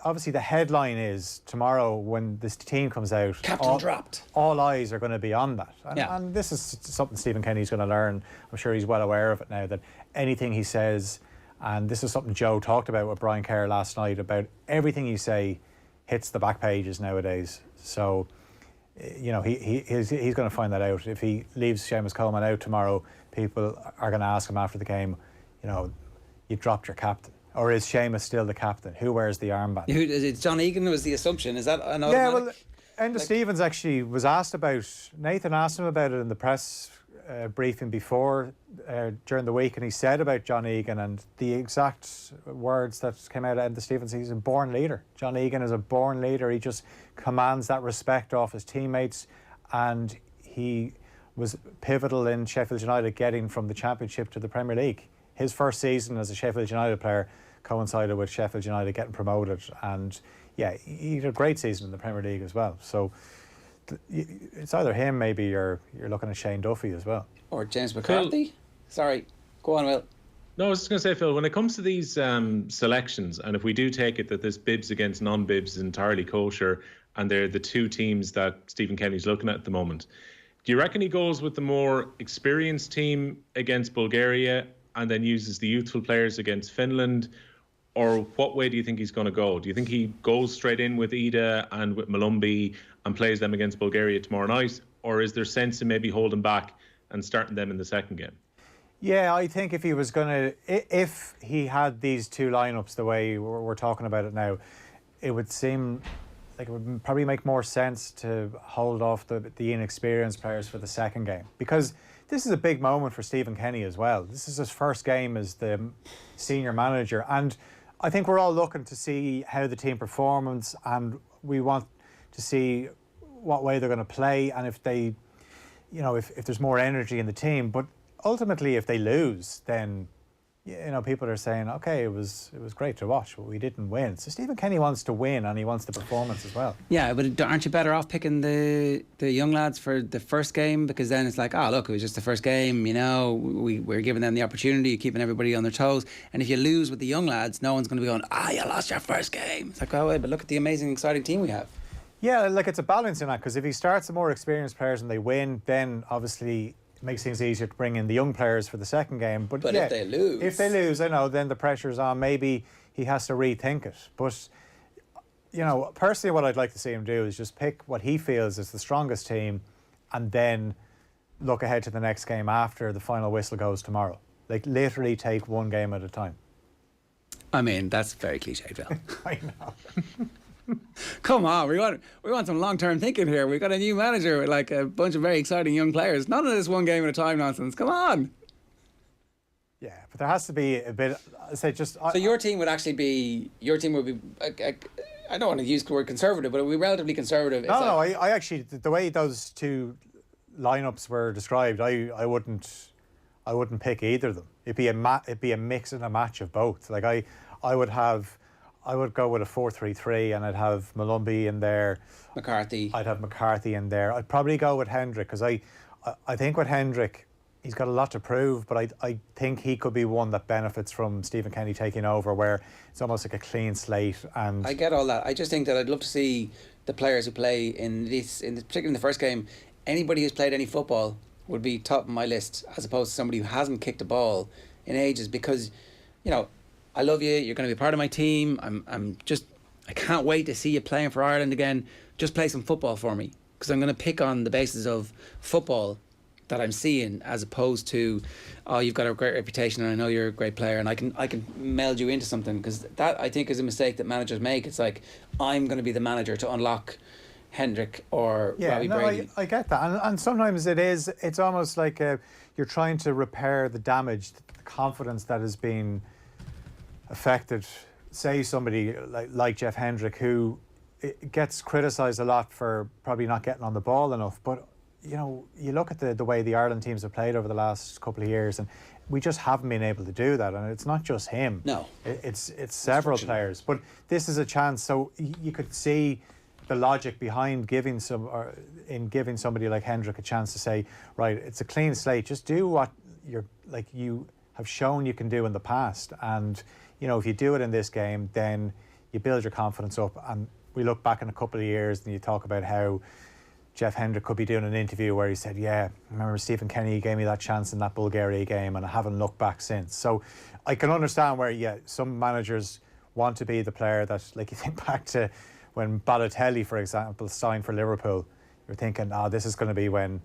Obviously, the headline is tomorrow when this team comes out. Captain dropped. All eyes are going to be on that, and this is something Stephen Kenny's going to learn. I'm sure he's well aware of it now, that anything he says, and this is something Joe talked about with Brian Kerr last night, about everything you say hits the back pages nowadays. So, you know, he's going to find that out. If he leaves Seamus Coleman out tomorrow, people are going to ask him after the game, you know, you dropped your captain. Or is Seamus still the captain? Who wears the armband? John Egan was the assumption. Is that an automatic? Yeah, well, Enda Stevens actually was asked about, Nathan asked him about it in the press briefing before, during the week, and he said about John Egan, and the exact words that came out of Enda Stevens, he's a born leader. John Egan is a born leader. He just commands that respect off his teammates, and he was pivotal in Sheffield United getting from the Championship to the Premier League. His first season as a Sheffield United player coincided with Sheffield United getting promoted, and he had a great season in the Premier League as well. So it's either him, maybe you're looking at Shane Duffy as well, or James McCarthy. Sorry, go on, Will. No, I was just going to say, Phil, when it comes to these selections, and if we do take it that this bibs against non-bibs is entirely kosher, and they're the 2 teams that Stephen Kenny's looking at the moment, Do you reckon he goes with the more experienced team against Bulgaria and then uses the youthful players against Finland? Or what way do you think he's going to go? Do you think he goes straight in with Ida and with Malumbi and plays them against Bulgaria tomorrow night? Or is there sense in maybe holding back and starting them in the second game? Yeah, I think if he was going to, if he had these two lineups the way we're talking about it now, it would seem like it would probably make more sense to hold off the inexperienced players for the second game, because this is a big moment for Stephen Kenny as well. This is his first game as the senior manager, and I think we're all looking to see how the team performs, and we want to see what way they're going to play, and if they, you know, if there's more energy in the team. But ultimately, if they lose, then, you know, people are saying, okay, it was great to watch, but we didn't win. So Stephen Kenny wants to win, and he wants the performance as well. Yeah, but aren't you better off picking the young lads for the first game? Because then it's like, oh, look, it was just the first game, you know, we're giving them the opportunity, keeping everybody on their toes. And if you lose with the young lads, no one's going to be going, you lost your first game. It's like, oh, wait, but look at the amazing, exciting team we have. Yeah, like it's a balance in that, because if he starts the more experienced players and they win, then obviously it makes things easier to bring in the young players for the second game. But yeah, if they lose, I know, then the pressure's on. Maybe he has to rethink it. But, you know, personally what I'd like to see him do is just pick what he feels is the strongest team and then look ahead to the next game after the final whistle goes tomorrow. Like, literally take one game at a time. I mean, that's very cliche, Phil. I know. Come on, we want some long-term thinking here. We've got a new manager with like a bunch of very exciting young players. None of this one game at a time nonsense. Come on. Yeah, but there has to be a bit. Say just. So your team would actually be. Your team would be. I don't want to use the word conservative, but it would be relatively conservative. No, I actually, the way those two lineups were described, I wouldn't pick either of them. It'd be a mix and a match of both. Like I would go with a 4-3-3, and I'd have Malumbi in there. McCarthy. I'd have McCarthy in there. I'd probably go with Hendrick, because I think with Hendrick, he's got a lot to prove, but I think he could be one that benefits from Stephen Kenny taking over, where it's almost like a clean slate. And I get all that. I just think that I'd love to see the players who play particularly in the first game. Anybody who's played any football would be top of my list, as opposed to somebody who hasn't kicked a ball in ages, because, you know, I love you. You're going to be part of my team. I can't wait to see you playing for Ireland again. Just play some football for me, because I'm going to pick on the basis of football that I'm seeing, as opposed to, oh, you've got a great reputation and I know you're a great player and I can meld you into something, because that, I think, is a mistake that managers make. It's like, I'm going to be the manager to unlock Hendrick or Robbie Brady. I get that, and sometimes it's almost like you're trying to repair the damage, the confidence that has been affected. Say somebody like Jeff Hendrick, who gets criticised a lot for probably not getting on the ball enough, but you know, you look at the way the Ireland teams have played over the last couple of years, and we just haven't been able to do that. And it's not just him. No, it's several players. But this is a chance. So you could see the logic behind giving somebody like Hendrick a chance to say, right, it's a clean slate. Just do what you have shown you can do in the past, and you know, if you do it in this game, then you build your confidence up. And we look back in a couple of years and you talk about how Jeff Hendrick could be doing an interview where he said, yeah, I remember Stephen Kenny gave me that chance in that Bulgaria game and I haven't looked back since. So I can understand where, yeah, some managers want to be the player that, like, you think back to when Balotelli, for example, signed for Liverpool. You're thinking, this is going to be when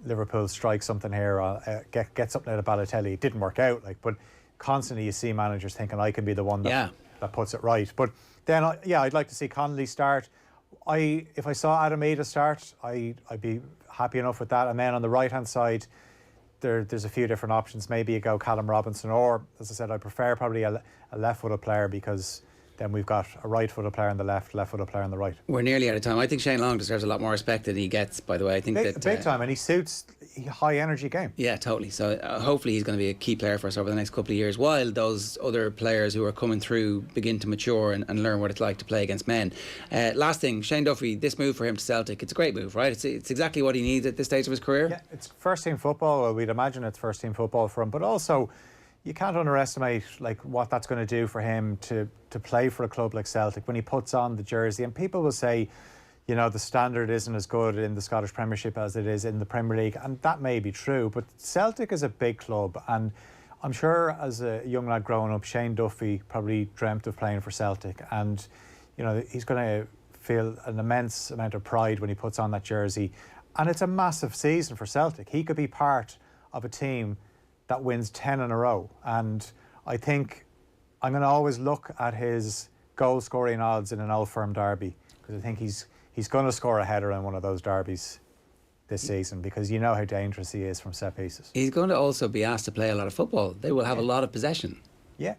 Liverpool strike something here, or get something out of Balotelli. It didn't work out, but constantly you see managers thinking, I can be the one that puts it right. But then, I'd like to see Connolly start. If I saw Adam Ida start, I'd be happy enough with that. And then on the right-hand side, there's a few different options. Maybe you go Callum Robinson, or, as I said, I prefer probably a left-footed player, because then we've got a right-footed player on the left-footed player on the right. We're nearly out of time. I think Shane Long deserves a lot more respect than he gets, by the way. I think big time, and he suits a high-energy game. Yeah, totally. So hopefully he's going to be a key player for us over the next couple of years, while those other players who are coming through begin to mature and learn what it's like to play against men. Last thing, Shane Duffy, this move for him to Celtic, it's a great move, right? It's exactly what he needs at this stage of his career. Yeah, it's first-team football. Well, we'd imagine it's first-team football for him, but also you can't underestimate what that's going to do for him to play for a club like Celtic when he puts on the jersey. And people will say, the standard isn't as good in the Scottish Premiership as it is in the Premier League, and that may be true, but Celtic is a big club, and I'm sure as a young lad growing up, Shane Duffy probably dreamt of playing for Celtic, and he's going to feel an immense amount of pride when he puts on that jersey, and it's a massive season for Celtic. He could be part of a team that wins 10 in a row, and I think I'm going to always look at his goal scoring odds in an Old Firm derby, because I think he's going to score a header in one of those derbies this season, because you know how dangerous he is from set pieces. He's going to also be asked to play a lot of football. They will have a lot of possession. Yeah.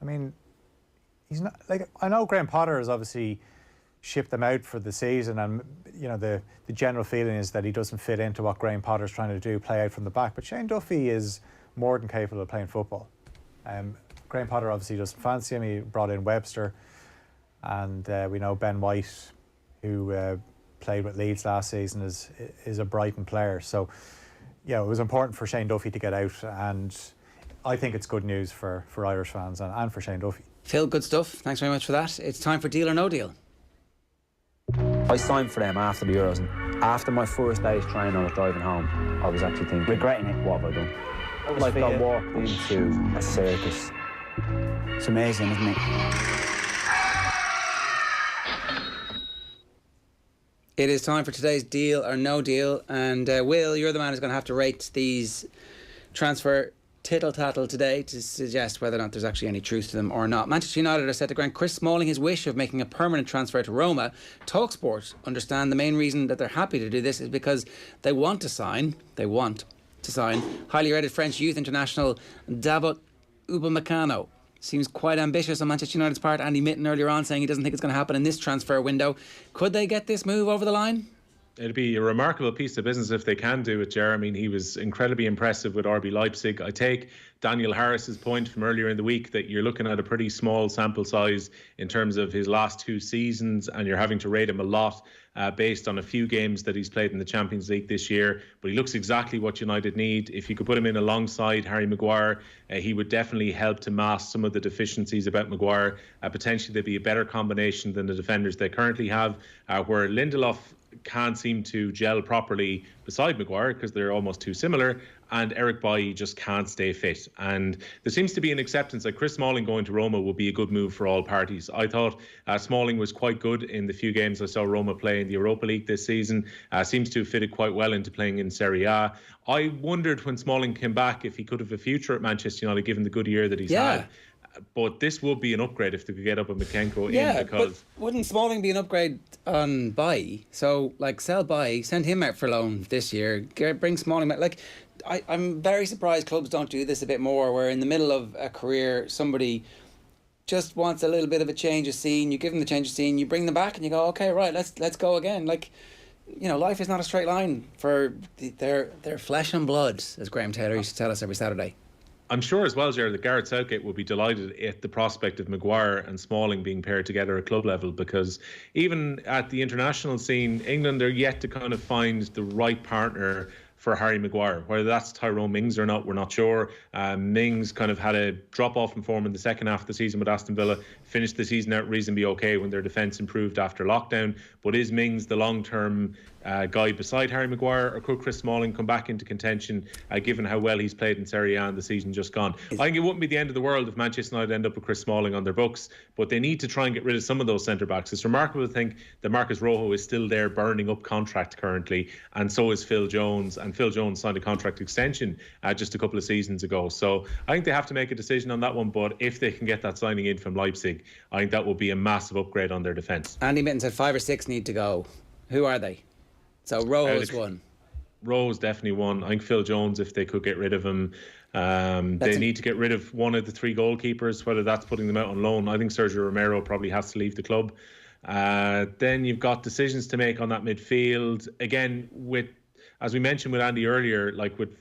I mean, he's not, like, I know Graham Potter has obviously shipped them out for the season, and the general feeling is that he doesn't fit into what Graham Potter's trying to do, play out from the back, but Shane Duffy is more than capable of playing football. Graham Potter obviously doesn't fancy him. He brought in Webster, and we know Ben White, who played with Leeds last season, is a Brighton player. So, it was important for Shane Duffy to get out, and I think it's good news for Irish fans and for Shane Duffy. Phil, good stuff. Thanks very much for that. It's time for Deal or No Deal. I signed for them after the Euros, and after my first day's training, I was driving home. I was actually thinking, regretting it. What have I done? Like I walked into a circus. It's amazing, isn't it? It is time for today's Deal or No Deal, and Will, you're the man who's going to have to rate these transfer tittle-tattle today to suggest whether or not there's actually any truth to them or not. Manchester United are set to grant Chris Smalling his wish of making a permanent transfer to Roma. TalkSport understand the main reason that they're happy to do this is because they want to sign highly rated French youth international Davot Upamecano. Seems quite ambitious on Manchester United's part. Andy Mitten earlier on saying he doesn't think it's going to happen in this transfer window. Could they get this move over the line? It'd be a remarkable piece of business if they can do it, Ger. I mean, he was incredibly impressive with RB Leipzig. I take Daniel Harris's point from earlier in the week that you're looking at a pretty small sample size in terms of his last two seasons, and you're having to rate him a lot based on a few games that he's played in the Champions League this year. But he looks exactly what United need. If you could put him in alongside Harry Maguire, he would definitely help to mask some of the deficiencies about Maguire. Potentially, there'd be a better combination than the defenders they currently have, where Lindelof can't seem to gel properly beside Maguire because they're almost too similar, and Eric Bailly just can't stay fit. And there seems to be an acceptance that Chris Smalling going to Roma will be a good move for all parties. I thought Smalling was quite good in the few games I saw Roma play in the Europa League this season. Seems to have fitted quite well into playing in Serie A. I wondered when Smalling came back if he could have a future at Manchester United given the good year that he's had. But this would be an upgrade if they could get Upamecano in, because but wouldn't Smalling be an upgrade on Bailly? So, sell Bailly, send him out for loan this year, bring Smalling back. I'm very surprised clubs don't do this a bit more, where in the middle of a career, somebody just wants a little bit of a change of scene, you give them the change of scene, you bring them back and you go, okay, right, let's go again. Life is not a straight line for their flesh and blood, as Graham Taylor used to tell us every Saturday. I'm sure as well, Jared, that Gareth Southgate will be delighted at the prospect of Maguire and Smalling being paired together at club level, because even at the international scene, England are yet to kind of find the right partner for Harry Maguire. Whether that's Tyrone Mings or not, we're not sure. Mings kind of had a drop-off in form in the second half of the season with Aston Villa, finished the season out reasonably okay when their defence improved after lockdown. But is Mings the long-term guy beside Harry Maguire, or could Chris Smalling come back into contention given how well he's played in Serie A in the season just gone? I think it wouldn't be the end of the world if Manchester United end up with Chris Smalling on their books, but they need to try and get rid of some of those centre-backs. It's remarkable to think that Marcus Rojo is still there burning up contract currently, and so is Phil Jones, and Phil Jones signed a contract extension just a couple of seasons ago. So I think they have to make a decision on that one, but if they can get that signing in from Leipzig, I think that will be a massive upgrade on their defence. Andy Mitten said 5 or 6 need to go. Who are they? So Rojo's one. Rojo's definitely one. I think Phil Jones, if they could get rid of him, they need to get rid of one of the 3 goalkeepers, whether that's putting them out on loan. I think Sergio Romero probably has to leave the club. Then you've got decisions to make on that midfield. Again, with, as we mentioned with Andy earlier, with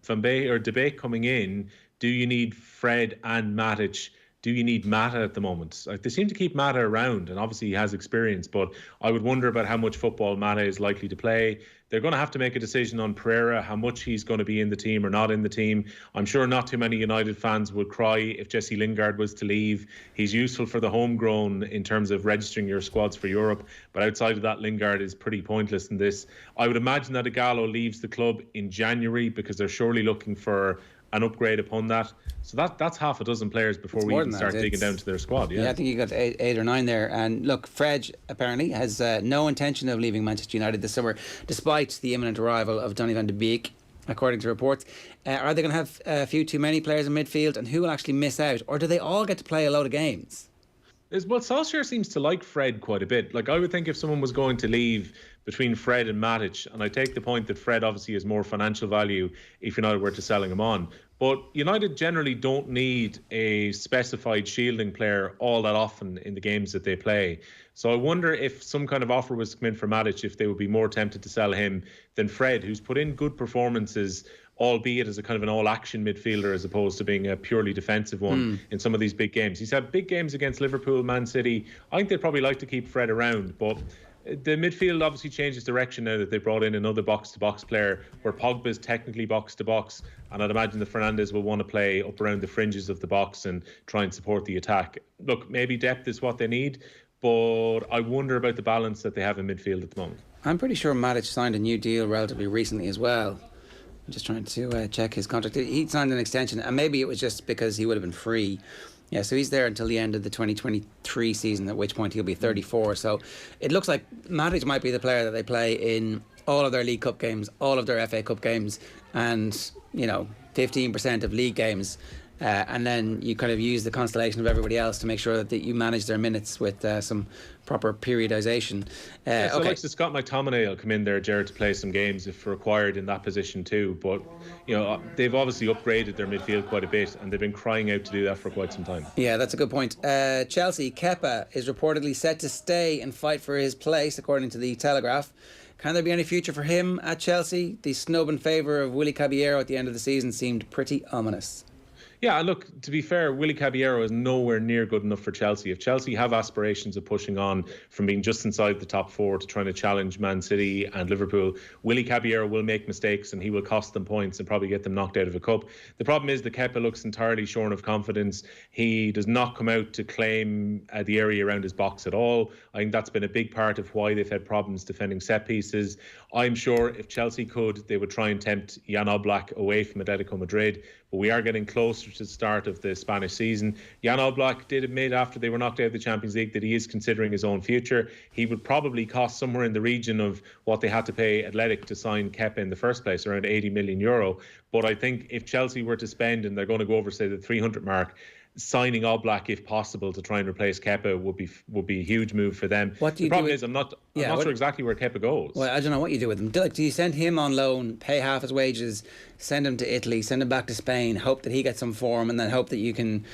Van Beek or De Beek coming in, do you need Fred and Matic do you need Mata at the moment? Like, they seem to keep Mata around, and obviously he has experience, but I would wonder about how much football Mata is likely to play. They're going to have to make a decision on Pereira, how much he's going to be in the team or not in the team. I'm sure not too many United fans would cry if Jesse Lingard was to leave. He's useful for the homegrown in terms of registering your squads for Europe, but outside of that, Lingard is pretty pointless in this. I would imagine that Ighalo leaves the club in January because they're surely looking for an upgrade upon that. So that's half a dozen players before we even start digging down to their squad. Yeah, I think you got eight or nine there. And look, Fred apparently has no intention of leaving Manchester United this summer, despite the imminent arrival of Donny van de Beek, according to reports. Are they going to have a few too many players in midfield, and who will actually miss out? Or do they all get to play a load of games? Well, Solskjaer seems to like Fred quite a bit. Like, I would think if someone was going to leave between Fred and Matic, and I take the point that Fred obviously has more financial value if United were to selling him on, but United generally don't need a specified shielding player all that often in the games that they play. So I wonder if some kind of offer was to come in for Matic, if they would be more tempted to sell him than Fred, who's put in good performances, albeit as a kind of an all-action midfielder as opposed to being a purely defensive one in some of these big games. He's had big games against Liverpool, Man City. I think they'd probably like to keep Fred around, but the midfield obviously changes direction now that they brought in another box-to-box player, where Pogba's technically box-to-box, and I'd imagine that Fernandes will want to play up around the fringes of the box and try and support the attack. Look, maybe depth is what they need, but I wonder about the balance that they have in midfield at the moment. I'm pretty sure Matic signed a new deal relatively recently as well. I'm just trying to check his contract. He signed an extension, and maybe it was just because he would have been free. Yeah, so he's there until the end of the 2023 season, at which point he'll be 34. So it looks like Matic might be the player that they play in all of their League Cup games, all of their FA Cup games, and 15% of league games. And then you kind of use the constellation of everybody else to make sure that you manage their minutes with some proper periodisation. So like Scott McTominay will come in there, Jared, to play some games if required in that position too. But they've obviously upgraded their midfield quite a bit, and they've been crying out to do that for quite some time. Yeah, that's a good point. Chelsea, Kepa is reportedly set to stay and fight for his place, according to the Telegraph. Can there be any future for him at Chelsea? The snub in favour of Willy Caballero at the end of the season seemed pretty ominous. Yeah, look, to be fair, Willy Caballero is nowhere near good enough for Chelsea. If Chelsea have aspirations of pushing on from being just inside the top four to trying to challenge Man City and Liverpool, Willy Caballero will make mistakes and he will cost them points and probably get them knocked out of a cup. The problem is that Kepa looks entirely shorn of confidence. He does not come out to claim the area around his box at all. I think that's been a big part of why they've had problems defending set pieces. I'm sure if Chelsea could, they would try and tempt Jan Oblak away from Atletico Madrid, but we are getting closer to the start of the Spanish season. Jan Oblak did admit after they were knocked out of the Champions League that he is considering his own future. He would probably cost somewhere in the region of what they had to pay Athletic to sign Kepa in the first place, around €80 million. But I think if Chelsea were to spend, and they're going to go over, say, the 300 mark, signing Oblak, if possible, to try and replace Kepa would be a huge move for them. The problem is I'm not sure exactly where Kepa goes. Well, I don't know what you do with him. Do you send him on loan, pay half his wages, send him to Italy, send him back to Spain, hope that he gets some form, and then hope that you can,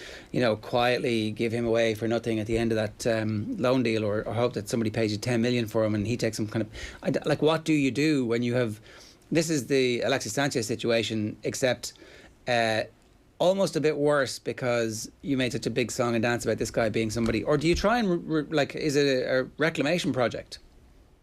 quietly give him away for nothing at the end of that loan deal, or hope that somebody pays you 10 million for him and he takes some kind of... what do you do when you have... This is the Alexis Sanchez situation, except... almost a bit worse, because you made such a big song and dance about this guy being somebody. Or do you try and is it a reclamation project?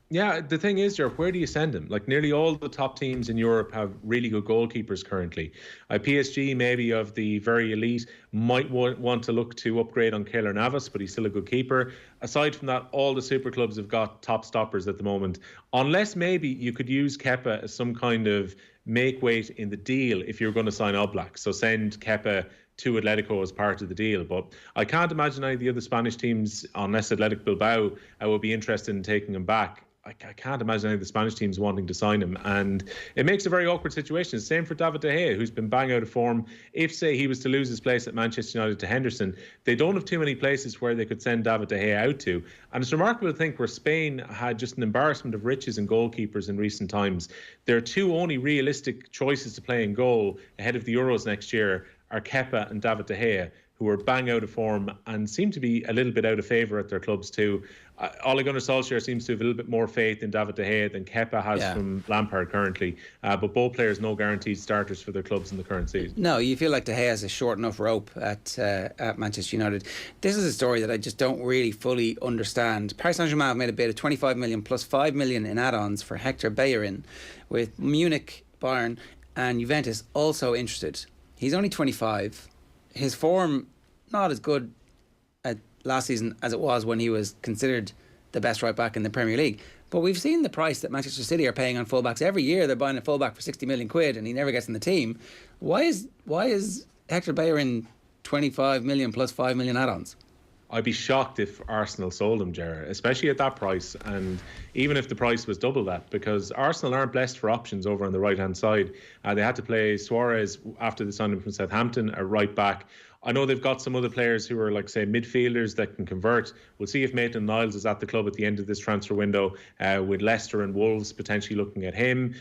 Yeah, the thing is, Jeff, where do you send him? Like, nearly all the top teams in Europe have really good goalkeepers currently. PSG, maybe of the very elite, might want to look to upgrade on Keylor Navas, but he's still a good keeper. Aside from that, all the super clubs have got top stoppers at the moment. Unless maybe you could use Kepa as some kind of make weight in the deal if you're going to sign Oblak. So send Kepa to Atletico as part of the deal. But I can't imagine any of the other Spanish teams, unless Athletic Bilbao will be interested in taking him back. I can't imagine any of the Spanish teams wanting to sign him, and it makes a very awkward situation. Same for David De Gea, who's been bang out of form. If, say, he was to lose his place at Manchester United to Henderson, they don't have too many places where they could send David De Gea out to. And it's remarkable to think where Spain had just an embarrassment of riches in goalkeepers in recent times. Their two only realistic choices to play in goal ahead of the Euros next year are Kepa and David De Gea, who are bang out of form and seem to be a little bit out of favour at their clubs too. Ole Gunnar Solskjaer seems to have a little bit more faith in David De Gea than Kepa has from Lampard currently. But both players no guaranteed starters for their clubs in the current season. No, you feel like De Gea has a short enough rope at Manchester United. This is a story that I just don't really fully understand. Paris Saint-Germain have made a bid of 25 million plus 5 million in add-ons for Hector Bellerin, with Munich, Bayern and Juventus also interested. He's only 25. His form not as good last season as it was when he was considered the best right back in the Premier League. But we've seen the price that Manchester City are paying on fullbacks. every year. They're buying a fullback for 60 million quid and he never gets in the team. Why is Hector Bellerin 25 million plus 5 million add-ons? I'd be shocked if Arsenal sold him, Ger, especially at that price, and even if the price was double that, because Arsenal aren't blessed for options over on the right-hand side. They had to play Suarez after the signing from Southampton, a right back. I know they've got some other players who are, like, say, midfielders that can convert. We'll see if Maitland-Niles is at the club at the end of this transfer window, with Leicester and Wolves potentially looking at him.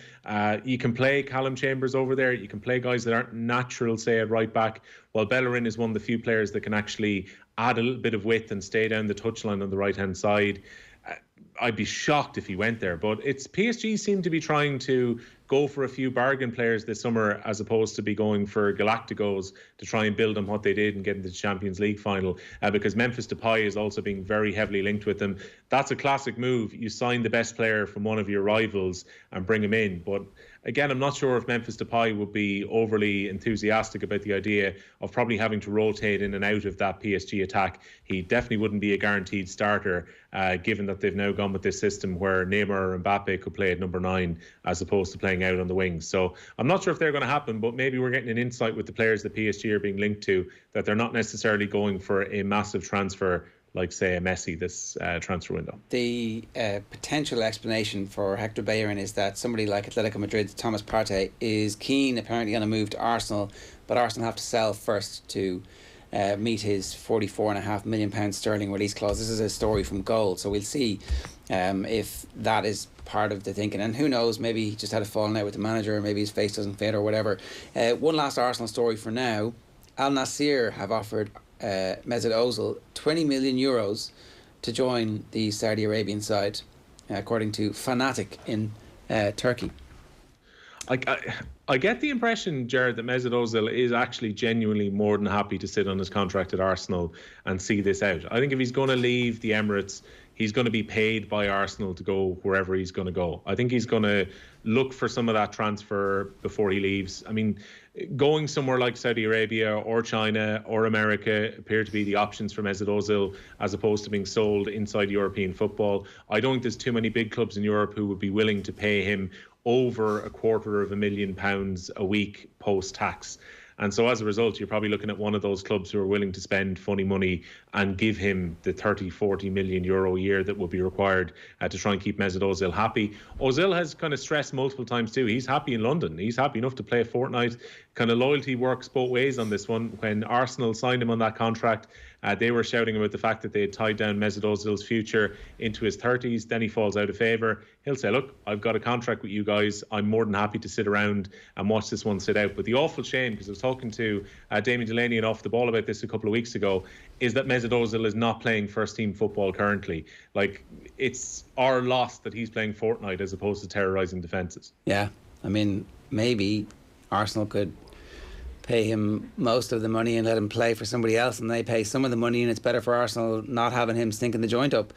You can play Callum Chambers over there. You can play guys that aren't natural, say, at right back, while Bellerin is one of the few players that can actually add a little bit of width and stay down the touchline on the right-hand side. I'd be shocked if he went there. But PSG seem to be trying to go for a few bargain players this summer as opposed to be going for Galacticos to try and build on what they did and get into the Champions League final, because Memphis Depay is also being very heavily linked with them. That's a classic move. You sign the best player from one of your rivals and bring him in. But again, I'm not sure if Memphis Depay would be overly enthusiastic about the idea of probably having to rotate in and out of that PSG attack. He definitely wouldn't be a guaranteed starter, given that they've now gone with this system where Neymar or Mbappe could play at number 9 as opposed to playing out on the wings. So I'm not sure if they're going to happen, but maybe we're getting an insight with the players that PSG are being linked to, that they're not necessarily going for a massive transfer like, say, a Messi this transfer window. The potential explanation for Hector Bellerin is that somebody like Atletico Madrid's Thomas Partey is keen, apparently, on a move to Arsenal, but Arsenal have to sell first to meet his £44.5 million sterling release clause. This is a story from Goal, so we'll see if that is part of the thinking. And who knows, maybe he just had a falling out with the manager, or maybe his face doesn't fit or whatever. One last Arsenal story for now. Al Nassr have offered Mesut Ozil 20 million euros to join the Saudi Arabian side, according to Fanatic in Turkey. I get the impression, Jared, that Mesut Ozil is actually genuinely more than happy to sit on his contract at Arsenal and see this out. I think if he's going to leave the Emirates, he's going to be paid by Arsenal to go wherever he's going to go. I think he's going to look for some of that transfer before he leaves. I mean, going somewhere like Saudi Arabia or China or America appear to be the options for Mesut Ozil, as opposed to being sold inside European football. I don't think there's too many big clubs in Europe who would be willing to pay him over £250,000 a week post-tax. And so as a result, you're probably looking at one of those clubs who are willing to spend funny money and give him the 30-40 million euro a year that would be required to try and keep Mesut Ozil happy. Ozil has kind of stressed multiple times too. He's happy in London. He's happy enough to play a fortnight. Kind of loyalty works both ways on this one. When Arsenal signed him on that contract, they were shouting about the fact that they had tied down Mesut Ozil's future into his 30s. Then he falls out of favour. He'll say, look, I've got a contract with you guys. I'm more than happy to sit around and watch this one sit out. But the awful shame, because I was talking to Damien Delaney and Off the Ball about this a couple of weeks ago, is that Mesut Ozil is not playing first team football currently. Like, it's our loss that he's playing Fortnite as opposed to terrorising defences. Yeah, I mean, maybe Arsenal could pay him most of the money and let him play for somebody else, and they pay some of the money, and it's better for Arsenal not having him stinking the joint up.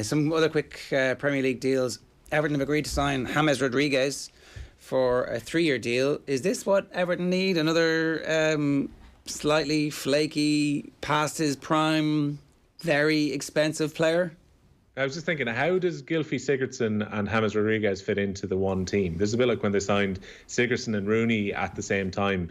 Some other quick Premier League deals. Everton have agreed to sign James Rodriguez for a 3-year deal. Is this what Everton need? Another slightly flaky, past his prime, very expensive player? I was just thinking, how does Gylfi Sigurdsson and James Rodriguez fit into the one team? This is a bit like when they signed Sigurdsson and Rooney at the same time.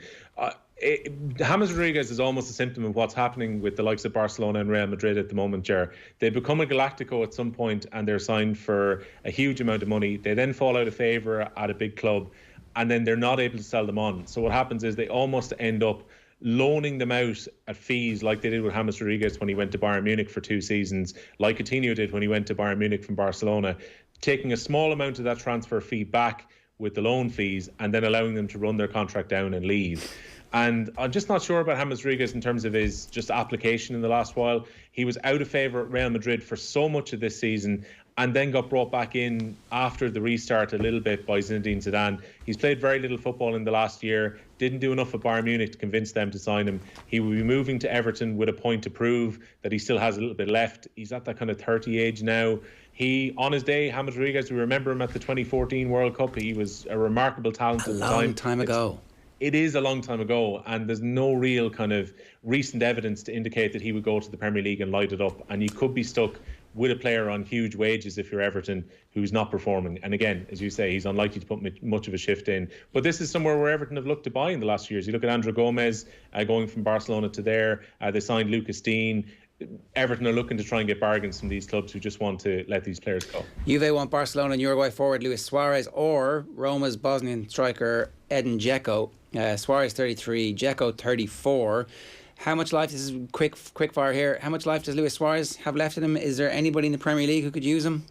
James Rodriguez is almost a symptom of what's happening with the likes of Barcelona and Real Madrid at the moment, Ger. They become a Galactico at some point and they're signed for a huge amount of money. They then fall out of favour at a big club and then they're not able to sell them on. So what happens is they almost end up loaning them out at fees, like they did with James Rodriguez when he went to Bayern Munich for 2 seasons, like Coutinho did when he went to Bayern Munich from Barcelona, taking a small amount of that transfer fee back with the loan fees and then allowing them to run their contract down and leave. And I'm just not sure about James Rodriguez in terms of his just application in the last while. He was out of favour at Real Madrid for so much of this season, and then got brought back in after the restart a little bit by Zinedine Zidane. He's played very little football in the last year, didn't do enough at Bayern Munich to convince them to sign him. He will be moving to Everton with a point to prove that he still has a little bit left. He's at that kind of 30 age now. He, on his day, James Rodriguez, we remember him at the 2014 World Cup. He was a remarkable talent at the time. A long time ago. It is a long time ago, and there's no real kind of recent evidence to indicate that he would go to the Premier League and light it up. And you could be stuck with a player on huge wages if you're Everton who's not performing. And again, as you say, he's unlikely to put much of a shift in. But this is somewhere where Everton have looked to buy in the last few years. You look at André Gomez going from Barcelona to there. They signed Lucas Dean. Everton are looking to try and get bargains from these clubs who just want to let these players go. Juve want Barcelona and Uruguay forward Luis Suarez or Roma's Bosnian striker Edin Dzeko. Suarez 33, Dzeko 34. How much life, this is quick fire here, how much life does Luis Suarez have left in him? Is there anybody in the Premier League who could use him?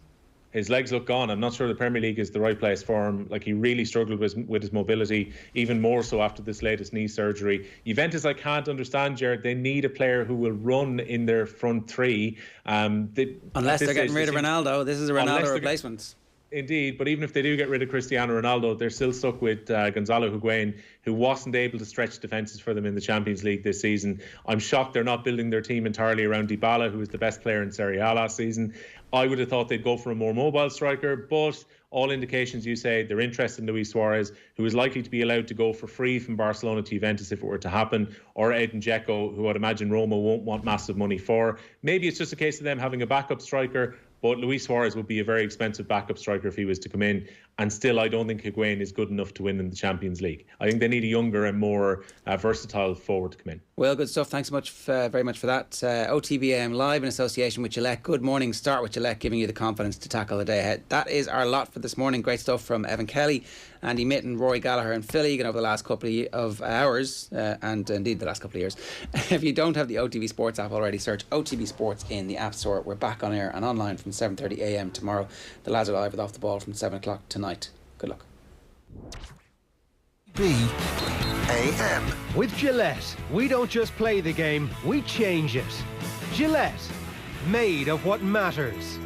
His legs look gone. I'm not sure the Premier League is the right place for him. Like, he really struggled with his mobility, even more so after this latest knee surgery. Juventus, I can't understand, Jared. They need a player who will run in their front three. Unless they're getting rid of Ronaldo. This is a Ronaldo replacement. Indeed, but even if they do get rid of Cristiano Ronaldo, they're still stuck with Gonzalo Higuain, who wasn't able to stretch defences for them in the Champions League this season. I'm shocked they're not building their team entirely around Dybala, who was the best player in Serie A last season. I would have thought they'd go for a more mobile striker, but all indications, you say, they're interested in Luis Suarez, who is likely to be allowed to go for free from Barcelona to Juventus if it were to happen, or Edin Dzeko, who I'd imagine Roma won't want massive money for. Maybe it's just a case of them having a backup striker, but Luis Suarez would be a very expensive backup striker if he was to come in. And still, I don't think Higuain is good enough to win in the Champions League. I think they need a younger and more versatile forward to come in. Well, good stuff. Thanks very much for that. OTB AM live in association with Gillette. Good morning. Start with Gillette, giving you the confidence to tackle the day ahead. That is our lot for this morning. Great stuff from Evan Kelly, Andy Mitten, Rory Gallagher and Phil Egan over the last couple of hours, and indeed the last couple of years. If you don't have the OTB Sports app already, search OTB Sports in the App Store. We're back on air and online from 7:30 a.m. tomorrow. The lads are live with Off the Ball from 7 o'clock tonight. Good luck. AM. With Gillette, we don't just play the game, we change it. Gillette, made of what matters.